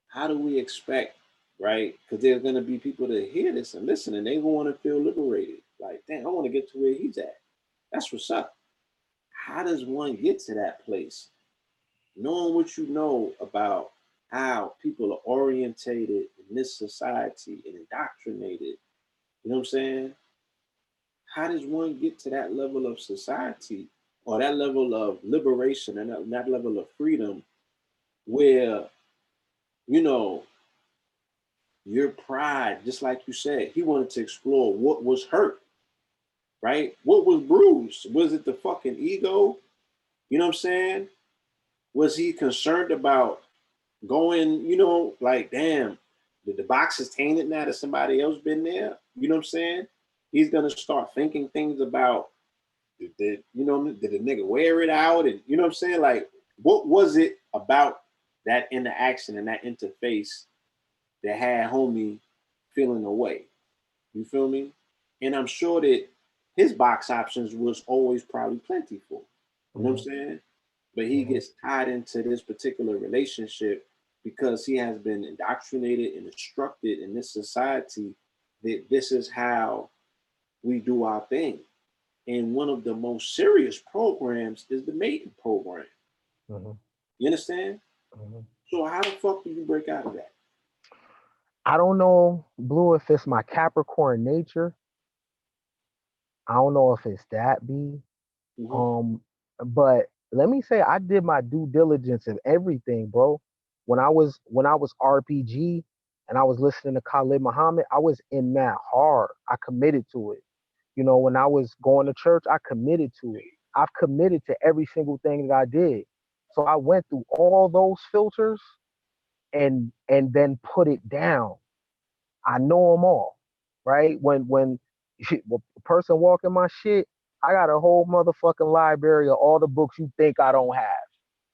how do we expect, right? Because there's going to be people that hear this and listen, and they want to feel liberated. Like, dang, I want to get to where he's at. That's what's up. How does one get to that place? knowing what you know about how people are orientated in this society and indoctrinated, you know what I'm saying? How does one get to that level of society or that level of liberation and that level of freedom where, you know, your pride, just like you said, he wanted to explore what was hurt, right? What was bruised? Was it the fucking ego? You know what I'm saying? Was he concerned about going, you know, like, damn, the box is tainted now that somebody else been there? You know what I'm saying? He's gonna start thinking things about, did you know, did the nigga wear it out? And you know what I'm saying? Like, what was it about that interaction and that interface that had homie feeling away? You feel me? And I'm sure that his box options was always probably plentiful. You know what I'm saying? But he gets tied into this particular relationship because he has been indoctrinated and instructed in this society that this is how we do our thing. And one of the most serious programs is the mating program. You understand? So how the fuck do you break out of that? I don't know, Blue, if it's my Capricorn nature. I don't know if it's that B. But let me say I did my due diligence of everything, bro. When I was RPG and I was listening to Khalid Muhammad, I was in that hard. I committed to it. You know, when I was going to church, I committed to it. I've committed to every single thing that I did. So I went through all those filters and then put it down. I know them all, right? When a person walking my shit, I got a whole motherfucking library of all the books you think I don't have.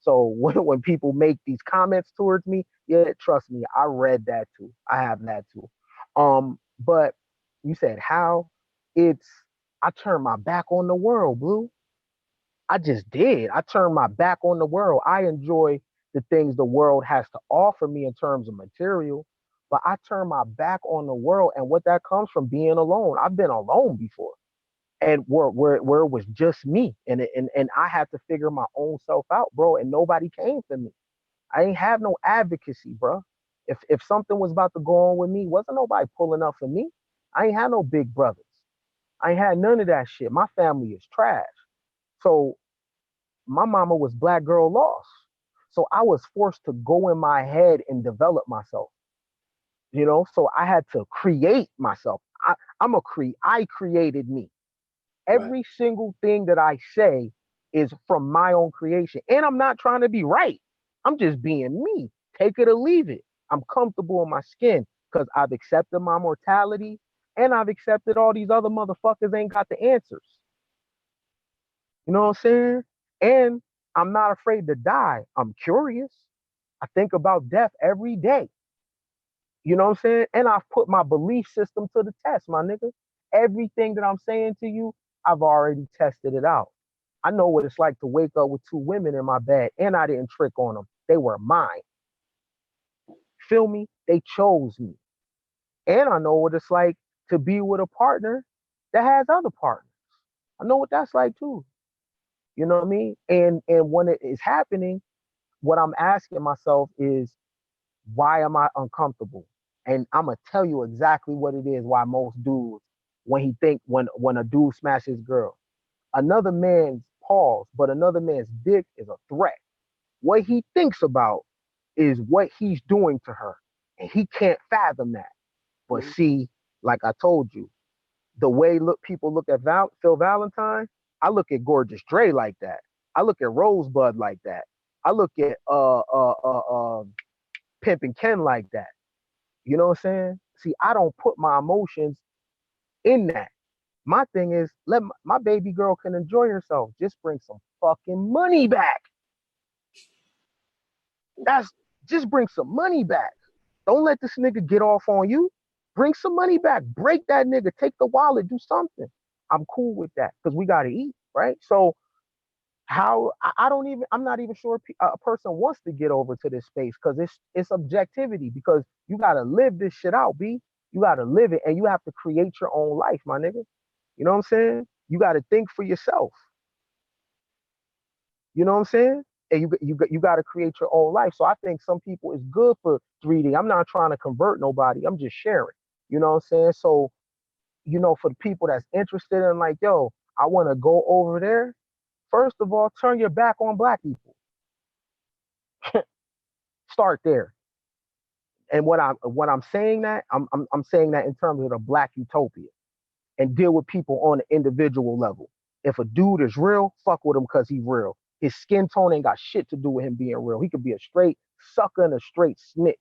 So when people make these comments towards me, yeah, trust me, I read that too. I have that too. But you said how? It's I turned my back on the world, Blue. I just did. I turned my back on the world. I enjoy the things the world has to offer me in terms of material, but I turned my back on the world, and what that comes from being alone. I've been alone before, and where it was just me, and I had to figure my own self out, bro. And nobody came for me. I ain't have no advocacy, bro. If something was about to go on with me, wasn't nobody pulling up for me. I ain't had no big brothers. I ain't had none of that shit. My family is trash. So my mama was black girl lost. So I was forced to go in my head and develop myself, you know? So I had to create myself. I created me. Right. Every single thing that I say is from my own creation. And I'm not trying to be right. I'm just being me. Take it or leave it. I'm comfortable in my skin because I've accepted my mortality and I've accepted all these other motherfuckers ain't got the answers. You know what I'm saying? And I'm not afraid to die. I'm curious. I think about death every day. You know what I'm saying? And I've put my belief system to the test, my nigga. Everything that I'm saying to you, I've already tested it out. I know what it's like to wake up with two women in my bed and I didn't trick on them. They were mine. Feel me? They chose me. And I know what it's like to be with a partner that has other partners. I know what that's like too. You know what I mean? And when it is happening, what I'm asking myself is, why am I uncomfortable? And I'm gonna tell you exactly what it is. Why most dudes, when a dude smashes girl, another man's pause, but another man's dick is a threat. What he thinks about is what he's doing to her, and he can't fathom that. But see, like I told you, the way people look at Phil Valentine, I look at Gorgeous Dre like that. I look at Rosebud like that. I look at Pimp and Ken like that. You know what I'm saying? See, I don't put my emotions in that. My thing is, let my baby girl can enjoy herself. Just bring some fucking money back. That's just bring some money back. Don't let this nigga get off on you. Bring some money back. Break that nigga. Take the wallet. Do something. I'm cool with that because we gotta eat, right? So how I don't even I'm not even sure a person wants to get over to this space because it's objectivity because you gotta live this shit out, B. You gotta live it and you have to create your own life, my nigga. You know what I'm saying? You gotta think for yourself. You know what I'm saying? And you got to create your own life. So I think some people is good for 3D. I'm not trying to convert nobody. I'm just sharing. You know what I'm saying? So, for the people that's interested in like, yo, I want to go over there. First of all, turn your back on black people. Start there. And what I'm saying that I'm saying that in terms of the black utopia, and deal with people on an individual level. If a dude is real, fuck with him because he's real. His skin tone ain't got shit to do with him being real. He could be a straight sucker and a straight snitch.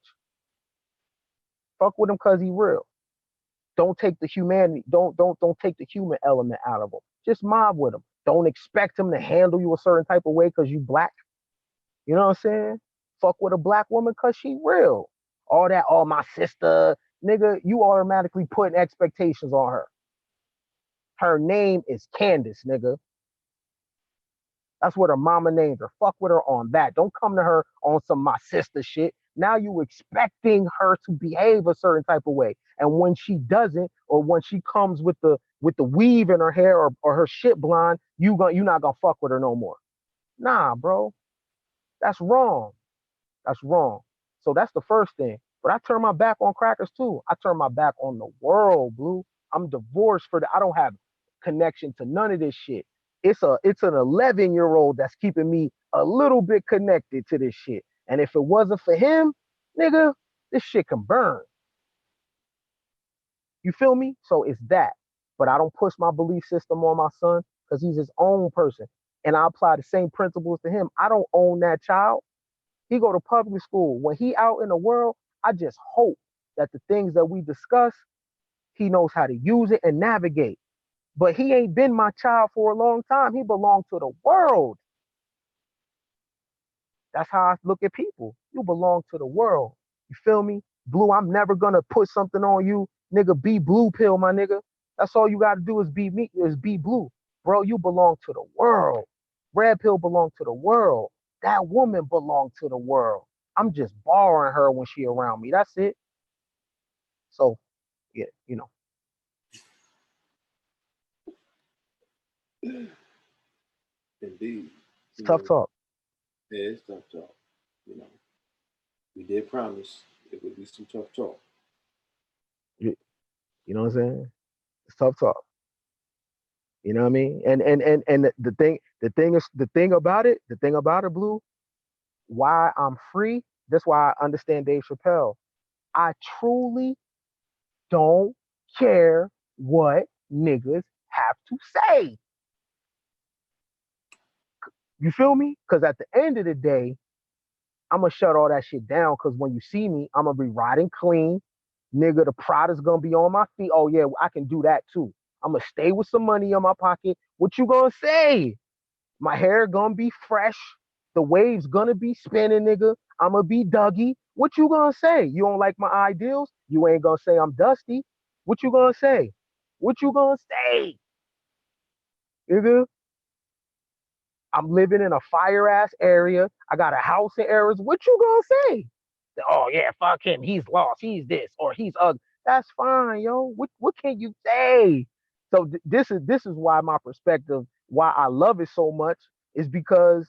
Fuck with him because he's real. Don't take the humanity. Don't take the human element out of him. Just mob with him. Don't expect him to handle you a certain type of way because you black. You know what I'm saying? Fuck with a black woman because she real. All that, oh, my sister, nigga, you automatically putting expectations on her. Her name is Candace, nigga. That's what her mama named her. Fuck with her on that. Don't come to her on some my sister shit. Now you expecting her to behave a certain type of way. And when she doesn't, or when she comes with the weave in her hair, or her shit blonde, you not gonna fuck with her no more. Nah, bro. That's wrong. That's wrong. So that's the first thing. But I turn my back on crackers too. I turn my back on the world, Blue. I'm divorced for the. I don't have connection to none of this shit. It's an 11-year-old that's keeping me a little bit connected to this shit. And if it wasn't for him, nigga, this shit can burn. You feel me? So it's that. But I don't push my belief system on my son because he's his own person. And I apply the same principles to him. I don't own that child. He go to public school. When he out in the world, I just hope that the things that we discuss, he knows how to use it and navigate. But he ain't been my child for a long time. He belonged to the world. That's how I look at people. You belong to the world. You feel me? Blue, I'm never gonna put something on you. Nigga, be blue pill, my nigga. That's all you gotta do is be me, is be blue. Bro, you belong to the world. Red pill belong to the world. That woman belong to the world. I'm just borrowing her when she around me. That's it. So, yeah, Indeed. it's tough talk. Yeah, it's tough talk. You know, we did promise it would be some tough talk. You know what I'm saying? It's tough talk. You know what I mean? And the thing about it, Blue, why I'm free, that's why I understand Dave Chappelle. I truly don't care what niggas have to say. You feel me? Because at the end of the day, I'm gonna shut all that shit down. Because when you see me, I'm gonna be riding clean. Nigga, the Prada's gonna be on my feet. Oh yeah, I can do that too. I'm gonna stay with some money in my pocket. What you gonna say? My hair gonna be fresh. The waves gonna be spinning, nigga. I'm gonna be Dougie. What you gonna say? You don't like my ideals? You ain't gonna say I'm dusty. What you gonna say? What you gonna say, nigga? I'm living in a fire ass area. I got a house in Arizona. What you gonna say? Oh yeah, fuck him. He's lost. He's this or he's ugly. That's fine, yo. What can you say? So this is why my perspective, why I love it so much, is because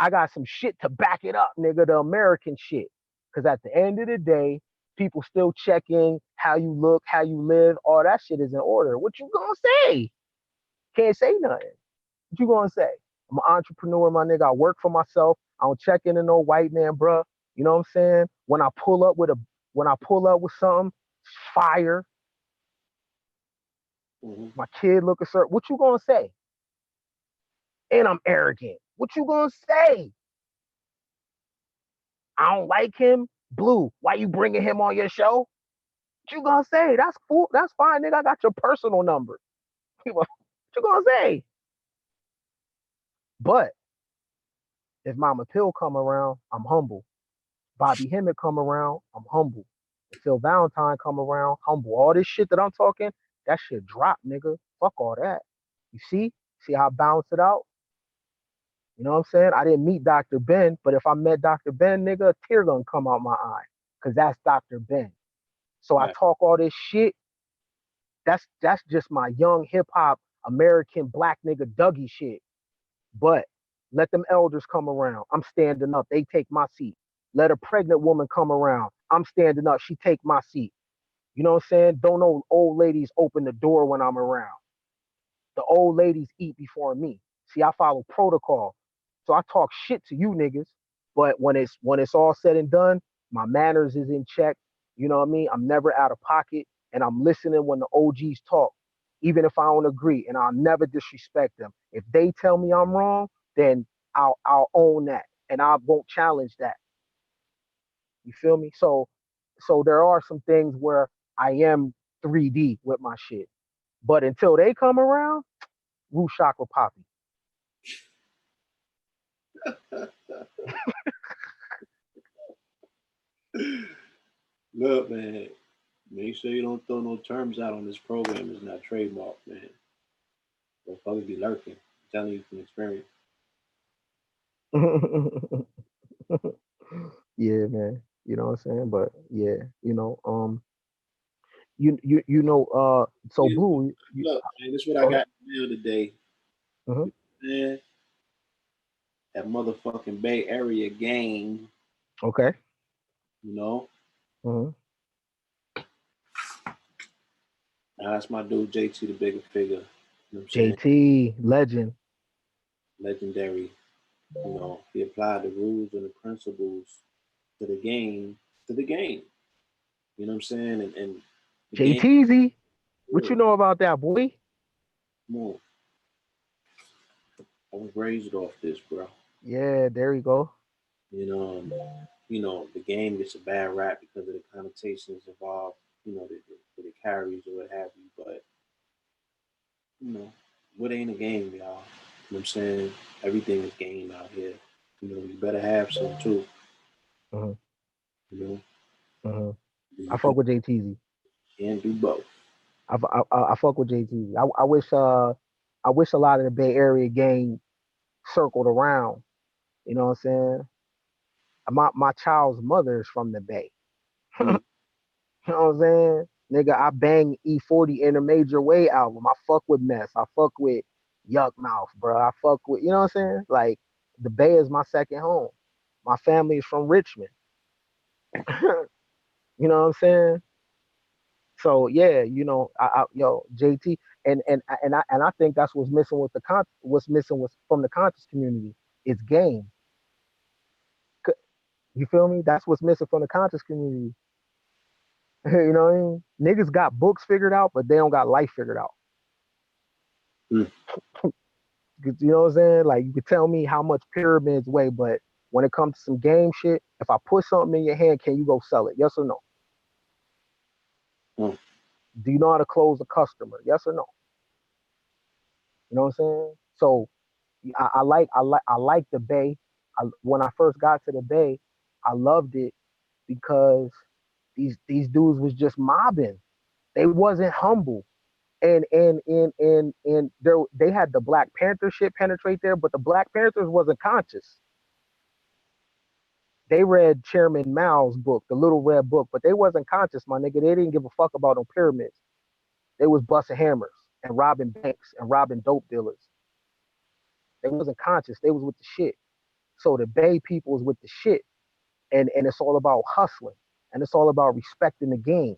I got some shit to back it up, nigga. The American shit. Because at the end of the day, people still checking how you look, how you live. All that shit is in order. What you gonna say? Can't say nothing. What you gonna say? I'm an entrepreneur, my nigga. I work for myself. I don't check into no white man, bruh. You know what I'm saying? When I pull up with something, fire. Mm-hmm. My kid look a certain. What you gonna say? And I'm arrogant. What you gonna say? I don't like him. Blue, why you bringing him on your show? What you gonna say? That's cool. That's fine, nigga. I got your personal number. What you gonna say? But if Mama Pill come around, I'm humble. Bobby Hemmett come around, I'm humble. If Phil Valentine come around, humble. All this shit that I'm talking, that shit drop, nigga. Fuck all that. You see? See how I balance it out? You know what I'm saying? I didn't meet Dr. Ben, but if I met Dr. Ben, nigga, a tear gonna come out my eye. Cause that's Dr. Ben. So I Right. talk all this shit. That's just my young hip hop American black nigga Dougie shit. But Let them elders come around. I'm standing up. They take my seat. Let a pregnant woman come around. I'm standing up. She take my seat. You know what I'm saying? Don't know old ladies open the door when I'm around. The old ladies eat before me. See, I follow protocol. So I talk shit to you niggas. But when it's all said and done, my manners is in check. You know what I mean? I'm never out of pocket. And I'm listening when the OGs talk, even if I don't agree. And I'll never disrespect them. If they tell me I'm wrong, then I'll own that. And I won't challenge that. You feel me? So there are some things where I am 3D with my shit. But until they come around, Wu Chakra Poppy. Look, man, make sure you don't throw no terms out on this program. It's not trademarked, man. Motherfuckers be lurking. I'm telling you from experience. Yeah, man. You know what I'm saying? But yeah, so Yeah, Blue, look, man, this is what I go ahead. got in the mail today. Uh-huh. Man, that motherfucking Bay Area gang, Okay. you know. Uh-huh. Now that's my dude JT the bigger figure. You know what I'm saying? JT, legend. Legendary. You know, he applied the rules and the principles to the game, to the game. You know what I'm saying? And the game, JTZ. What yeah, you know about that, boy? come on. I was raised off this, bro. Yeah, there you go. You know, the game gets a bad rap because of the connotations involved, that it carries or what have you. But, you know, what ain't a game, y'all? You know what I'm saying? Everything is game out here. You know, you better have some too. Uh-huh. You know, Uh-huh. I you fuck with JTZ. can do both. I fuck with JTZ. I wish a lot of the Bay Area gang circled around. You know what I'm saying? My child's mother is from the Bay. Mm. You know what I'm saying? Nigga, I bang E40 in a major way album. I fuck with Mess. I fuck with Yuck Mouth, bro. I fuck with, you know what I'm saying? Like, the Bay is my second home. My family is from Richmond. You know what I'm saying? So yeah, JT, and I think that's what's missing with what's missing with from the conscious community. It's game. You feel me? That's what's missing from the conscious community. You know what I mean? Niggas got books figured out, but they don't got life figured out. Mm. You know what I'm saying? Like, you could tell me how much pyramids weigh, but when it comes to some game shit, if I put something in your hand, can you go sell it? Yes or no? Mm. Do you know how to close a customer? Yes or no? You know what I'm saying? So I like the Bay. When I first got to the Bay, I loved it because these dudes was just mobbing. They wasn't humble. And they had the Black Panther shit penetrate there, but the Black Panthers wasn't conscious. They read Chairman Mao's book, the Little Red Book, but they wasn't conscious, my nigga. They didn't give a fuck about no pyramids. They was busting hammers and robbing banks and robbing dope dealers. They wasn't conscious. They was with the shit. So the Bay people is with the shit, and it's all about hustling, and it's all about respecting the game,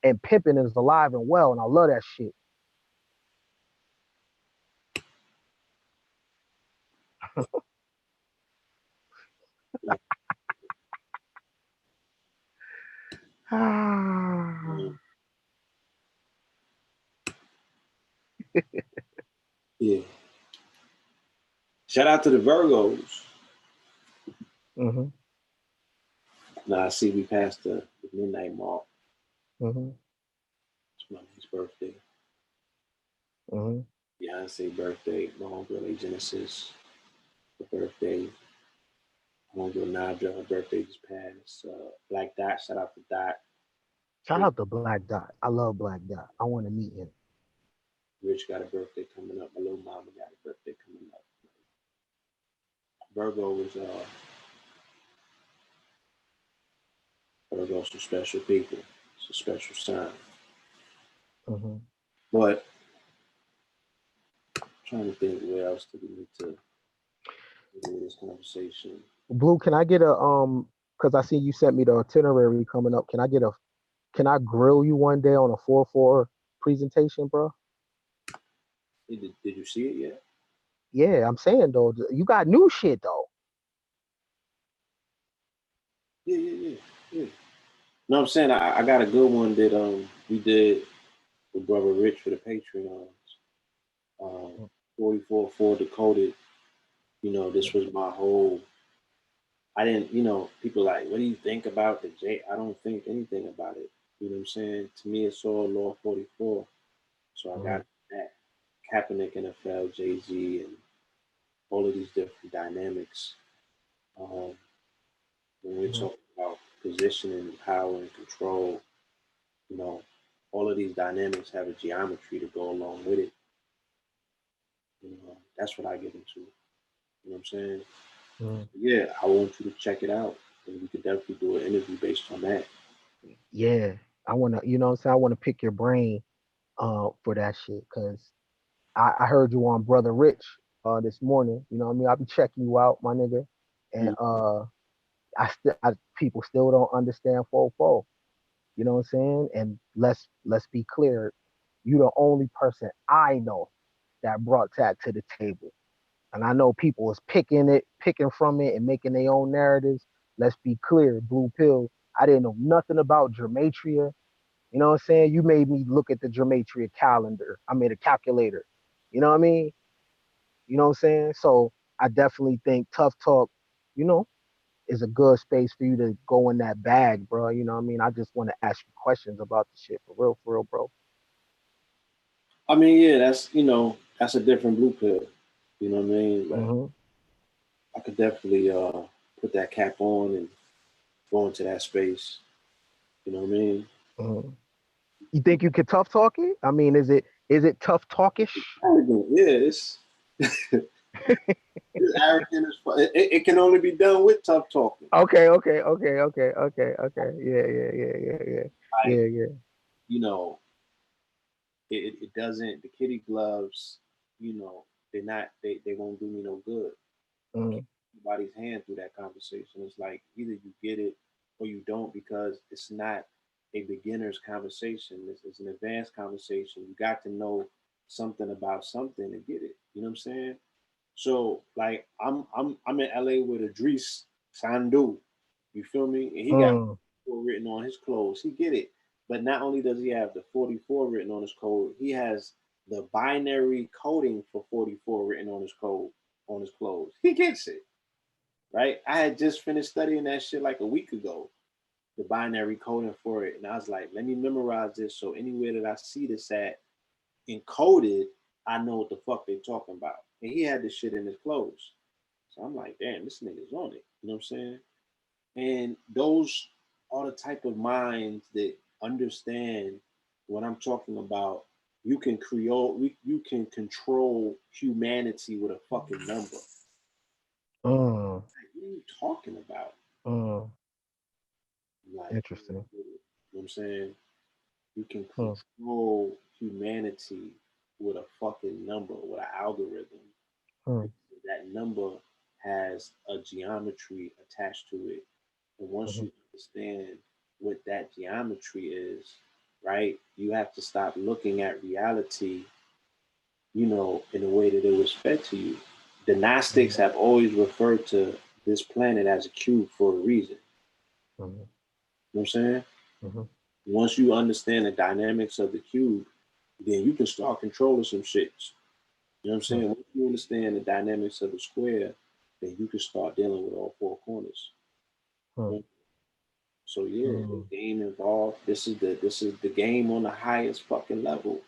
and pimping is alive and well, and I love that shit. Mm. Yeah. Shout out to the Virgos. Mhm. Now I see we passed the midnight mark. Mhm. It's my niece's birthday. Mhm. Beyonce birthday. My homegirl Genesis. Her birthday. My homegirl Nadja. Her birthday just passed. Black Dot. Shout out to Dot. Shout Rich, out to Black Dot. I love Black Dot. I want to meet him. Rich got a birthday coming up. My little mama got a birthday coming up. Virgo is Virgo's some special people. It's a special sign. Mhm. But I'm trying to think where else do we need to. this conversation. Blue, can I get a because I see you sent me the itinerary coming up. Can I grill you one day on a 4-4 presentation, bro? Did you see it yet? Yeah, I'm saying though, you got new shit though. Yeah. No, I'm saying I got a good one that we did with Brother Rich for the Patreons. Um, 44 decoded. You know, this was my whole. I didn't, people like, what do you think about the J? I don't think anything about it. You know what I'm saying? To me, it's all Law 44. So I got that. Kaepernick, NFL, Jay Z, and all of these different dynamics. When we're talking about positioning, power, and control, you know, all of these dynamics have a geometry to go along with it. That's what I get into. You know what I'm saying? Yeah, I want you to check it out, and we could definitely do an interview based on that. Yeah, I wanna, what I'm saying, I wanna pick your brain for that shit because I heard you on Brother Rich this morning. You know what I mean? I'll be checking you out, my nigga. And people still don't understand 4-4. You know what I'm saying? And let's be clear, you the only person I know that brought that to the table. And I know people was picking from it and making their own narratives. Let's be clear, Blue Pill, I didn't know nothing about gematria. You know what I'm saying? You made me look at the gematria calendar. I made a calculator. You know what I mean? You know what I'm saying? So I definitely think Tough Talk, you know, is a good space for you to go in that bag, bro. You know what I mean? I just want to ask you questions about the shit for real, bro. I mean, yeah, that's a different blue pill. You know what I mean? Like, I could definitely put that cap on and go into that space. You know what I mean? You think you could tough talk it? I mean, is it tough talkish? Yeah, it's it's arrogant as fuck. It can only be done with tough talking. Okay. Yeah. You know, it doesn't. The kitty gloves, you know, they won't do me no good. Anybody's hand through that conversation. It's like either you get it or you don't, because it's not a beginner's conversation. It's an advanced conversation. You got to know something about something to get it. You know what I'm saying? So like I'm in LA with Idris Sandu. You feel me? And he got written on his clothes. He get it. But not only does he have the 44 written on his code, he has the binary coding for 44 written on his code on his clothes. He gets it. Right? I had just finished studying that shit like a week ago, the binary coding for it. And I was like, let me memorize this so anywhere that I see this at encoded, I know what the fuck they talking about. And he had this shit in his clothes. So I'm like, damn, this nigga's on it. You know what I'm saying? And those are the type of minds that understand what I'm talking about. You can you can control humanity with a fucking number. Like, what are you talking about? Like, Interesting. you know what I'm saying? You can control humanity with a fucking number, with an algorithm. That number has a geometry attached to it. And once you understand what that geometry is, right, you have to stop looking at reality, in the way that it was fed to you. The Gnostics have always referred to this planet as a cube for a reason. You know what I'm saying? Once you understand the dynamics of the cube, then you can start controlling some shit. You know what I'm saying? Once you understand the dynamics of the square, then you can start dealing with all four corners. So yeah, the game involved. This is the game on the highest fucking level.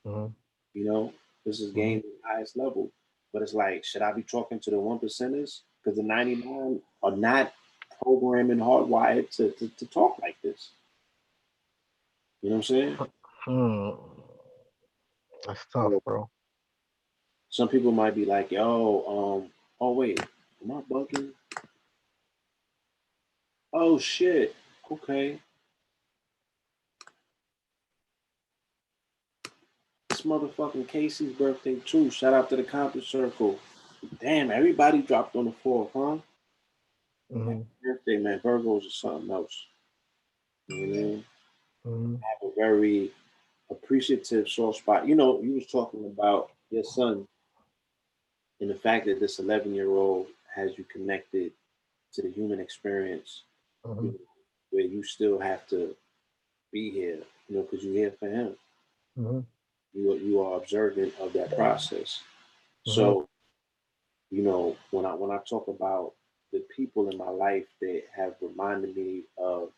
You know, this is game at the highest level. But it's like, should I be talking to the 1%ers? Because the 99 are not programming hardwired to talk like this. You know what I'm saying? That's tough, bro. Some people might be like, yo, oh wait, am I bugging? Oh shit. Okay. It's motherfucking Casey's birthday too. Shout out to the Compass Circle. Damn, everybody dropped on the 4th, huh? Mm-hmm. Birthday, man. Virgos are something else. You know what I mean? Mm-hmm. Have a very appreciative soft spot. You know, you was talking about your son and the fact that this 11-year-old has you connected to the human experience, you Mm-hmm. know, where you still have to be here, you know, because you're here for him. Mm-hmm. You are observant of that process. Mm-hmm. So, you know, when I talk about the people in my life that have reminded me of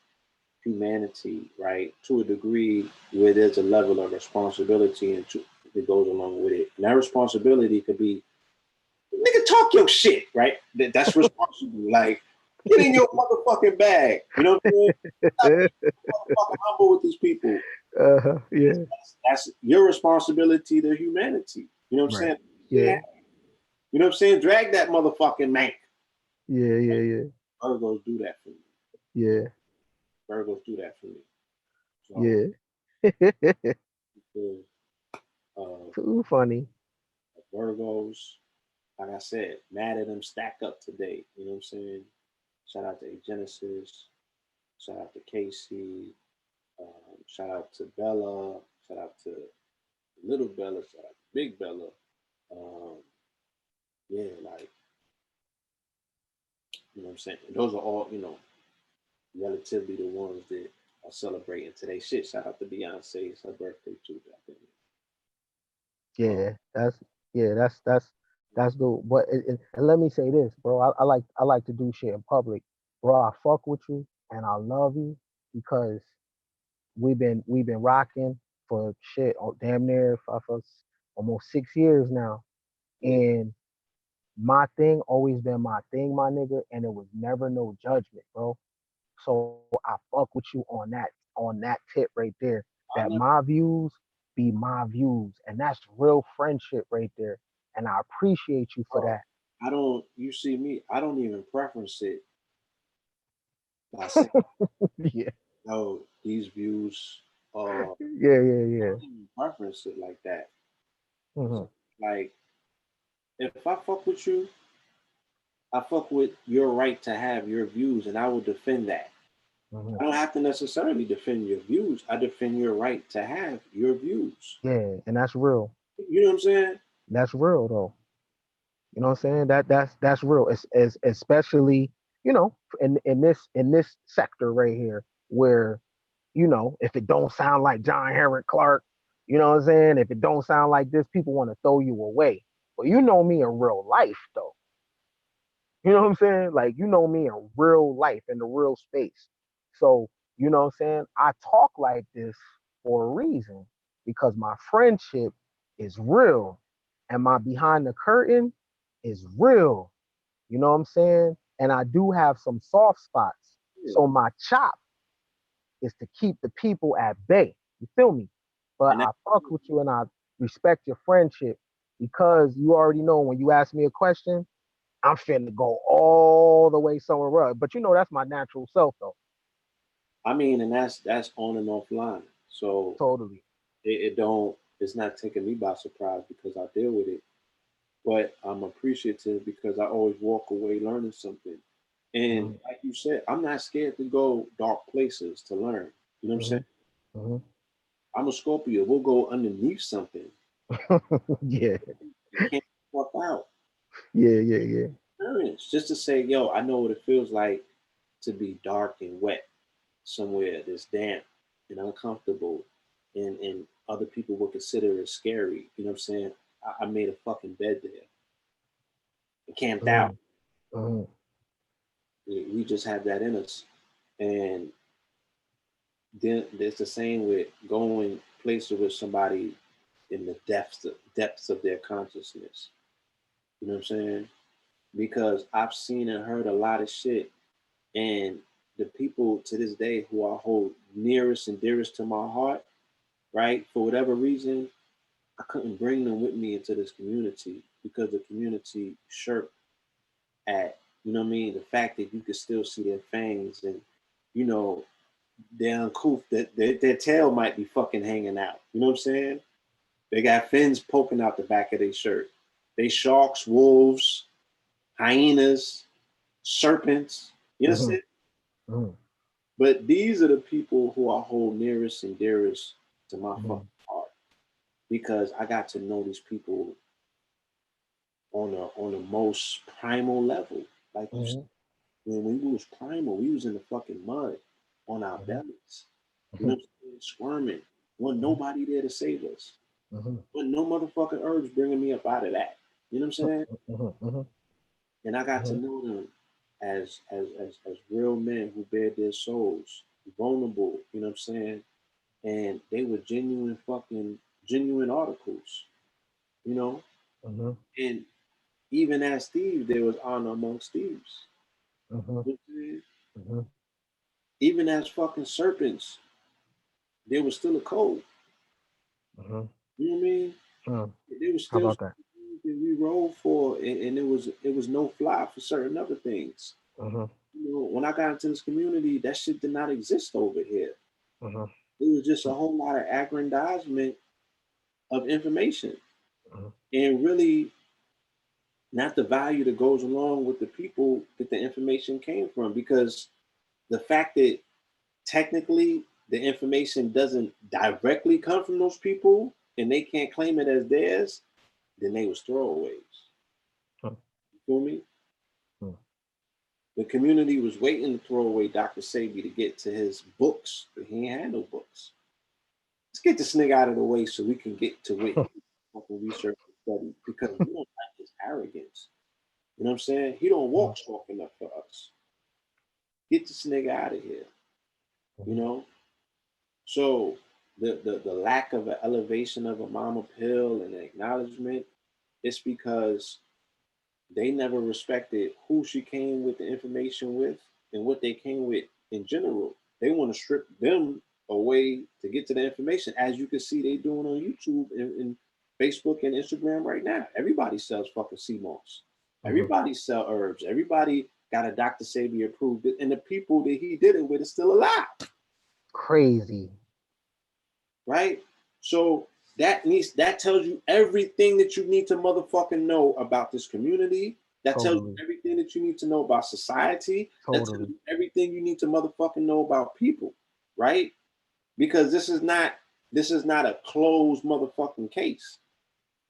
humanity, right, to a degree where there's a level of responsibility that goes along with it. And that responsibility could be, nigga, talk your shit, right? That's responsible. Like, get in your motherfucking bag. You know what I'm saying? Stop being motherfucking humble with these people. Yeah. That's your responsibility to humanity. You know what I'm Right. saying? Yeah. Yeah. You know what I'm saying? Drag that motherfucking man. Yeah. Yeah. Yeah. Virgos do that for me. Yeah. Virgos do that for me. So, Yeah. uh, Too funny. Virgos, like I said, mad at them stack up today. You know what I'm saying? Shout out to Genesis. Shout out to Casey. Shout out to Bella. Shout out to Little Bella. Shout out to Big Bella. Um, yeah, like, you know what I'm saying? And those are all, you know, relatively the ones that are celebrating today. Shit, shout out to Beyonce. It's her birthday too. I think. Uh, Yeah. That's the but and let me say this, bro. I like to do shit in public, bro. I fuck with you and I love you because we've been rocking for shit damn near for almost 6 years now, yeah. and my thing always been my thing, my nigga, and it was never no judgment, bro. So I fuck with you on that tip right there. I That never, my views be my views, and that's real friendship right there. And I appreciate you for bro, that. I don't, you see me, I don't even preference it by saying, Yeah, no, these views, yeah, yeah, I yeah. don't even preference it like that. Hmm. Like, if I fuck with you, I fuck with your right to have your views, and I will defend that. Hmm. I don't have to necessarily defend your views. I defend your right to have your views. Yeah, and that's real. You know what I'm saying? That's real though. You know what I'm saying? That's real. As especially in this sector right here where if it don't sound like John Henrik Clark, you know what I'm saying? If it don't sound like this, people want to throw you away. But you know me in real life though. You know what I'm saying? Like you know me in real life in the real space. So you know what I'm saying? I talk like this for a reason because my friendship is real and my behind the curtain is real. You know what I'm saying? And I do have some soft spots. Yeah. So my chop is to keep the people at bay. You feel me? But And that, I fuck with you and I respect your friendship because you already know when you ask me a question, I'm finna go all the way somewhere else. But that's my natural self though. I mean, and that's on and off line. So Totally. it don't. It's not taking me by surprise because I deal with it. But I'm appreciative because I always walk away learning something. And Hmm. like you said, I'm not scared to go dark places to learn. You know what I'm saying? Hmm. Hmm. I'm a Scorpio. We'll go underneath something. Yeah. You can't fuck out. Yeah. Yeah. Yeah. Experience. Just to say, yo, I know what it feels like to be dark and wet somewhere that's damp and uncomfortable and other people would consider it scary. You know what I'm saying? I made a fucking bed there and camped out. Hmm. Hmm. We just have that in us. And then it's the same with going places with somebody in the depths of their consciousness. You know what I'm saying? Because I've seen and heard a lot of shit, and the people to this day who I hold nearest and dearest to my heart, right? For whatever reason, I couldn't bring them with me into this community because the community shirked at, you know what I mean, the fact that you could still see their fangs and, you know, they're uncouth, that their tail might be fucking hanging out. You know what I'm saying? They got fins poking out the back of their shirt. They sharks, wolves, hyenas, serpents. You Mm-hmm. understand? Mm-hmm. But these are the people who I hold nearest and dearest to my Mm-hmm. fucking heart because I got to know these people on the most primal level. Like you said, Mm-hmm. when we was primal, we was in the fucking mud on our Mm-hmm. bellies. You know what I'm saying? Squirming. Wasn't nobody there to save us. Mm-hmm. Wasn't no motherfucking herbs bringing me up out of that. You know what I'm saying? Mm-hmm. And I got to Mm-hmm. know them as real men who bared their souls, vulnerable, you know what I'm saying? And they were genuine articles, you know? Mm-hmm. And even as thieves, there was honor amongst thieves. Mm-hmm. You know what I'm saying? Mm-hmm. Even as fucking serpents, there was still a code. Mm-hmm. You know what I mean? Mm. There was How still about that? things that we rolled for, and it was no fly for certain other things. Mm-hmm. You know, when I got into this community, that shit did not exist over here. Mm-hmm. It was just a whole lot of aggrandizement of information, Mm-hmm. and really not the value that goes along with the people that the information came from. Because the fact that technically the information doesn't directly come from those people and they can't claim it as theirs, then they was throwaways. You feel me? Mm-hmm. The community was waiting to throw away Dr. Sabi to get to his books, but he ain't had no books. Let's get this nigga out of the way so we can get to what he fucking research and study because we don't like his arrogance. You know what I'm saying? He don't walk talk enough for us. Get this nigga out of here. You Mm-hmm. know? So the lack of an elevation of a mama pill and an acknowledgement, it's because they never respected who she came with the information with and what they came with in general. They want to strip them away to get to the information, as you can see they doing on YouTube and Facebook and Instagram right now. Everybody sells fucking CMOS. Mm-hmm. Everybody sell herbs. Everybody got a Dr. Sabi approved, and the people that he did it with is still alive, Crazy. right? So that tells you everything that you need to motherfucking know about this community. That tells you Totally. everything that you need to know about society. That tells Totally. you everything you need to motherfucking know about people, right? Because this is not a closed motherfucking case.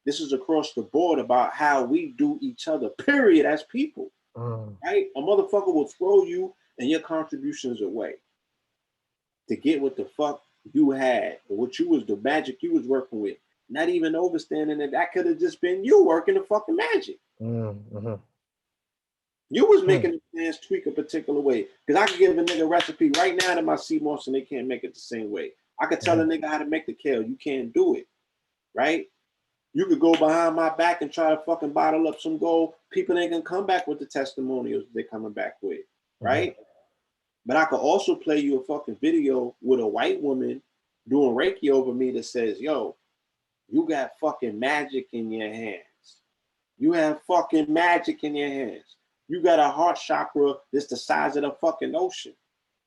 This is across the board about how we do each other, period, as people, Mm. right? A motherfucker will throw you and your contributions away to get what the fuck you had, or what you was the magic you was working with. Not even understanding that could have just been you working the fucking magic. Mm-hmm. You was Mm. making the plants tweak a particular way. Because I could give a nigga a recipe right now to my sea moss and they can't make it the same way. I could tell a Mm-hmm. nigga how to make the kale. You can't do it, right? You could go behind my back and try to fucking bottle up some gold. People ain't gonna come back with the testimonials they're coming back with, Mm-hmm. right? But I could also play you a fucking video with a white woman doing Reiki over me that says, yo, you got fucking magic in your hands. You have fucking magic in your hands. You got a heart chakra that's the size of the fucking ocean.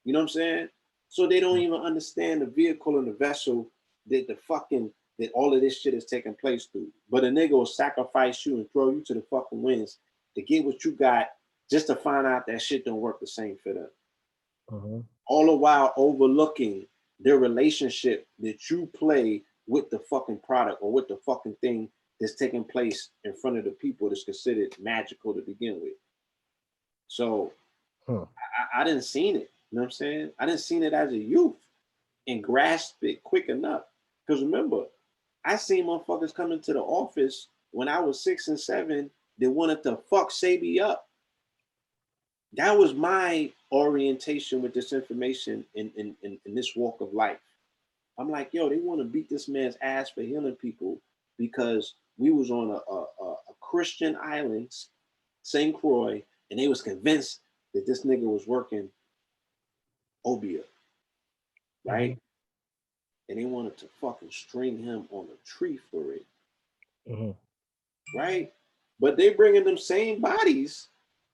You know what I'm saying? So they don't even understand the vehicle and the vessel that all of this shit is taking place through. But a nigga will sacrifice you and throw you to the fucking winds to get what you got just to find out that shit don't work the same for them. Mm-hmm. All the while overlooking their relationship that you play with the fucking product or with the fucking thing that's taking place in front of the people that's considered magical to begin with. So Hmm. I didn't seen it. You know what I'm saying? I didn't seen it as a youth and grasp it quick enough. Because remember, I seen motherfuckers coming to the office when I was 6 and 7 that wanted to fuck Sabi up. That was my orientation with this information in this walk of life. I'm like, yo, they want to beat this man's ass for healing people because we was on a Christian island, St. Croix, and they was convinced that this nigga was working obia, Mm-hmm. right? And they wanted to fucking string him on a tree for it, Mm-hmm. right? But they bringing them same bodies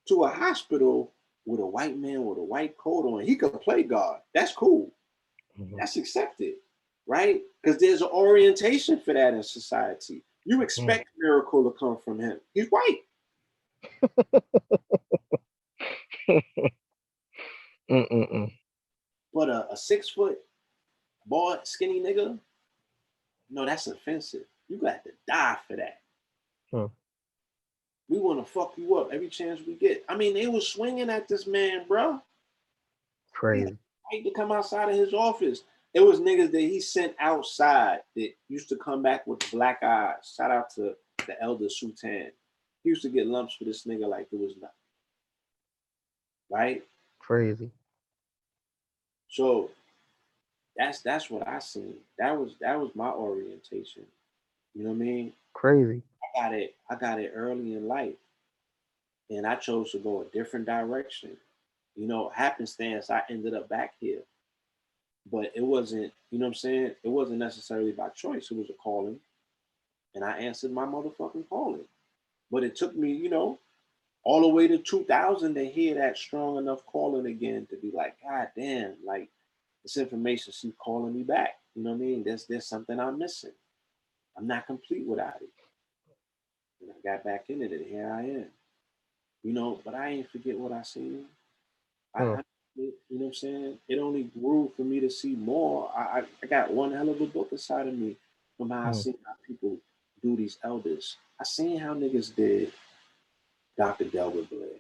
to a hospital with a white man with a white coat on. He could play God. That's cool. Mm-hmm. That's accepted, right? Because there's an orientation for that in society. You expect a miracle to come from him. He's white. But a 6 foot, bald, skinny nigga, no, that's offensive. You got to die for that. We want to fuck you up every chance we get. I mean, they was swinging at this man, bro. Crazy. He had to come outside of his office. It was niggas that he sent outside that used to come back with black eyes. Shout out to the elder Sultan. He used to get lumps for this nigga like it was nothing. Right? Crazy. So that's what I seen. That was my orientation. You know what I mean? Crazy. I got it early in life. And I chose to go a different direction. You know, happenstance, I ended up back here. But it wasn't, you know what I'm saying? It wasn't necessarily by choice. It was a calling. And I answered my motherfucking calling. But it took me, you know, all the way to 2000 to hear that strong enough calling again to be like, God damn, like this information keeps calling me back. You know what I mean? There's something I'm missing. I'm not complete without it. And I got back into it. Here I am. You know, but I ain't forget what I seen. You know what I'm saying? It only grew for me to see more. I got one hell of a book inside of me from how I seen how people do these elders. I seen how niggas did Dr. Delbert Blair.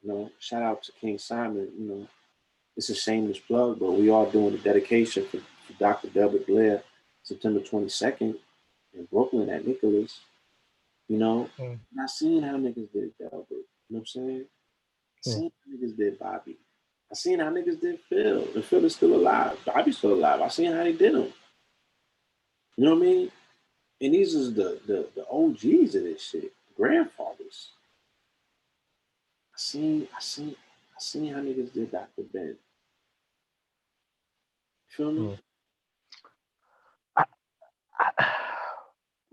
You know, shout out to King Simon. You know, it's a shameless plug, but we are doing a dedication for Dr. Delbert Blair, September 22nd in Brooklyn at Nicholas. You know, and I seen how niggas did Delbert. You know what I'm saying? I seen how niggas did Bobby. I seen how niggas did Phil. And Phil is still alive. Bobby's still alive. I seen how they did him. You know what I mean? And these is the OGs of this shit, the grandfathers. I seen how niggas did Dr. Ben. You feel me?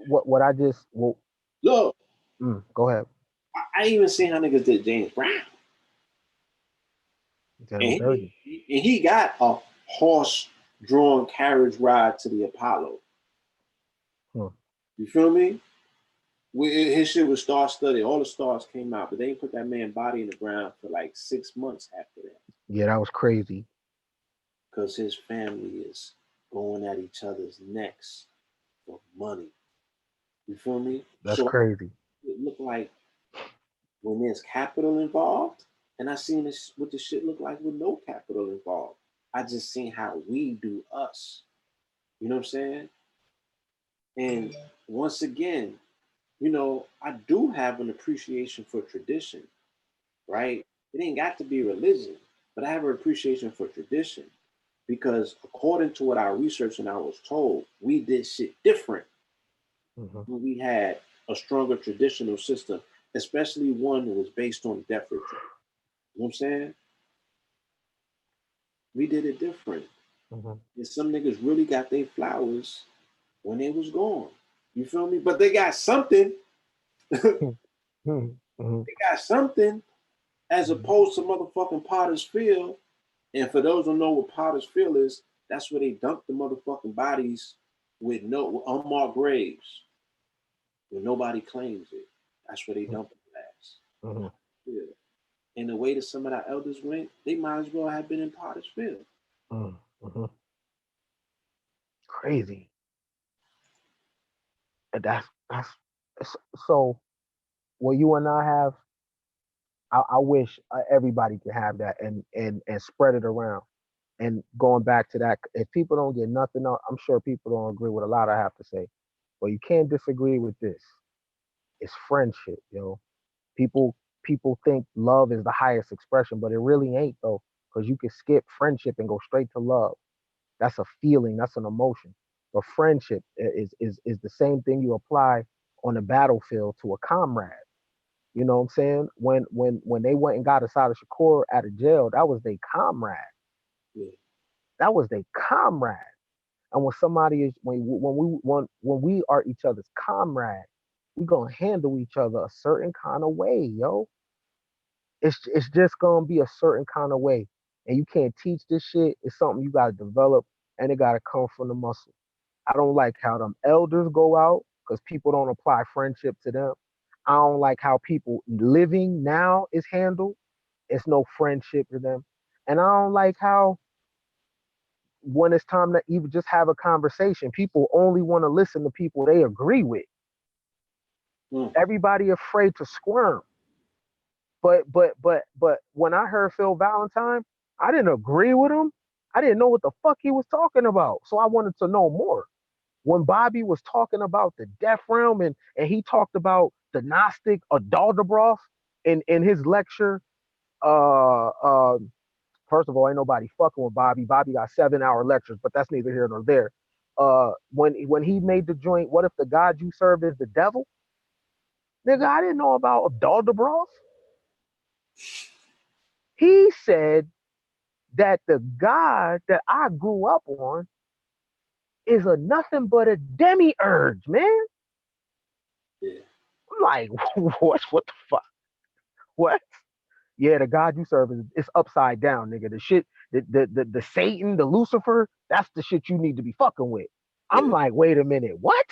What I just look. Go ahead. I even seen how niggas did James Brown. And he got a horse-drawn carriage ride to the Apollo. You feel me? His shit was star-studded. All the stars came out, but they didn't put that man's body in the ground for like 6 months after that. Yeah, that was crazy. Because his family is going at each other's necks for money. You feel me? That's crazy. It looked like when there's capital involved, and I seen this what the shit look like with no capital involved. I just seen how we do us. You know what I'm saying? And once again, you know, I do have an appreciation for tradition, right? It ain't got to be religion, but I have an appreciation for tradition because according to what I researched and I was told, we did shit different when we had a stronger traditional system, especially one that was based on death ritual. You know what I'm saying? We did it different. And some niggas really got their flowers when they was gone. You feel me? But they got something. They got something as opposed to motherfucking Potter's Field. And for those who don't know what Potter's Field is, that's where they dump the motherfucking bodies with unmarked graves. When nobody claims it. That's where they dump the last. Yeah. And the way that some of our elders went, they might as well have been in Potter's Field. Crazy. And that's so. What you and I have, I wish everybody could have that and spread it around. And going back to that, if people don't get nothing else, I'm sure people don't agree with a lot I have to say. But you can't disagree with this. It's friendship, yo. People think love is the highest expression, but it really ain't though, because you can skip friendship and go straight to love. That's a feeling, that's an emotion. But friendship is the same thing you apply on the battlefield to a comrade. You know what I'm saying? When they went and got Asada Shakur out of jail, that was their comrade. Yeah. That was their comrade. And when somebody is when we are each other's comrade, we gonna handle each other a certain kind of way, yo. It's just gonna be a certain kind of way. And you can't teach this shit. It's something you gotta develop and it gotta come from the muscle. I don't like how them elders go out because people don't apply friendship to them. I don't like how people living now is handled. It's no friendship to them. And I don't like how when it's time to even just have a conversation, people only want to listen to people they agree with. Mm. Everybody afraid to squirm. But when I heard Phil Valentine, I didn't agree with him. I didn't know what the fuck he was talking about. So I wanted to know more. When Bobby was talking about the death realm and he talked about the Gnostic Adalderbroth in his lecture, uh uh first of all, ain't nobody fucking with Bobby. Bobby got 7 hour lectures, but that's neither here nor there. When he made the joint, what if the God you serve is the devil? Nigga, I didn't know about Adalderbroth. He said that the God that I grew up on is a nothing but a demiurge, man. Yeah. I'm like, what the fuck? What? Yeah, the God you serve is upside down, nigga. The shit, the Satan, the Lucifer, that's the shit you need to be fucking with. I'm Yeah. like, wait a minute, what?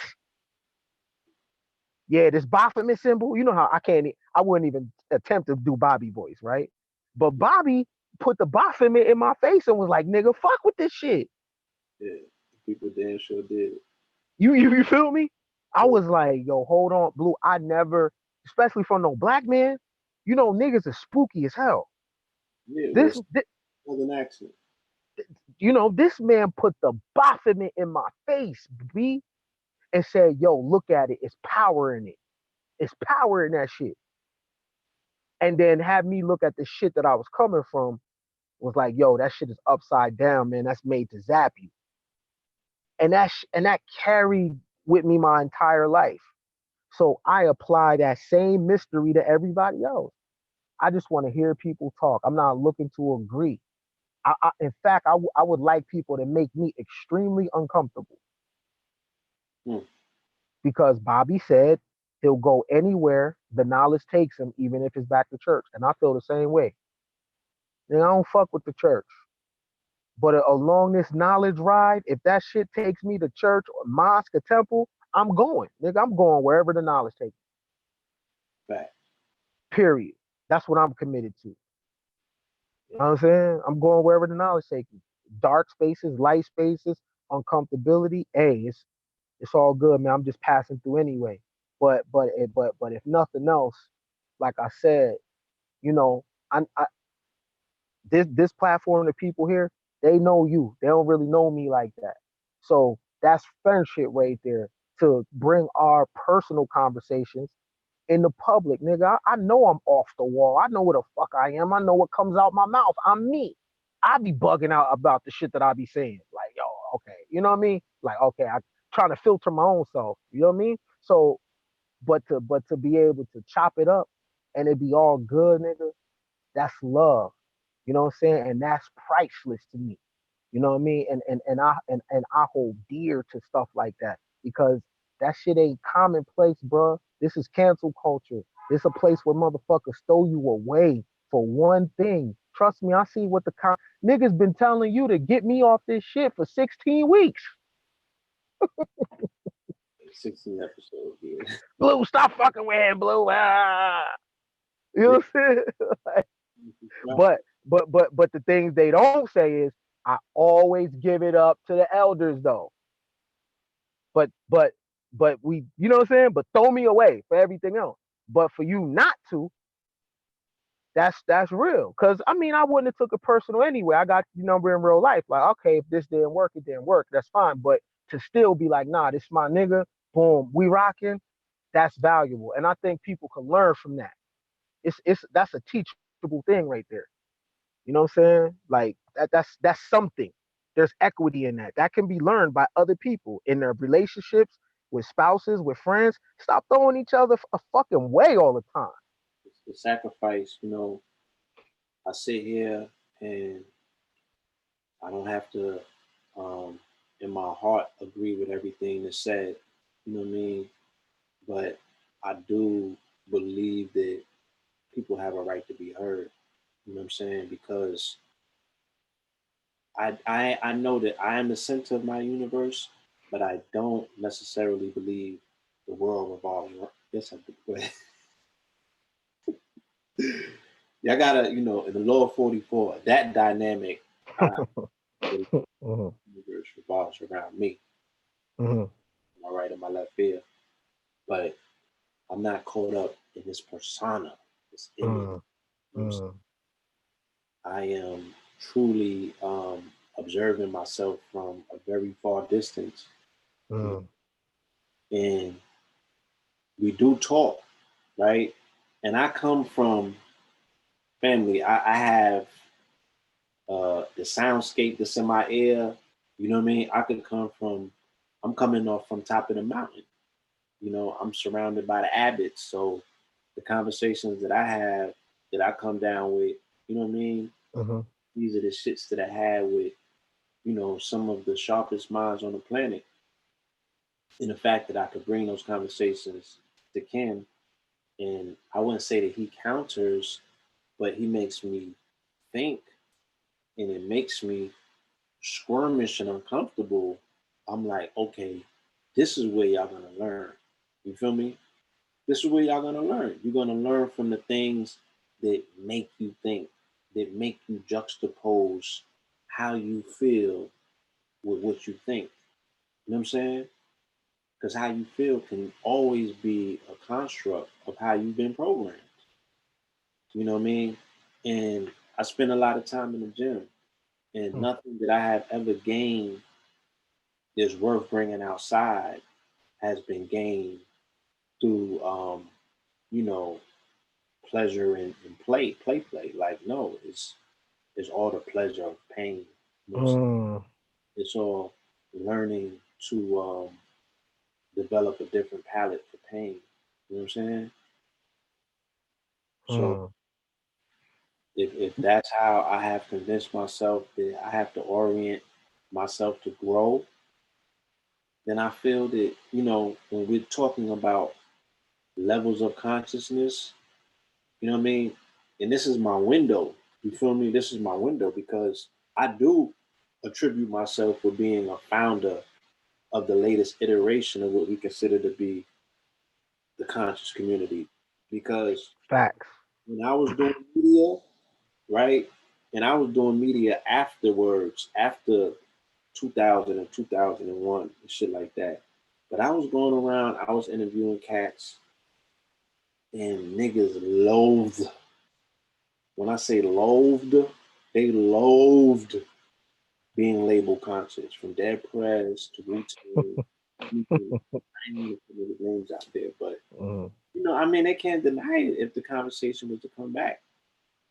Yeah, this Baphomet symbol, you know how I wouldn't even attempt to do Bobby voice, right? But Bobby put the Baphomet in my face and was like, nigga, fuck with this shit. Yeah. People damn sure did. You feel me? I Yeah. was like, yo, hold on, Blue. I never, especially from no black man, you know, niggas are spooky as hell. Yeah. Well, This, thi- Southern accent. you know, this man put the Baphomet in my face, B, and said, yo, look at it. It's power in it. It's power in that shit. And then had me look at the shit that I was coming from, was like, yo, that shit is upside down, man. That's made to zap you. And that carried with me my entire life. So I apply that same mystery to everybody else. I just want to hear people talk. I'm not looking to agree. In fact, I would like people to make me extremely uncomfortable Mm. because Bobby said he'll go anywhere the knowledge takes him, even if it's back to church. And I feel the same way. And I don't fuck with the church. But along this knowledge ride, if that shit takes me to church or mosque or temple, I'm going. Nigga, I'm going wherever the knowledge takes me. Fact. Period. That's what I'm committed to. You know what I'm saying? I'm going wherever the knowledge takes me. Dark spaces, light spaces, uncomfortability. Hey, it's all good, man. I'm just passing through anyway. But if nothing else, like I said, you know, I this platform, the people here, they know you. They don't really know me like that. So that's friendship right there to bring our personal conversations in the public, nigga. I know I'm off the wall. I know what the fuck I am. I know what comes out my mouth. I'm me. I be bugging out about the shit that I be saying. Like, yo, okay. You know what I mean? Like, okay, I trying to filter my own self. You know what I mean? So, but to be able to chop it up and it be all good, nigga, that's love. You know what I'm saying? And that's priceless to me. You know what I mean? And I hold dear to stuff like that because that shit ain't commonplace, bro. This is cancel culture. This a place where motherfuckers stole you away for one thing. Trust me, I see what niggas been telling you to get me off this shit for 16 weeks. 16 episodes. Yeah. Blue, stop fucking with him, Blue. Ah. You know what I'm saying? But the things they don't say is I always give it up to the elders though. But but we, you know what I'm saying? But throw me away for everything else. But for you not to, that's real. Cause I mean I wouldn't have took it personal anyway. I got your number in real life. Like, okay, if this didn't work, it didn't work. That's fine. But to still be like, nah, this my nigga, boom, we rocking, that's valuable. And I think people can learn from that. It's that's a teachable thing right there. You know what I'm saying? Like that's something. There's equity in that. That can be learned by other people in their relationships, with spouses, with friends. Stop throwing each other a fucking way all the time. The sacrifice, I sit here and I don't have to, in my heart, agree with everything that's said. You know what I mean? But I do believe that people have a right to be heard. You know what I'm saying? Because I know that I am the center of my universe, but I don't necessarily believe the world revolves around. Yes, I do. But y'all gotta, in the lower 44, that dynamic, I the Mhm. universe revolves around me. Mhm. My right and my left ear. But I'm not caught up in this persona, this image. Mhm. You know what I'm saying? Mhm. I am truly observing myself from a very far distance. You know, Mhm. and we do talk, right? And I come from family. I have the soundscape that's in my ear. You know what I mean? I could come from, I'm coming off from top of the mountain. I'm surrounded by the Abbotts. So the conversations that I have, that I come down with, you know what I mean? Mhm. These are the shits that I had with, some of the sharpest minds on the planet. And the fact that I could bring those conversations to Ken, and I wouldn't say that he counters, but he makes me think, and it makes me squirmish and uncomfortable. I'm like, okay, this is where y'all gonna learn. You feel me? This is where y'all gonna learn. You're gonna learn from the things that make you think, that make you juxtapose how you feel with what you think. You know what I'm saying? Because how you feel can always be a construct of how you've been programmed. You know what I mean? And I spend a lot of time in the gym, and Mhm. nothing that I have ever gained that's worth bringing outside has been gained through, you know, pleasure and play. Like, no, it's all the pleasure of pain. You know what I'm saying? Mhm. It's all learning to develop a different palette for pain. You know what I'm saying? So Mhm. if that's how I have convinced myself that I have to orient myself to grow, then I feel that, when we're talking about levels of consciousness, you know what I mean? And this is my window. You feel me? This is my window because I do attribute myself with being a founder of the latest iteration of what we consider to be the conscious community. Because Facts. when I was doing media, right? And I was doing media afterwards, after 2000 and 2001 and shit like that. But I was going around, I was interviewing cats, and niggas loathed. When I say loathed, they loathed being labeled conscious, from Dead Prez to Wu Tang. I ain't even put the names out there, but Mhm. I mean, they can't deny it if the conversation was to come back.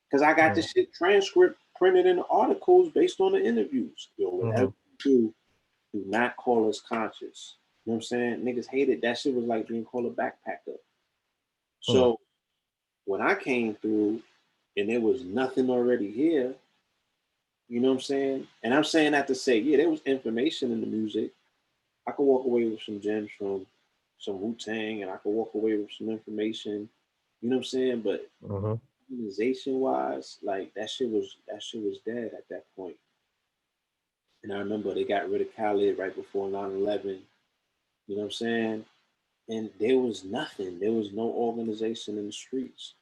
Because I got Mhm. this shit transcript printed in the articles based on the interviews. Yo, whatever Mhm. you do not call us conscious. You know what I'm saying? Niggas hated that shit was like being called a backpacker. Mhm. So when I came through and there was nothing already here, you know what I'm saying? And I'm saying that to say, yeah, there was information in the music. I could walk away with some gems from some Wu Tang, and I could walk away with some information. You know what I'm saying? But Mhm. organization wise, like that shit was dead at that point. And I remember they got rid of Khaled right before 9/11. You know what I'm saying? And there was nothing. There was no organization in the streets.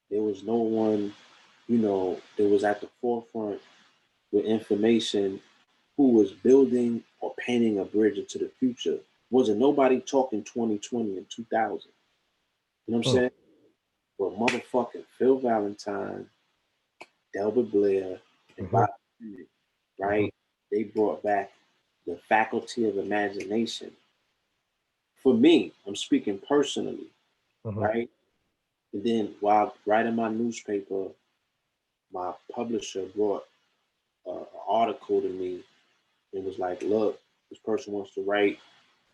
There was no one, that was at the forefront with information, who was building or painting a bridge into the future. Wasn't nobody talking 2020 and 2000. You know what I'm Mhm. saying? But motherfucking Phil Valentine, Delbert Blair, and Mhm. Bob Bennett, Mhm. right? They brought back the faculty of imagination. For me, I'm speaking personally, Mhm. right? And then while writing my newspaper, my publisher brought an article to me and was like, look, this person wants to write.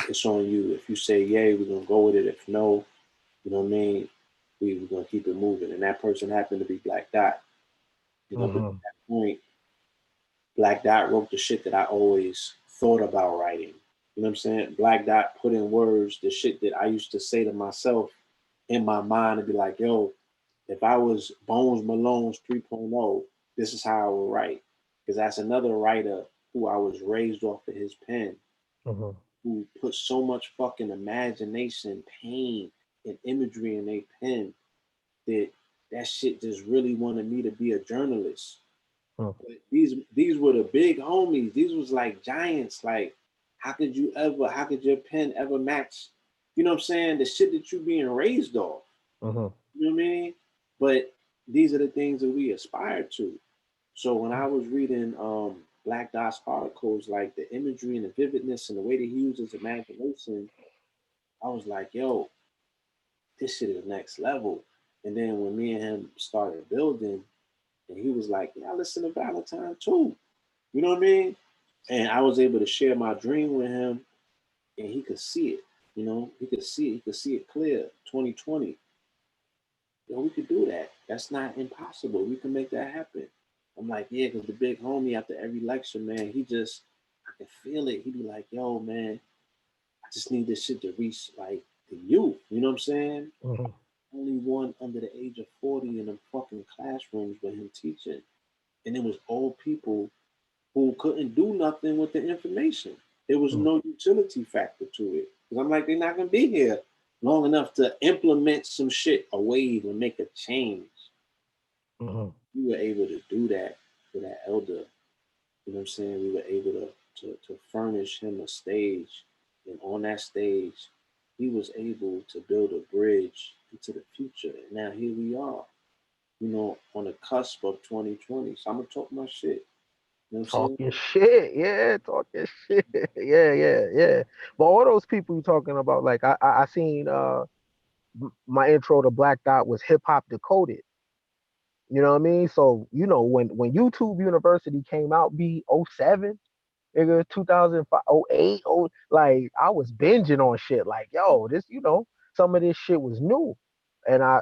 It's on you. If you say yay, we're gonna go with it. If no, you know what I mean, we're gonna keep it moving. And that person happened to be Black Dot. But at Mhm. that point, Black Dot wrote the shit that I always thought about writing. You know what I'm saying? Black Dot put in words the shit that I used to say to myself in my mind and be like, yo, if I was Bones Malone's 3.0, this is how I would write. Because that's another writer who I was raised off of his pen. Mhm. who put so much fucking imagination, pain, and imagery in their pen that that shit just really wanted me to be a journalist. Mm, But these were the big homies. These was like giants. Like, how could your pen ever match, you know what I'm saying? The shit that you being raised off. mm-hmm. You know what I mean? But these are the things that we aspire to. So when I was reading Black Dot's articles, like the imagery and the vividness and the way that he uses imagination, I was like, yo, this shit is next level. And then when me and him started building, and he was like, yeah, I listen to Valentine too. You know what I mean? And I was able to share my dream with him, and he could see it. You know, he could see it. He could see it clear. 2020. Yo, we could do that. That's not impossible. We can make that happen. I'm like, yeah, because the big homie after every lecture, man, I can feel it. He be like, yo, man, I just need this shit to reach like the youth. You know what I'm saying? Mm-hmm. Only one under the age of 40 in them fucking classrooms with him teaching. And it was old people who couldn't do nothing with the information. There was no utility factor to it. Because I'm like, they're not going to be here long enough to implement some shit, a wave, and make a change. Mm-hmm. We were able to do that for that elder. You know what I'm saying? We were able to furnish him a stage. And on that stage, he was able to build a bridge into the future. And now here we are, you know, on the cusp of 2020. So I'm going to talk my shit. You know what I'm saying? Talking shit, yeah, talking shit, yeah, yeah, yeah. But all those people you talking about, like I seen my intro to Black Dot was hip hop decoded. You know what I mean? So you know when YouTube University came out, be '07, nigga, 2005, '08, oh, like I was binging on shit. Like yo, this, some of this shit was new, and I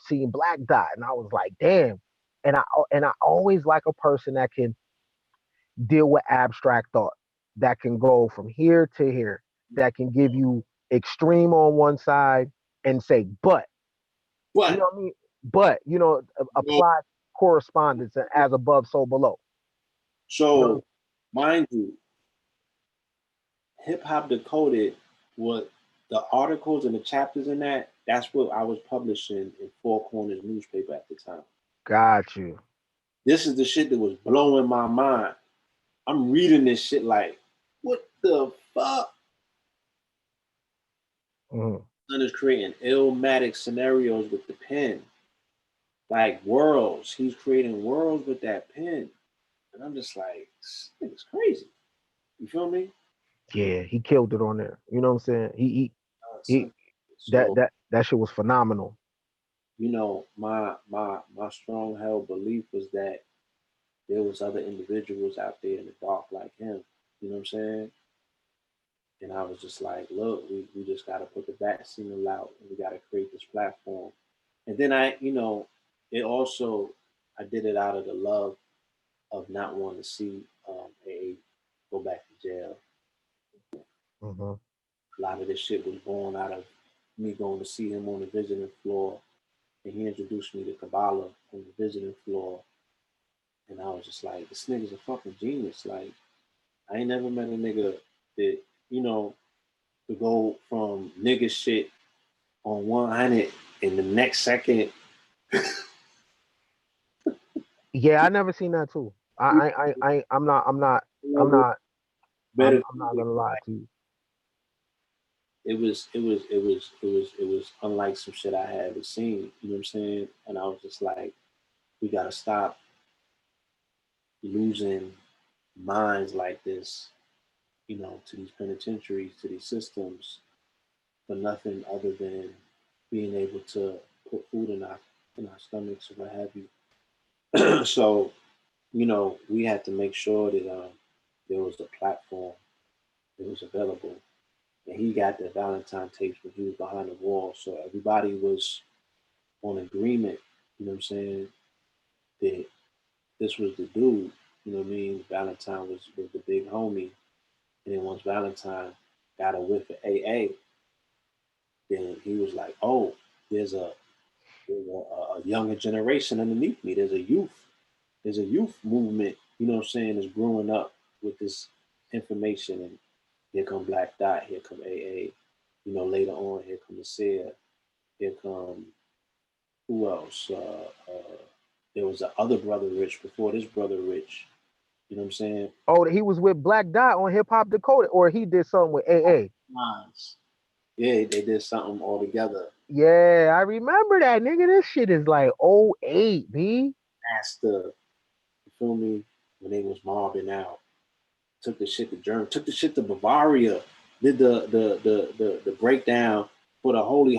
seen Black Dot, and I was like, damn. And I always like a person that can deal with abstract thought, that can go from here to here, that can give you extreme on one side and say, but, you But, know what I mean? But, no, apply correspondence and as above, so below. You know? so mind you, Hip Hop Decoded, what the articles and the chapters in that, that's what I was publishing in Four Corners newspaper at the time. Got you. This is the shit that was blowing my mind. I'm reading this shit like, what the fuck? Mhm. Son is creating illmatic scenarios with the pen, like worlds. He's creating worlds with that pen, and I'm just like, this nigga's crazy. You feel me? Yeah, he killed it on there. You know what I'm saying? He Son. that So that that shit was phenomenal. you know, my strong held belief was that there was other individuals out there in the dark like him. You know what I'm saying? And I was just like, look, we just got to put the bat signal out, and we got to create this platform. And then it also, I did it out of the love of not wanting to see AA go back to jail. Hmm. A lot of this shit was born out of me going to see him on the visiting floor, and he introduced me to Kabbalah on the visiting floor. And I was just like, this nigga's a fucking genius. Like, I ain't never met a nigga that, you know, to go from nigga shit on 100 in the next second. Yeah, I never seen that too. I'm not Better. I'm not gonna lie to you. It was unlike some shit I had ever seen. You know what I'm saying? And I was just like, we gotta stop losing minds like this, you know, to these penitentiaries, to these systems, for nothing other than being able to put food in our stomachs or what have you. So, you know, we had to make sure that there was a platform that was available. And he got the Valentine tapes when he was behind the wall. So everybody was on agreement, you know what I'm saying, that this was the dude. You know what I mean? Valentine was the big homie. And then once Valentine got a whiff of AA, then he was like, oh, there's a there's a younger generation underneath me. There's a youth. There's a youth movement, you know what I'm saying, is growing up with this information. Here come Black Dot. Here come AA. You know, later on, here come Nasir. Here come who else? There was a other brother Rich before this brother Rich. You know what I'm saying? Oh, he was with Black Dot on Hip Hop Dakota, or he did something with AA. Nice. Yeah, they did something all together. Yeah, I remember that, nigga. This shit is like '08, B. That's the, you feel me? When they was mobbing out, took the shit to Germany, took the shit to Bavaria, did the breakdown for the Holy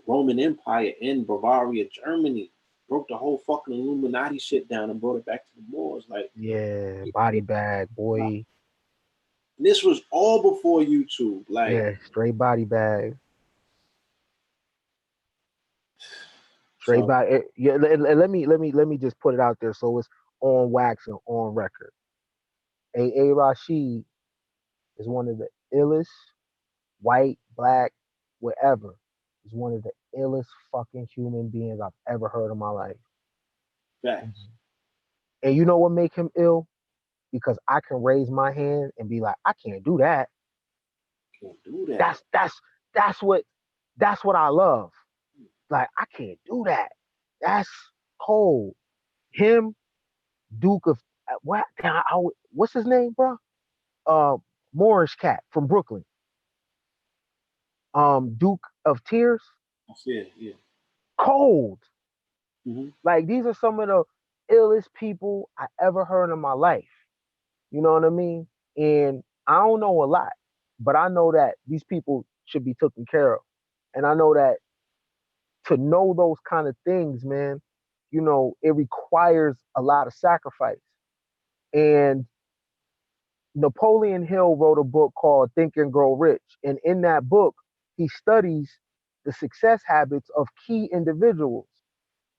Roman Empire in Bavaria, Germany. Broke the whole fucking Illuminati shit down and brought it back to the Moors. Like, Yeah, body bag, boy. this was all before YouTube. Like, Yeah, straight body bag. Straight so body. Yeah, let me just put it out there so it's on wax and on record. A Rashid is one of the illest white, black, whatever. Is one of the illest fucking human beings I've ever heard in my life. facts. And you know what make him ill? Because I can raise my hand and be like, I can't do that. Can't do that. That's what I love. Like I can't do that. That's cold. Him, Duke of what? What's his name, bro? Moorish cat from Brooklyn. Duke of Tears. Yeah, yeah. Cold. Mm-hmm. Like these are some of the illest people I ever heard in my life. You know what I mean? And I don't know a lot, but I know that these people should be taken care of. And I know that to know those kind of things, man, you know, it requires a lot of sacrifice. And Napoleon Hill wrote a book called Think and Grow Rich. And in that book, he studies the success habits of key individuals.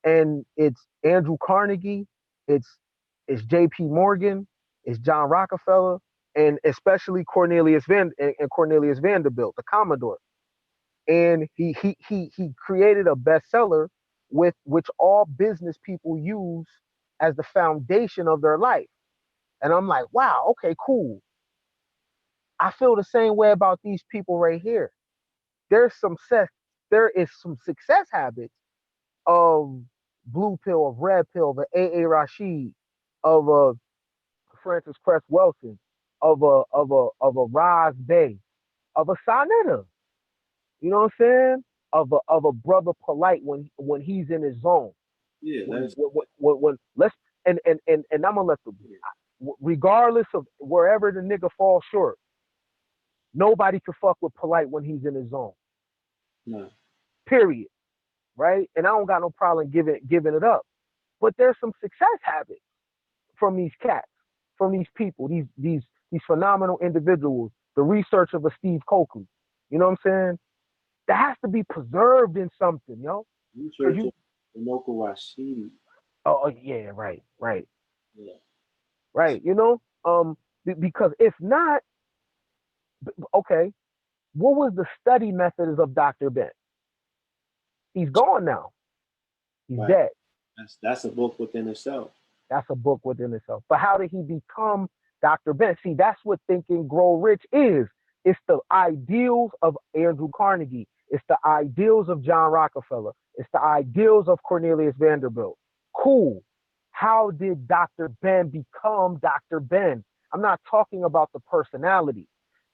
And it's Andrew Carnegie, it's J.P. Morgan, it's John Rockefeller, and especially Cornelius Vanderbilt, the Commodore. And he created a bestseller with which all business people use as the foundation of their life. And I'm like, wow, okay, cool. I feel the same way about these people right here. There's some there is some success habits of Blue Pill, of Red Pill, of A. Rashid, of a Francis Cress Wilson, of a Roz Bay, of a Sonetta. You know what I'm saying? Of a brother polite when he's in his zone. Yeah, When let's and I'm gonna let the regardless of wherever the nigga falls short, nobody can fuck with polite when he's in his zone. no. Period. Right? And I don't got no problem giving it up. But there's some success habits from these cats, from these people, these phenomenal individuals, the research of a Steve Coakley. You know what I'm saying? That has to be preserved in something, yo. Research of Inoko Rashidi. Yeah, right. Yeah. Right. You know? Because if not, okay, what was the study methods of Dr. Ben? He's gone now. He's Right. dead. That's a book within itself. That's a book within itself. But how did he become Dr. Ben? See, that's what Think and Grow Rich is. It's the ideals of Andrew Carnegie. It's the ideals of John Rockefeller. It's the ideals of Cornelius Vanderbilt. Cool. How did Dr. Ben become Dr. Ben? I'm not talking about the personality.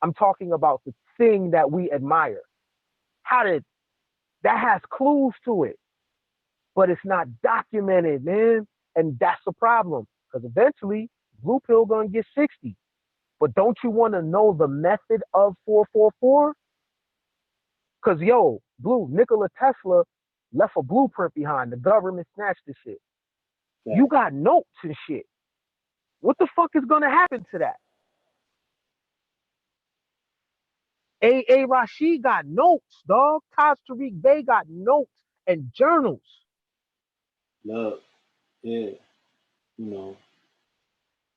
I'm talking about the thing that we admire. That has clues to it, but it's not documented, man. And that's the problem. Because eventually, Blue Pill gonna get 60. But don't you want to know the method of 444? Because, yo, Nikola Tesla left a blueprint behind. The government snatched the shit. Yeah. You got notes and shit. What the fuck is going to happen to that? A. Rashid got notes, dog. Taj Tariq Bey got notes and journals. Look, yeah, you know,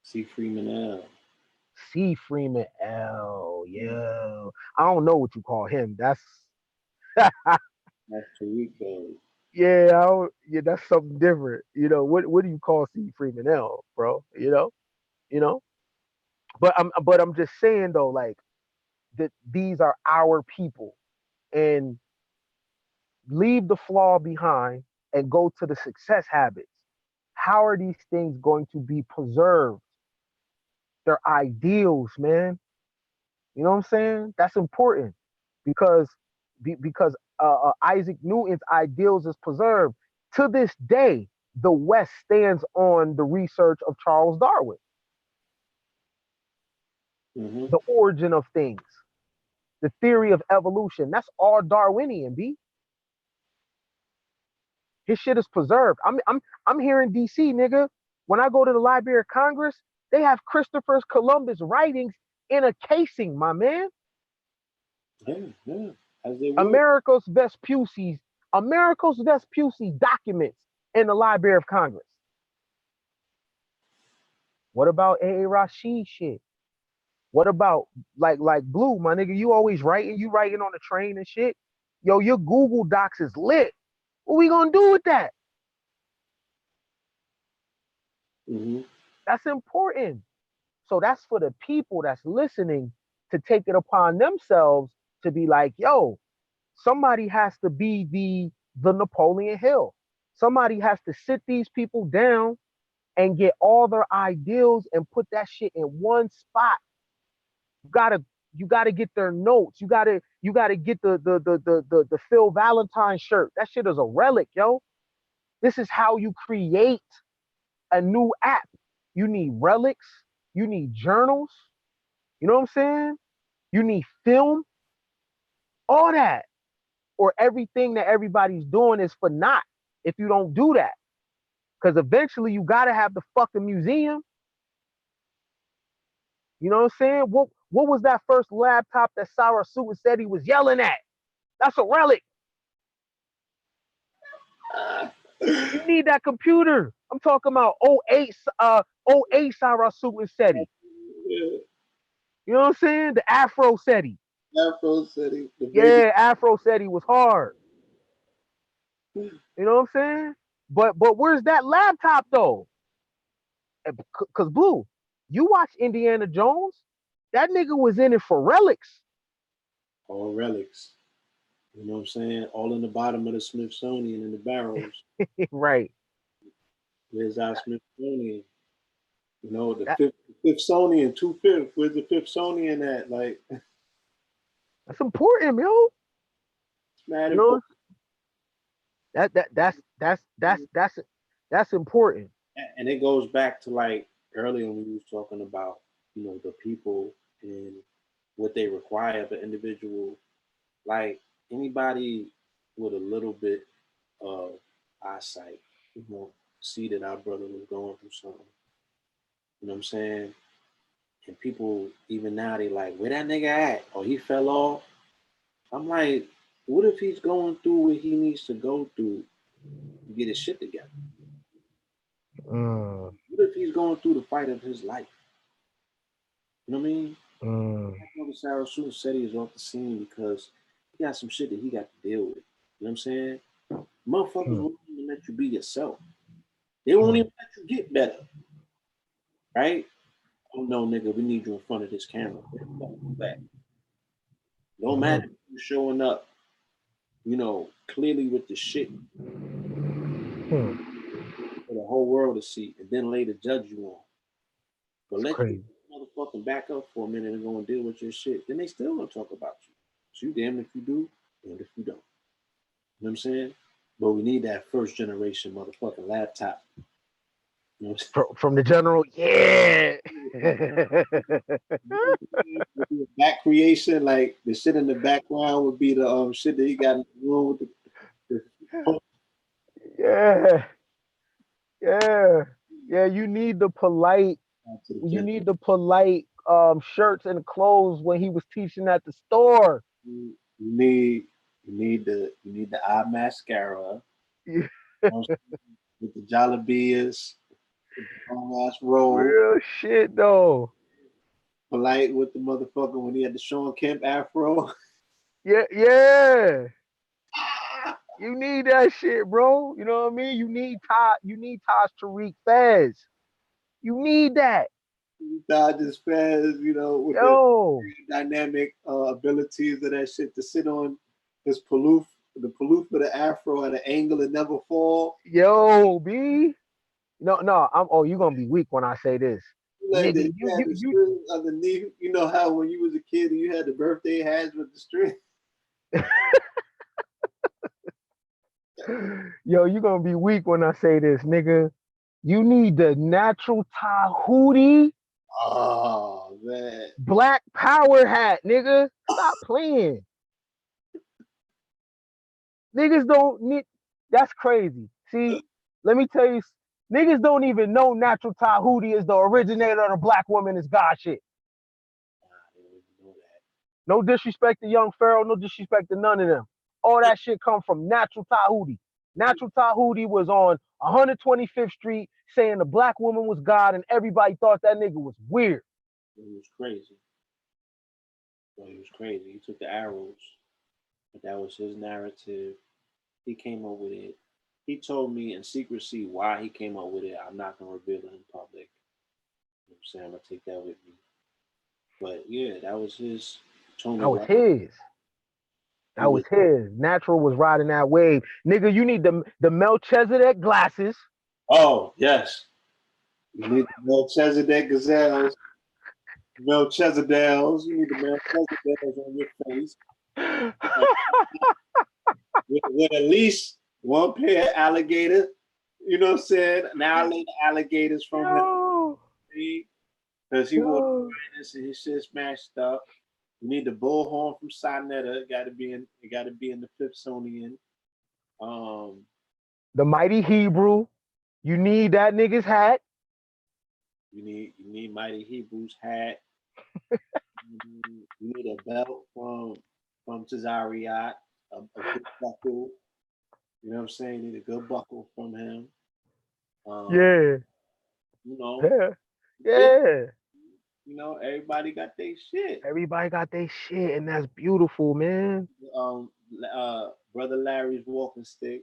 C. Freeman L. C. Freeman L. Yeah. I don't know what you call him. That's That's Tariq Bey. yeah, that's something different. You know, what do you call C. Freeman L, bro? You know? But I'm just saying though, like, that these are our people, and leave the flaw behind and go to the success habits. How are these things going to be preserved? Their ideals, man. You know what I'm saying? That's important because Isaac Newton's ideals is preserved to this day. The West stands on the research of Charles Darwin, Mm-hmm. the origin of things, the theory of evolution. That's all Darwinian, B. His shit is preserved. I'm here in DC, nigga. When I go to the Library of Congress, they have Christopher Columbus writings in a casing, my man. Yeah, yeah. As they would. America's Vespucci's America's Vespucci documents in the Library of Congress. What about A.A. Rashid shit? What about like Blue, my nigga? You always writing, you writing on the train and shit. Yo, your Google Docs is lit. What we gonna do with that? Mm-hmm. That's important. So that's for the people that's listening to take it upon themselves to be like, yo, somebody has to be the Napoleon Hill. Somebody has to sit these people down and get all their ideals and put that shit in one spot. You gotta get their notes. You gotta get the Phil Valentine shirt. That shit is a relic, yo. This is how you create a new app. You need relics, you need journals, you know what I'm saying? You need film, all that. Or everything that everybody's doing is for naught if you don't do that. Because eventually you gotta have the fucking museum. You know what I'm saying? What was that first laptop that Sarah Sue said he was yelling at? That's a relic. You need that computer. I'm talking about '08 Sarah Sue said he. Yeah. You know what I'm saying? The Afro SETI. Afro City, the baby. Yeah, Afro SETI was hard. You know what I'm saying? But where's that laptop though? Cause Blue, you watch Indiana Jones, that nigga was in it for relics. All relics. You know what I'm saying? All in the bottom of the Smithsonian in the barrels. Right. Where's our Smithsonian? You know, the That, fifth Sonian, 2/5. Where's the fifth Sonian at? Like, that's important, yo. it's mad You know important. that's important. And it goes back to like earlier when we was talking about, you know, the people and what they require of an individual. Like anybody with a little bit of eyesight, you know, see that our brother was going through something. You know what I'm saying? And people even now they like, where that nigga at? Or he fell off. I'm like, what if he's going through what he needs to go through to get his shit together? Mm, What if he's going through the fight of his life? You know what I mean? mm, I know the Sarah Shooter said he is off the scene because he got some shit that he got to deal with. You know what I'm saying? Motherfuckers mm, won't even let you be yourself. They won't mm, even let you get better, right? Oh no, nigga, we need you in front of this camera. Back. No mm, matter if you showing up, you know, clearly with the shit mm. for the whole world to see, and then later judge you on. But It's let you crazy. motherfucking back up for a minute and go and deal with your shit. Then they still gonna talk about you. So you damn if you do, damn if you don't. You know what I'm saying? But we need that first generation motherfucking laptop. You know what From the general, yeah. I'm saying? Back creation, like the shit in the background would be the shit that he got in the room with the Yeah, yeah, yeah. You need the polite shirts and clothes when he was teaching at the store. You need the eye mascara, you know, with the jalabias, with the long ass roll, Real shit though. polite with the motherfucker when he had the Sean Kemp afro. Yeah, yeah. You need that shit, bro. You know what I mean? You need Taj Tariq Fez. You need that. Dodgers fans, with the Yo, dynamic abilities of that shit to sit on his the palouf with the afro at an angle and never fall. yo, B. No, no, you gonna be weak when I say this. Like Nigga, that, you had the string underneath. You know how when you was a kid and you had the birthday hats with the string? yo, you gonna be weak when I say this, nigga. You need the natural Tahuti Oh, man. black power hat, nigga. Stop playing. Niggas don't need. That's crazy. See, let me tell you, niggas don't even know natural Tahuti is the originator of the black woman is God shit. No disrespect to Young Pharaoh, no disrespect to none of them. All that shit come from natural Tahuti. Natural Tahuti was on 125th Street saying the black woman was God, and everybody thought that nigga was weird. It was crazy. It was crazy. He took the arrows, but that was his narrative. He came up with it. He told me in secrecy why he came up with it. I'm not gonna reveal it in public. You know what I'm saying? I'm gonna take that with me. But yeah, that was his Tony. That was his. That was his. Natural was riding that wave. Nigga, you need the Melchizedek glasses. Oh, yes. You need the Melchizedek gazelles. Melchizedels. You need the Melchizedels on your face. with at least one pair of alligators. You know what I'm saying? Now I lay the alligators from him. Because he was this and his shit smashed up. You need the bullhorn from Sinetta. It gotta be in the Smithsonian. The mighty Hebrew. You need that nigga's hat. You need Mighty Hebrew's hat. You need a belt from Tazariot, a good buckle. You know what I'm saying? You need a good buckle from him. Yeah. You know. Yeah. Yeah. You know, everybody got their shit. Everybody got their shit, and that's beautiful, man. Brother Larry's walking stick.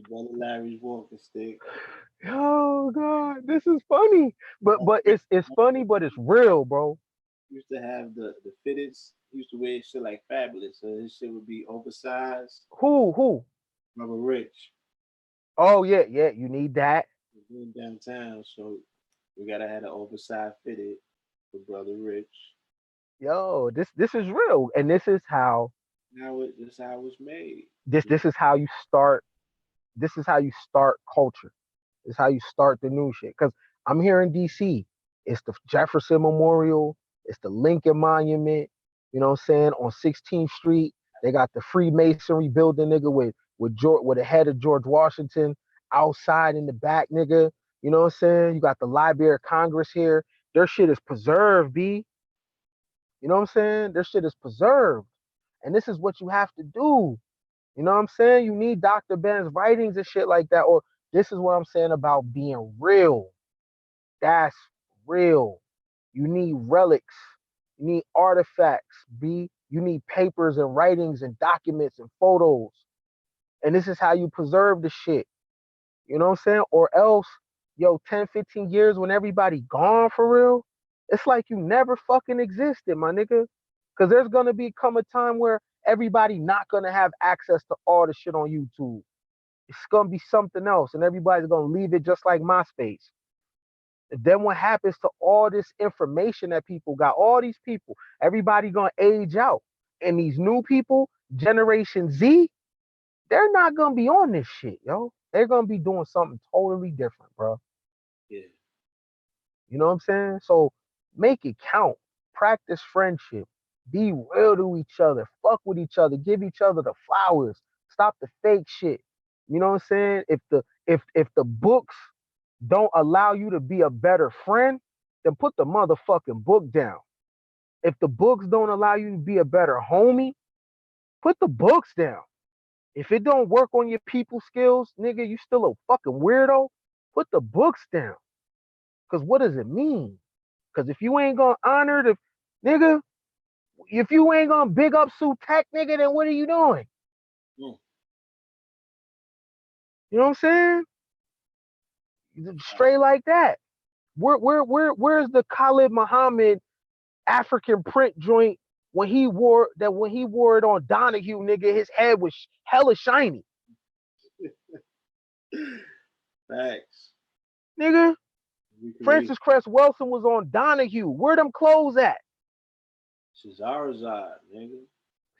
Brother Larry's walking stick. Oh God, this is funny, but it's funny, but it's real, bro. Used to have the fitteds. Used to wear shit like Fabulous, so his shit would be oversized. Who? Brother Rich. Oh yeah, you need that. We're in downtown, so we gotta have an oversized fitted for Brother Rich. Yo, this is real, and this is how. This is how it was made. This is how you start. This is how you start culture. This is how you start the new shit. Cause I'm here in DC. It's the Jefferson Memorial. It's the Lincoln Monument. You know what I'm saying? On 16th Street, they got the Freemasonry building, nigga, with the head of George Washington outside in the back, nigga. You know what I'm saying? You got the Library of Congress here. Their shit is preserved, B. You know what I'm saying? Their shit is preserved. And this is what you have to do. You know what I'm saying? You need Dr. Ben's writings and shit like that. Or this is what I'm saying about being real. That's real. You need relics. You need artifacts, B. You need papers and writings and documents and photos. And this is how you preserve the shit. You know what I'm saying? Or else, 10, 15 years when everybody gone for real, it's like you never fucking existed, my nigga. Because there's going to become a time where everybody not going to have access to all the shit on YouTube. It's going to be something else, and everybody's going to leave it just like MySpace. Then what happens to all this information that people got? All these people, everybody going to age out. And these new people, Generation Z, they're not going to be on this shit, yo. They're going to be doing something totally different, bro. Yeah. You know what I'm saying? So make it count. Practice friendship. Be real to each other. Fuck with each other. Give each other the flowers. Stop the fake shit. You know what I'm saying? If the books don't allow you to be a better friend, then put the motherfucking book down. If the books don't allow you to be a better homie, put the books down. If it don't work on your people skills, nigga, you still a fucking weirdo, put the books down. Cause what does it mean? Cause if you ain't gonna honor the nigga, if you ain't gonna big up Sue Tech, nigga, then what are you doing? Mm. You know what I'm saying? Straight like that. Where's the Khalid Muhammad African print joint when he wore it on Donahue, nigga, his head was hella shiny. Facts. Nigga, Francis Cress Wilson was on Donahue. Where them clothes at? Shazarazad, nigga.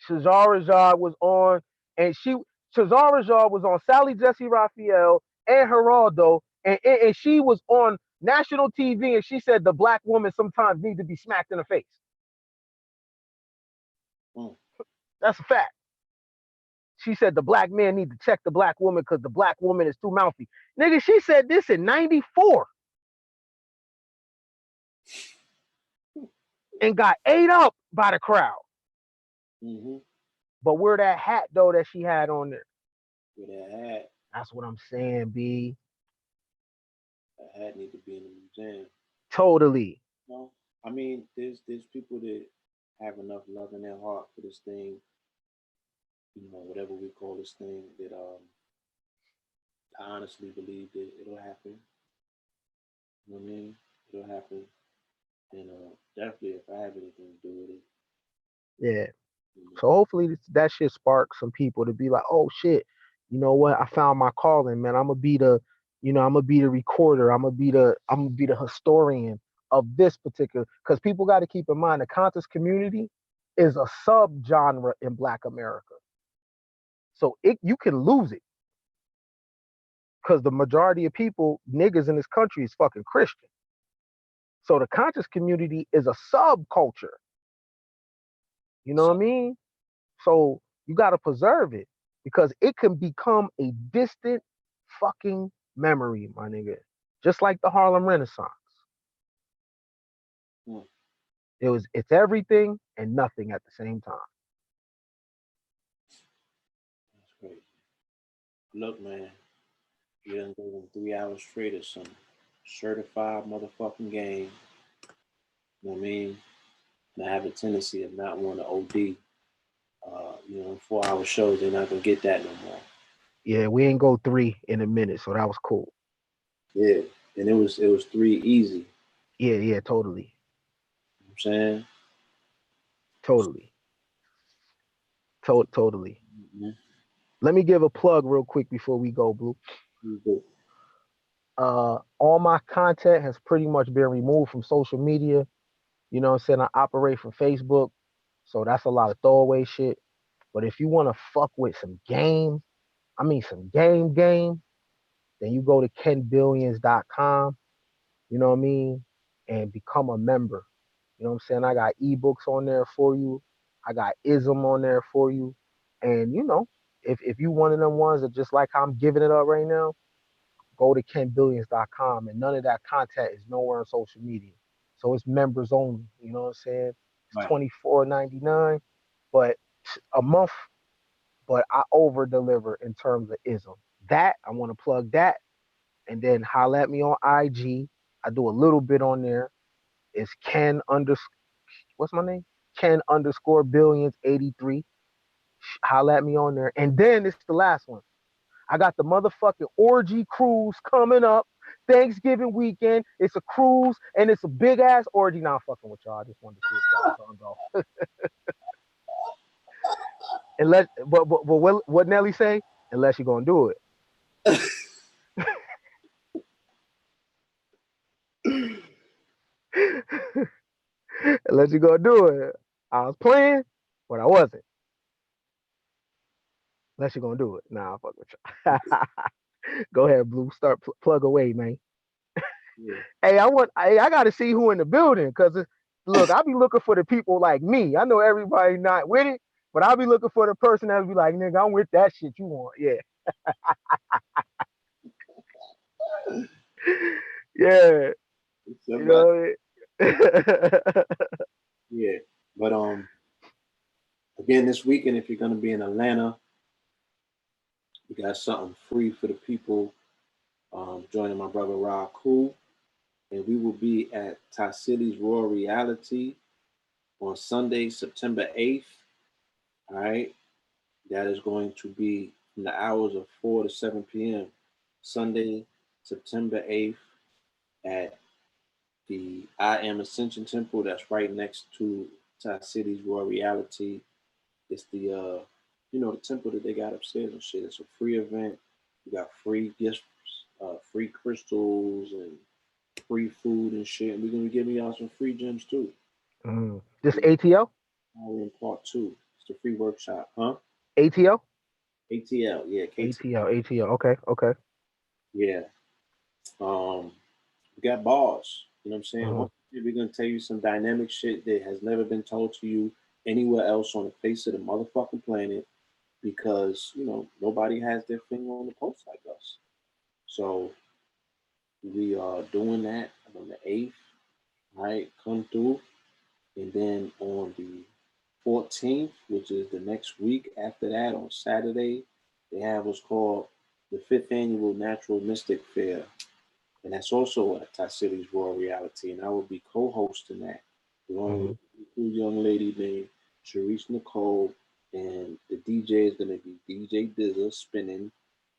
Shazarazad was on, and Shazarazad was on Sally Jesse Raphael and Geraldo, and she was on national TV, and she said the black woman sometimes needs to be smacked in the face. That's a fact. She said the black man need to check the black woman because the black woman is too mouthy. Nigga, she said this in 94. And got ate up by the crowd. Mm-hmm. But where that hat, though, that she had on there? Where that hat? That's what I'm saying, B. That hat need to be in the museum. Totally. No, I mean, there's people that have enough love in their heart for this thing, you know, whatever we call this thing, that I honestly believe that it'll happen. You know what I mean? It'll happen. And definitely if I have anything to do with it. Yeah. So hopefully that shit sparks some people to be like, oh shit, you know what? I found my calling, man. I'm gonna be the recorder. I'm gonna be the historian of this particular, because people got to keep in mind the conscious community is a subgenre in Black America. So you can lose it. Because the majority of people, niggas in this country, is fucking Christian. So the conscious community is a subculture. You know what I mean? So you got to preserve it because it can become a distant fucking memory, my nigga. Just like the Harlem Renaissance. It's everything and nothing at the same time. That's crazy. Look, man, you done go them 3 hours straight of some certified motherfucking game. You know what I mean? And I have a tendency of not wanting to OD. 4-hour shows, they're not gonna get that no more. Yeah, we ain't go 3 in a minute, so that was cool. Yeah, and it was 3 easy. Yeah, totally. You know what I'm saying? Totally. Totally. Mm-hmm. Let me give a plug real quick before we go, Blue. Mm-hmm. All my content has pretty much been removed from social media. You know what I'm saying? I operate from Facebook, so that's a lot of throwaway shit. But if you want to fuck with some game, some game, then you go to kenbillions.com, you know what I mean, and become a member. You know what I'm saying? I got ebooks on there for you. I got ism on there for you. And you know, if you one of them ones that just like how I'm giving it up right now, go to kenbillions.com, and none of that content is nowhere on social media. So it's members only. You know what I'm saying? It's $24.99, but a month. But I over deliver in terms of ism. That I want to plug that, and then holla at me on IG. I do a little bit on there. It's what's my name? Ken_billions83. Holla at me on there. And then it's the last one. I got the motherfucking orgy cruise coming up. Thanksgiving weekend. It's a cruise and it's a big ass orgy. Now I'm fucking with y'all. I just wanted to see if y'all gonna go. But what Nelly say? Unless you're gonna do it. Unless you're gonna do it. I was playing, but I wasn't. Unless you're gonna do it. Nah, I'll fuck with you. Go ahead, Blue. Start plug away, man. Yeah. Hey, I gotta see who in the building, because look, I'll be looking for the people like me. I know everybody not with it, but I'll be looking for the person that'll be like, nigga, I'm with that shit you want. Yeah. Yeah. You know Yeah. But again, this weekend, if you're gonna be in Atlanta, we got something free for the people. Joining my brother Rob Cool, and we will be at Tassili's Raw Reality on Sunday, September 8th. All right, that is going to be from the hours of 4 to 7 p.m. Sunday, September 8th at the I Am Ascension Temple that's right next to Thai City's Royal Reality. It's the the temple that they got upstairs and shit. It's a free event. You got free gifts, free crystals and free food and shit. And we're gonna be giving y'all some free gems too. This ATL? We're in part two. It's the free workshop, huh? ATL? ATL, yeah, KT. ATL, ATL. Okay, okay. Yeah. We got bars. You know what I'm saying? Mhm. We're gonna tell you some dynamic shit that has never been told to you anywhere else on the face of the motherfucking planet because nobody has their finger on the pulse like us. So we are doing that on the 8th. Right, come through, and then on the 14th, which is the next week after that, on Saturday, they have what's called the fifth annual Natural Mystic Fair, and that's also at Thai City's Royal Reality, and I will be co-hosting that along with Mhm. a cool young lady named Sharice Nicole, and the DJ is going to be DJ Dizza spinning,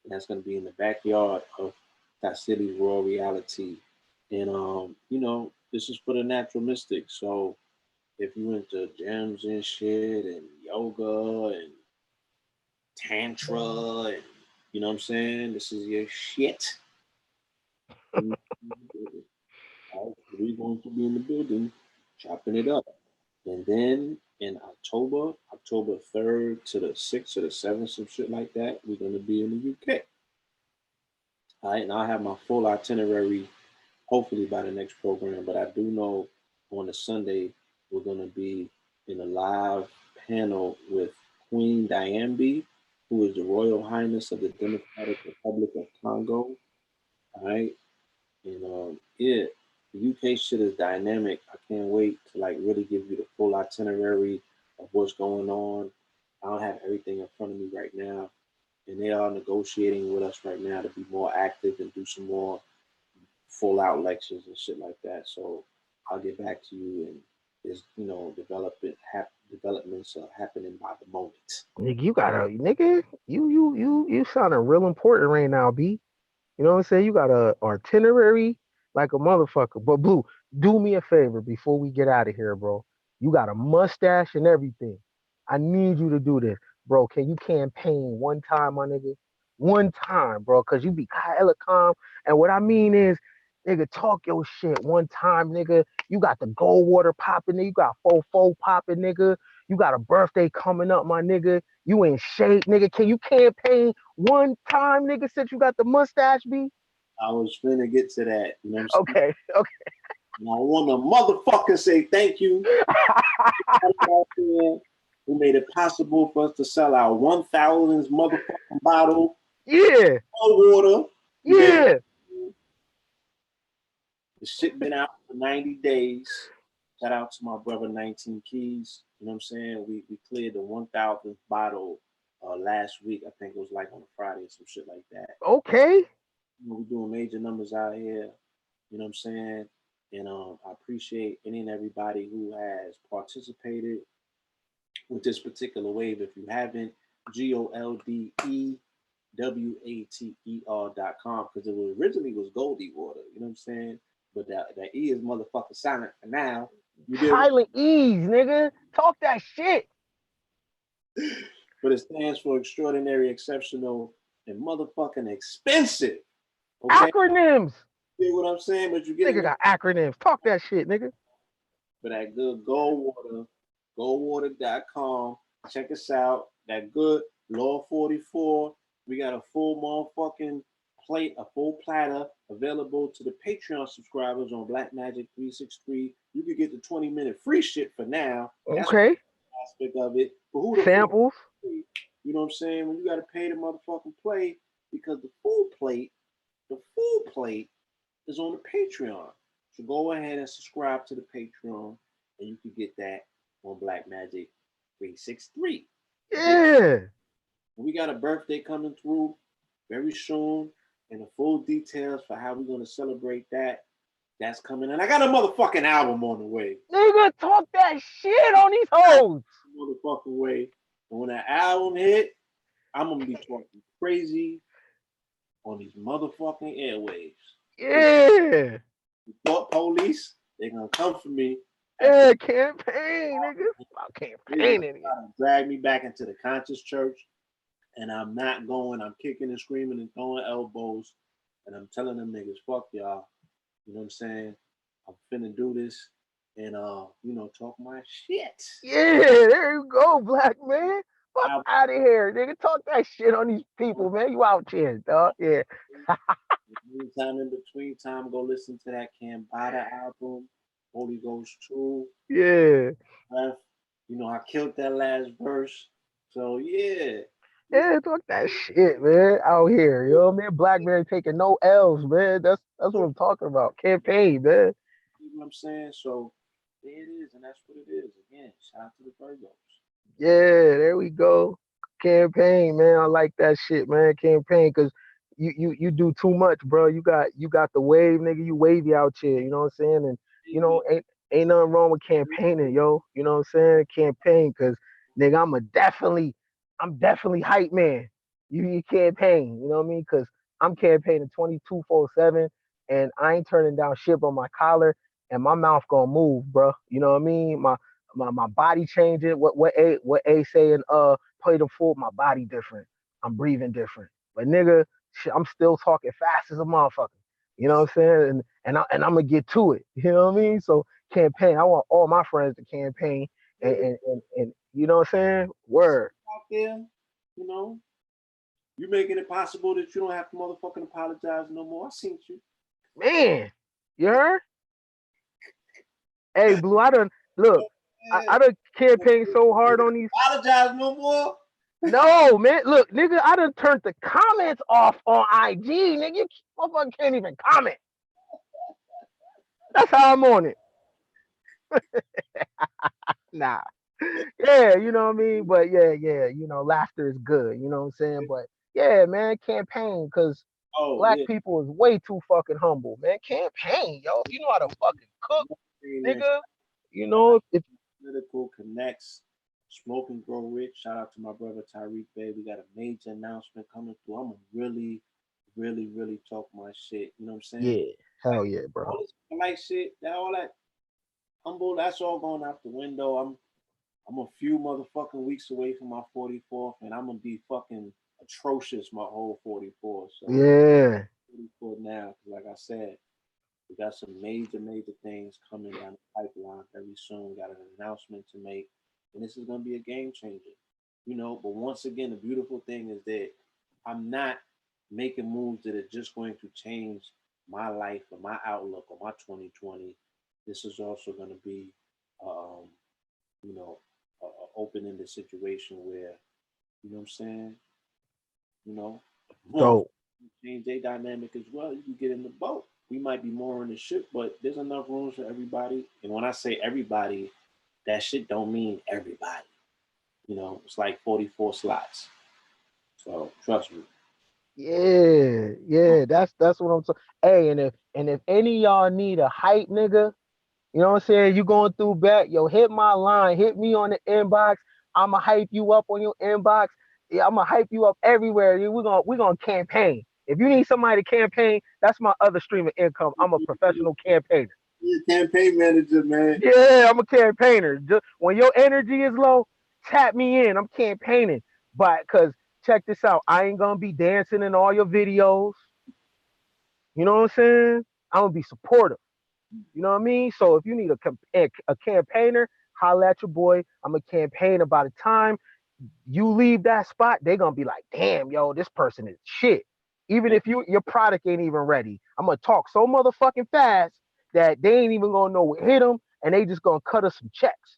and that's going to be in the backyard of Thai City's Royal Reality, and this is for the natural mystics. So if you into gyms and shit and yoga and tantra and what I'm saying, this is your shit. We're going to be in the building chopping it up. And then in October 3rd to the 6th or the 7th, some shit like that, we're going to be in the UK. All right, and I'll have my full itinerary hopefully by the next program. But I do know on the Sunday, we're going to be in a live panel with Queen Diambi, who is the Royal Highness of the Democratic Republic of Congo. All right, and yeah, the UK shit is dynamic. I can't wait to like really give you the full itinerary of what's going on. I don't have everything in front of me right now, and they are negotiating with us right now to be more active and do some more full out lectures and shit like that. So I'll get back to you, and there's developments are happening by the moment. Nigga, you gotta, nigga, you sounding real important right now, B. You know what I'm saying? You got a itinerary like a motherfucker. But Blue, do me a favor before we get out of here, bro. You got a mustache and everything. I need you to do this, bro. Can you campaign one time, my nigga? One time, bro, cause you be hella calm. And what I mean is, nigga, talk your shit one time, nigga. You got the gold water popping, nigga. You got fofo popping, nigga. You got a birthday coming up, my nigga. You in shape, nigga. Can you campaign one time, nigga, since you got the mustache, B? I was finna get to that. You know what I'm saying? Okay, okay. And I want to motherfucker say thank you who made it possible for us to sell our 1,000th motherfucking bottle Yeah, of water. You get yeah. the shit been out for 90 days. Shout out to my brother 19 Keys. You know what I'm saying? We cleared the 1,000th bottle last week. I think it was like on a Friday or some shit like that. Okay. We're doing major numbers out here. You know what I'm saying? And I appreciate any and everybody who has participated with this particular wave. If you haven't, GOLDEWATER.com, because it was originally was Goldie Water. You know what I'm saying? But that E is motherfucking silent for now. You did, Silent E's, nigga. Talk that shit. but it stands for extraordinary, exceptional, and motherfucking expensive. Okay, Acronyms. you get what I'm saying? But you get Nigga it. got acronyms. Talk that shit, nigga. For that good Gold Water, goldwater.com. Check us out. That good Law 44. We got a full motherfucking plate, a full platter available to the Patreon subscribers on Black Magic 363. You could get the 20-minute free shit for now. That's the Okay. aspect of it. But who the fuck? Samples. You know what I'm saying? When you got to pay the motherfucking plate because the full plate is on the Patreon. So go ahead and subscribe to the Patreon, and you can get that on Black Magic 363. Yeah. We got a birthday coming through very soon, and the full details for how we're gonna celebrate that's coming. And I got a motherfucking album on the way. Nigga, talk that shit on these hoes. Motherfucking way. And when that album hit, I'm gonna be talking crazy on these motherfucking airwaves. Yeah. The thought police, they're gonna come for me. Yeah, campaign, nigga. About campaigning. Drag me back into the conscious church, and I'm not going. I'm kicking and screaming and throwing elbows, and I'm telling them niggas, fuck y'all. You know what I'm saying? I'm finna do this, and talk my shit. Yeah, there you go, black man. Fuck I, out of here, nigga. Talk that shit on these people, man. You out here, dog. Yeah. Anytime in between time, go listen to that Cambada album, Holy Ghost 2. Yeah. I killed that last verse. So yeah. Yeah, talk that shit, man. Out here, you know what I mean? Blackberry taking no L's, man. That's what I'm talking about. Campaign, man. You know what I'm saying? So there it is, and that's what it is. Again, shout out to the Virgos. Yeah, there we go. Campaign, man. I like that shit, man. Campaign, cause you do too much, bro. You got the wave, nigga. You wavy out here. You know what I'm saying? And ain't nothing wrong with campaigning, yo. You know what I'm saying? Campaign, cause nigga, I'm definitely hype man. You campaign, you know what I mean? Cause I'm campaigning 22/7, and I ain't turning down shit on my collar, and my mouth gonna move, bro. You know what I mean? My body changing. What A saying? Play the fool. My body different. I'm breathing different. But nigga, shit, I'm still talking fast as a motherfucker. You know what I'm saying? And I'm gonna get to it. You know what I mean? So campaign. I want all my friends to campaign and you know what I'm saying? Word. Out there, you know, you making it possible that you don't have to motherfucking apologize no more. I seen you. Man, you heard? Hey, Blue, I done look. I done campaigned so hard on these. Apologize no more. No, man. Look, nigga, I done turned the comments off on IG. Nigga, you motherfucker can't even comment. That's how I'm on it. Nah. Yeah, you know what I mean? But yeah, laughter is good. You know what I'm saying? But yeah, man, campaign, because Oh black yeah. people is way too fucking humble, man. Campaign, yo. If you know how to fucking cook, nigga, if Political connects, smoke and grow rich. Shout out to my brother Tyreek Bay. We got a major announcement coming through. I'm gonna really, really, really talk my shit. You know what I'm saying? yeah, hell Like yeah, bro. all this polite shit, all that humble, that's all going out the window. I'm a few motherfucking weeks away from my 44th, and I'm gonna be fucking atrocious my whole 44. So Yeah. 44 now, like I said, we got some major, major things coming down the pipeline very soon. We got an announcement to make, and this is gonna be a game changer. But once again, the beautiful thing is that I'm not making moves that are just going to change my life or my outlook or my 2020. This is also going to be, um, you know, open-ended situation where, you know what I'm saying, you know, Dope. change their dynamic as well. You can get in the boat. We might be more on the ship, but there's enough rooms for everybody. And when I say everybody, that shit don't mean everybody. It's like 44 slots. So trust me. Yeah. That's what I'm saying. Hey, and if any of y'all need a hype nigga, you know what I'm saying? You going through back, yo, hit my line, hit me on the inbox. I'ma hype you up on your inbox. Yeah, I'ma hype you up everywhere. We're gonna campaign. If you need somebody to campaign, that's my other stream of income. I'm a professional campaigner. You're a campaign manager, man. Yeah, I'm a campaigner. Just when your energy is low, tap me in. I'm campaigning. But cause check this out, I ain't gonna be dancing in all your videos. You know what I'm saying? I'm gonna be supportive. You know what I mean? So if you need a campaigner, holla at your boy. I'm a campaigner. By the time you leave that spot, they're gonna be like, damn, yo, this person is shit. Even if your product ain't even ready, I'm gonna talk so motherfucking fast that they ain't even gonna know what hit them, and they just gonna cut us some checks.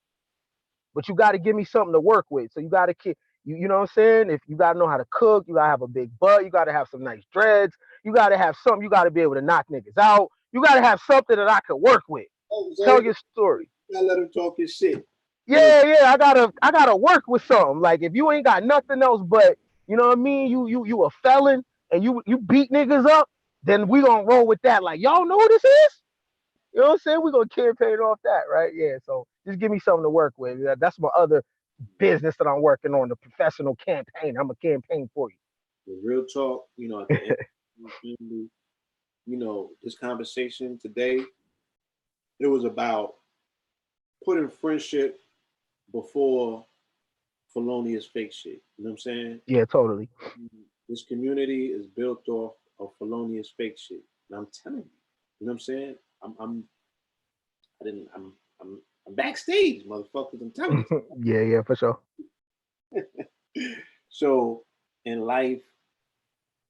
But you got to give me something to work with. So you got to you know what I'm saying? If you got to know how to cook, you got to have a big butt, you got to have some nice dreads, you got to have something, you got to be able to knock niggas out. You got to have something that I could work with. Oh, Tell your story. You gotta let him talk his shit. Yeah, I gotta work with something. Like if you ain't got nothing else but, you know what I mean, you a felon and you beat niggas up, then we gonna roll with that. Like, y'all know who this is? You know what I'm saying? We gonna campaign off that, right? Yeah. So just give me something to work with. That's my other business that I'm working on, the professional campaign. I'm a campaign for you. The real talk, at the end of family. You know, this conversation today, it was about putting friendship before felonious fake shit. You know what I'm saying? Yeah, totally. This community is built off of felonious fake shit. And I'm telling you, you know what I'm saying? I'm I didn't I'm backstage, motherfuckers. I'm telling Yeah, yeah, for sure. you. So in life,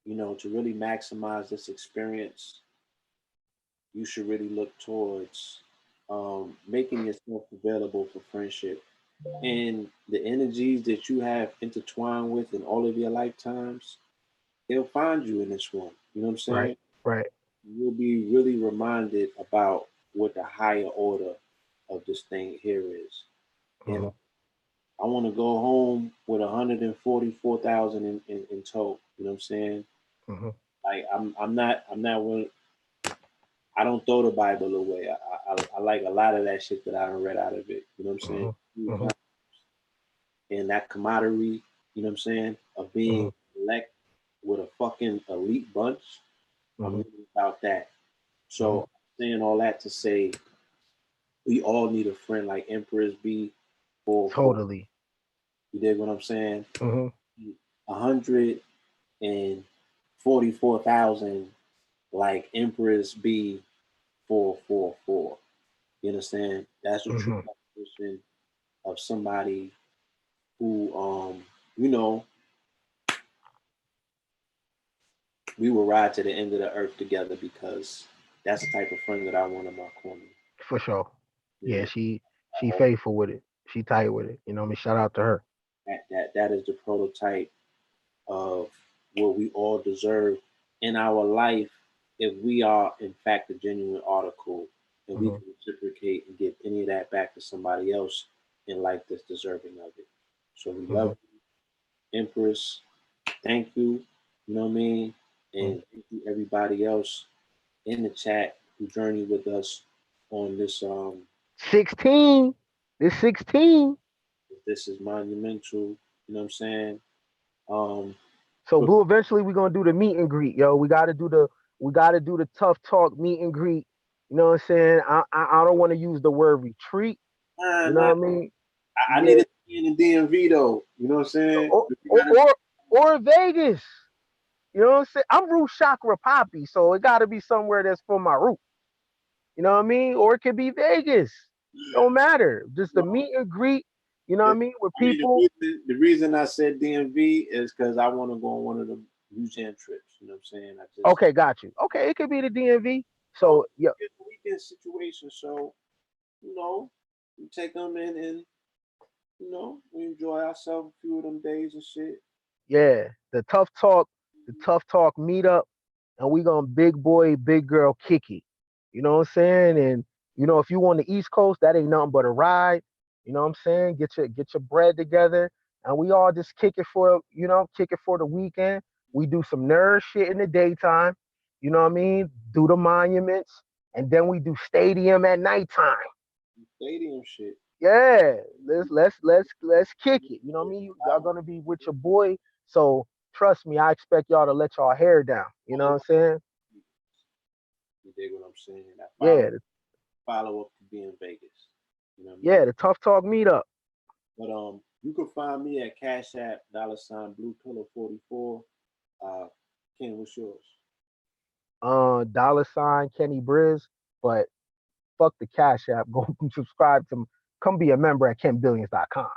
you know, to really maximize this experience, you should really look towards making yourself available for friendship. And the energies that you have intertwined with in all of your lifetimes, they'll find you in this room. You know what I'm Right, saying? right. You'll be really reminded about what the higher order of this thing here is. And Hmm. I want to go home with 144,000 in tow. You know what I'm saying? Hmm. Like I'm not one. I don't throw the Bible away. I like a lot of that shit that I read out of it. You know what I'm Hmm. saying? Hmm. And that camaraderie, you know what I'm saying, of Hmm. being elect with a fucking elite bunch. I'm Hmm. really about that. Hmm. So saying all that to say we all need a friend like Empress B for Totally. you dig what I'm saying? Hmm. 144,000 like Empress B 444. You understand? That's the true Hmm. definition of somebody who you know, we will ride to the end of the earth together because that's the type of friend that I want in my corner. For sure. Yeah, Yeah. she faithful with it. She tight with it. You know what I mean? Shout out to her. That is the prototype of what we all deserve in our life if we are in fact a genuine article and we Hmm. can reciprocate and give any of that back to somebody else in life that's deserving of it. So we Hmm. love you, Empress. Thank you. You know what I mean? Hmm. And thank you everybody else in the chat who journeyed with us on 16. This 16. this is monumental. You know what I'm saying? Um So but Blue, eventually we're gonna do the meet and greet, yo. We gotta do the tough talk meet and greet. You know what I'm saying? I don't want to use the word retreat. nah, You know nah, what I mean? I need Yeah. it to be in the DMV though. You know what I'm saying? Or We or gotta or, or Vegas. You know what I'm saying? I'm root chakra poppy, so it gotta be somewhere that's for my root. You know what I mean? Or it could be Vegas. Don't matter. Just the know, meet and greet, you know what I mean, with I mean people. the reason I said DMV is because I want to go on one of the museum trips. You know what I'm saying? I just Okay, got you. Okay, it could be the DMV. you know So yeah, it's a weekend situation, so you know we take them in and you know we enjoy ourselves a few of them days and shit. yeah. The tough talk meetup, and we gonna big boy, big girl kick it. You know what I'm saying? And if you on the East Coast, that ain't nothing but a ride. You know what I'm saying? Get your bread together, and we all just kick it for the weekend. We do some nerd shit in the daytime. You know what I mean? Do the monuments, and then we do stadium at nighttime. Stadium shit. Yeah, let's kick it. You know what I mean? Y'all gonna be with your boy, so trust me, I expect y'all to let y'all hair down. You know what I'm saying? You dig what I'm saying? That Yeah, follow up to be in Vegas. You know what I mean? yeah, the tough talk meetup. But you can find me at Cash App $Blue Pillow 44. Uh, Ken, what's yours? $ Kenny Briz, but fuck the Cash App. Go subscribe to, come be a member at KenBillions.com.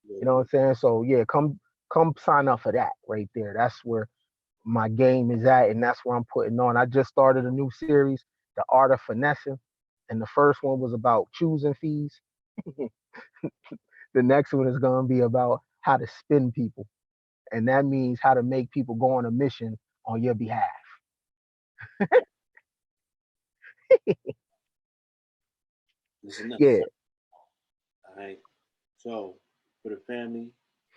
Yeah, You know what I'm saying? So yeah, come sign up for that right there. That's where my game is at, and that's where I'm putting on. I just started a new series, The Art of Finessing, and the first one was about choosing fees. The next one is gonna be about how to spin people, and that means how to make people go on a mission on your behalf. this is enough. Yeah. All right. So for the family,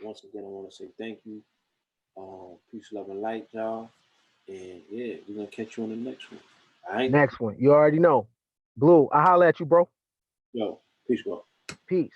once again, I want to say thank you. Peace, love, and light, y'all. And yeah, we're gonna catch you on the next one. All right. Next one, you already know. Blue, I holla at you, bro. Yo, peace, bro. Peace.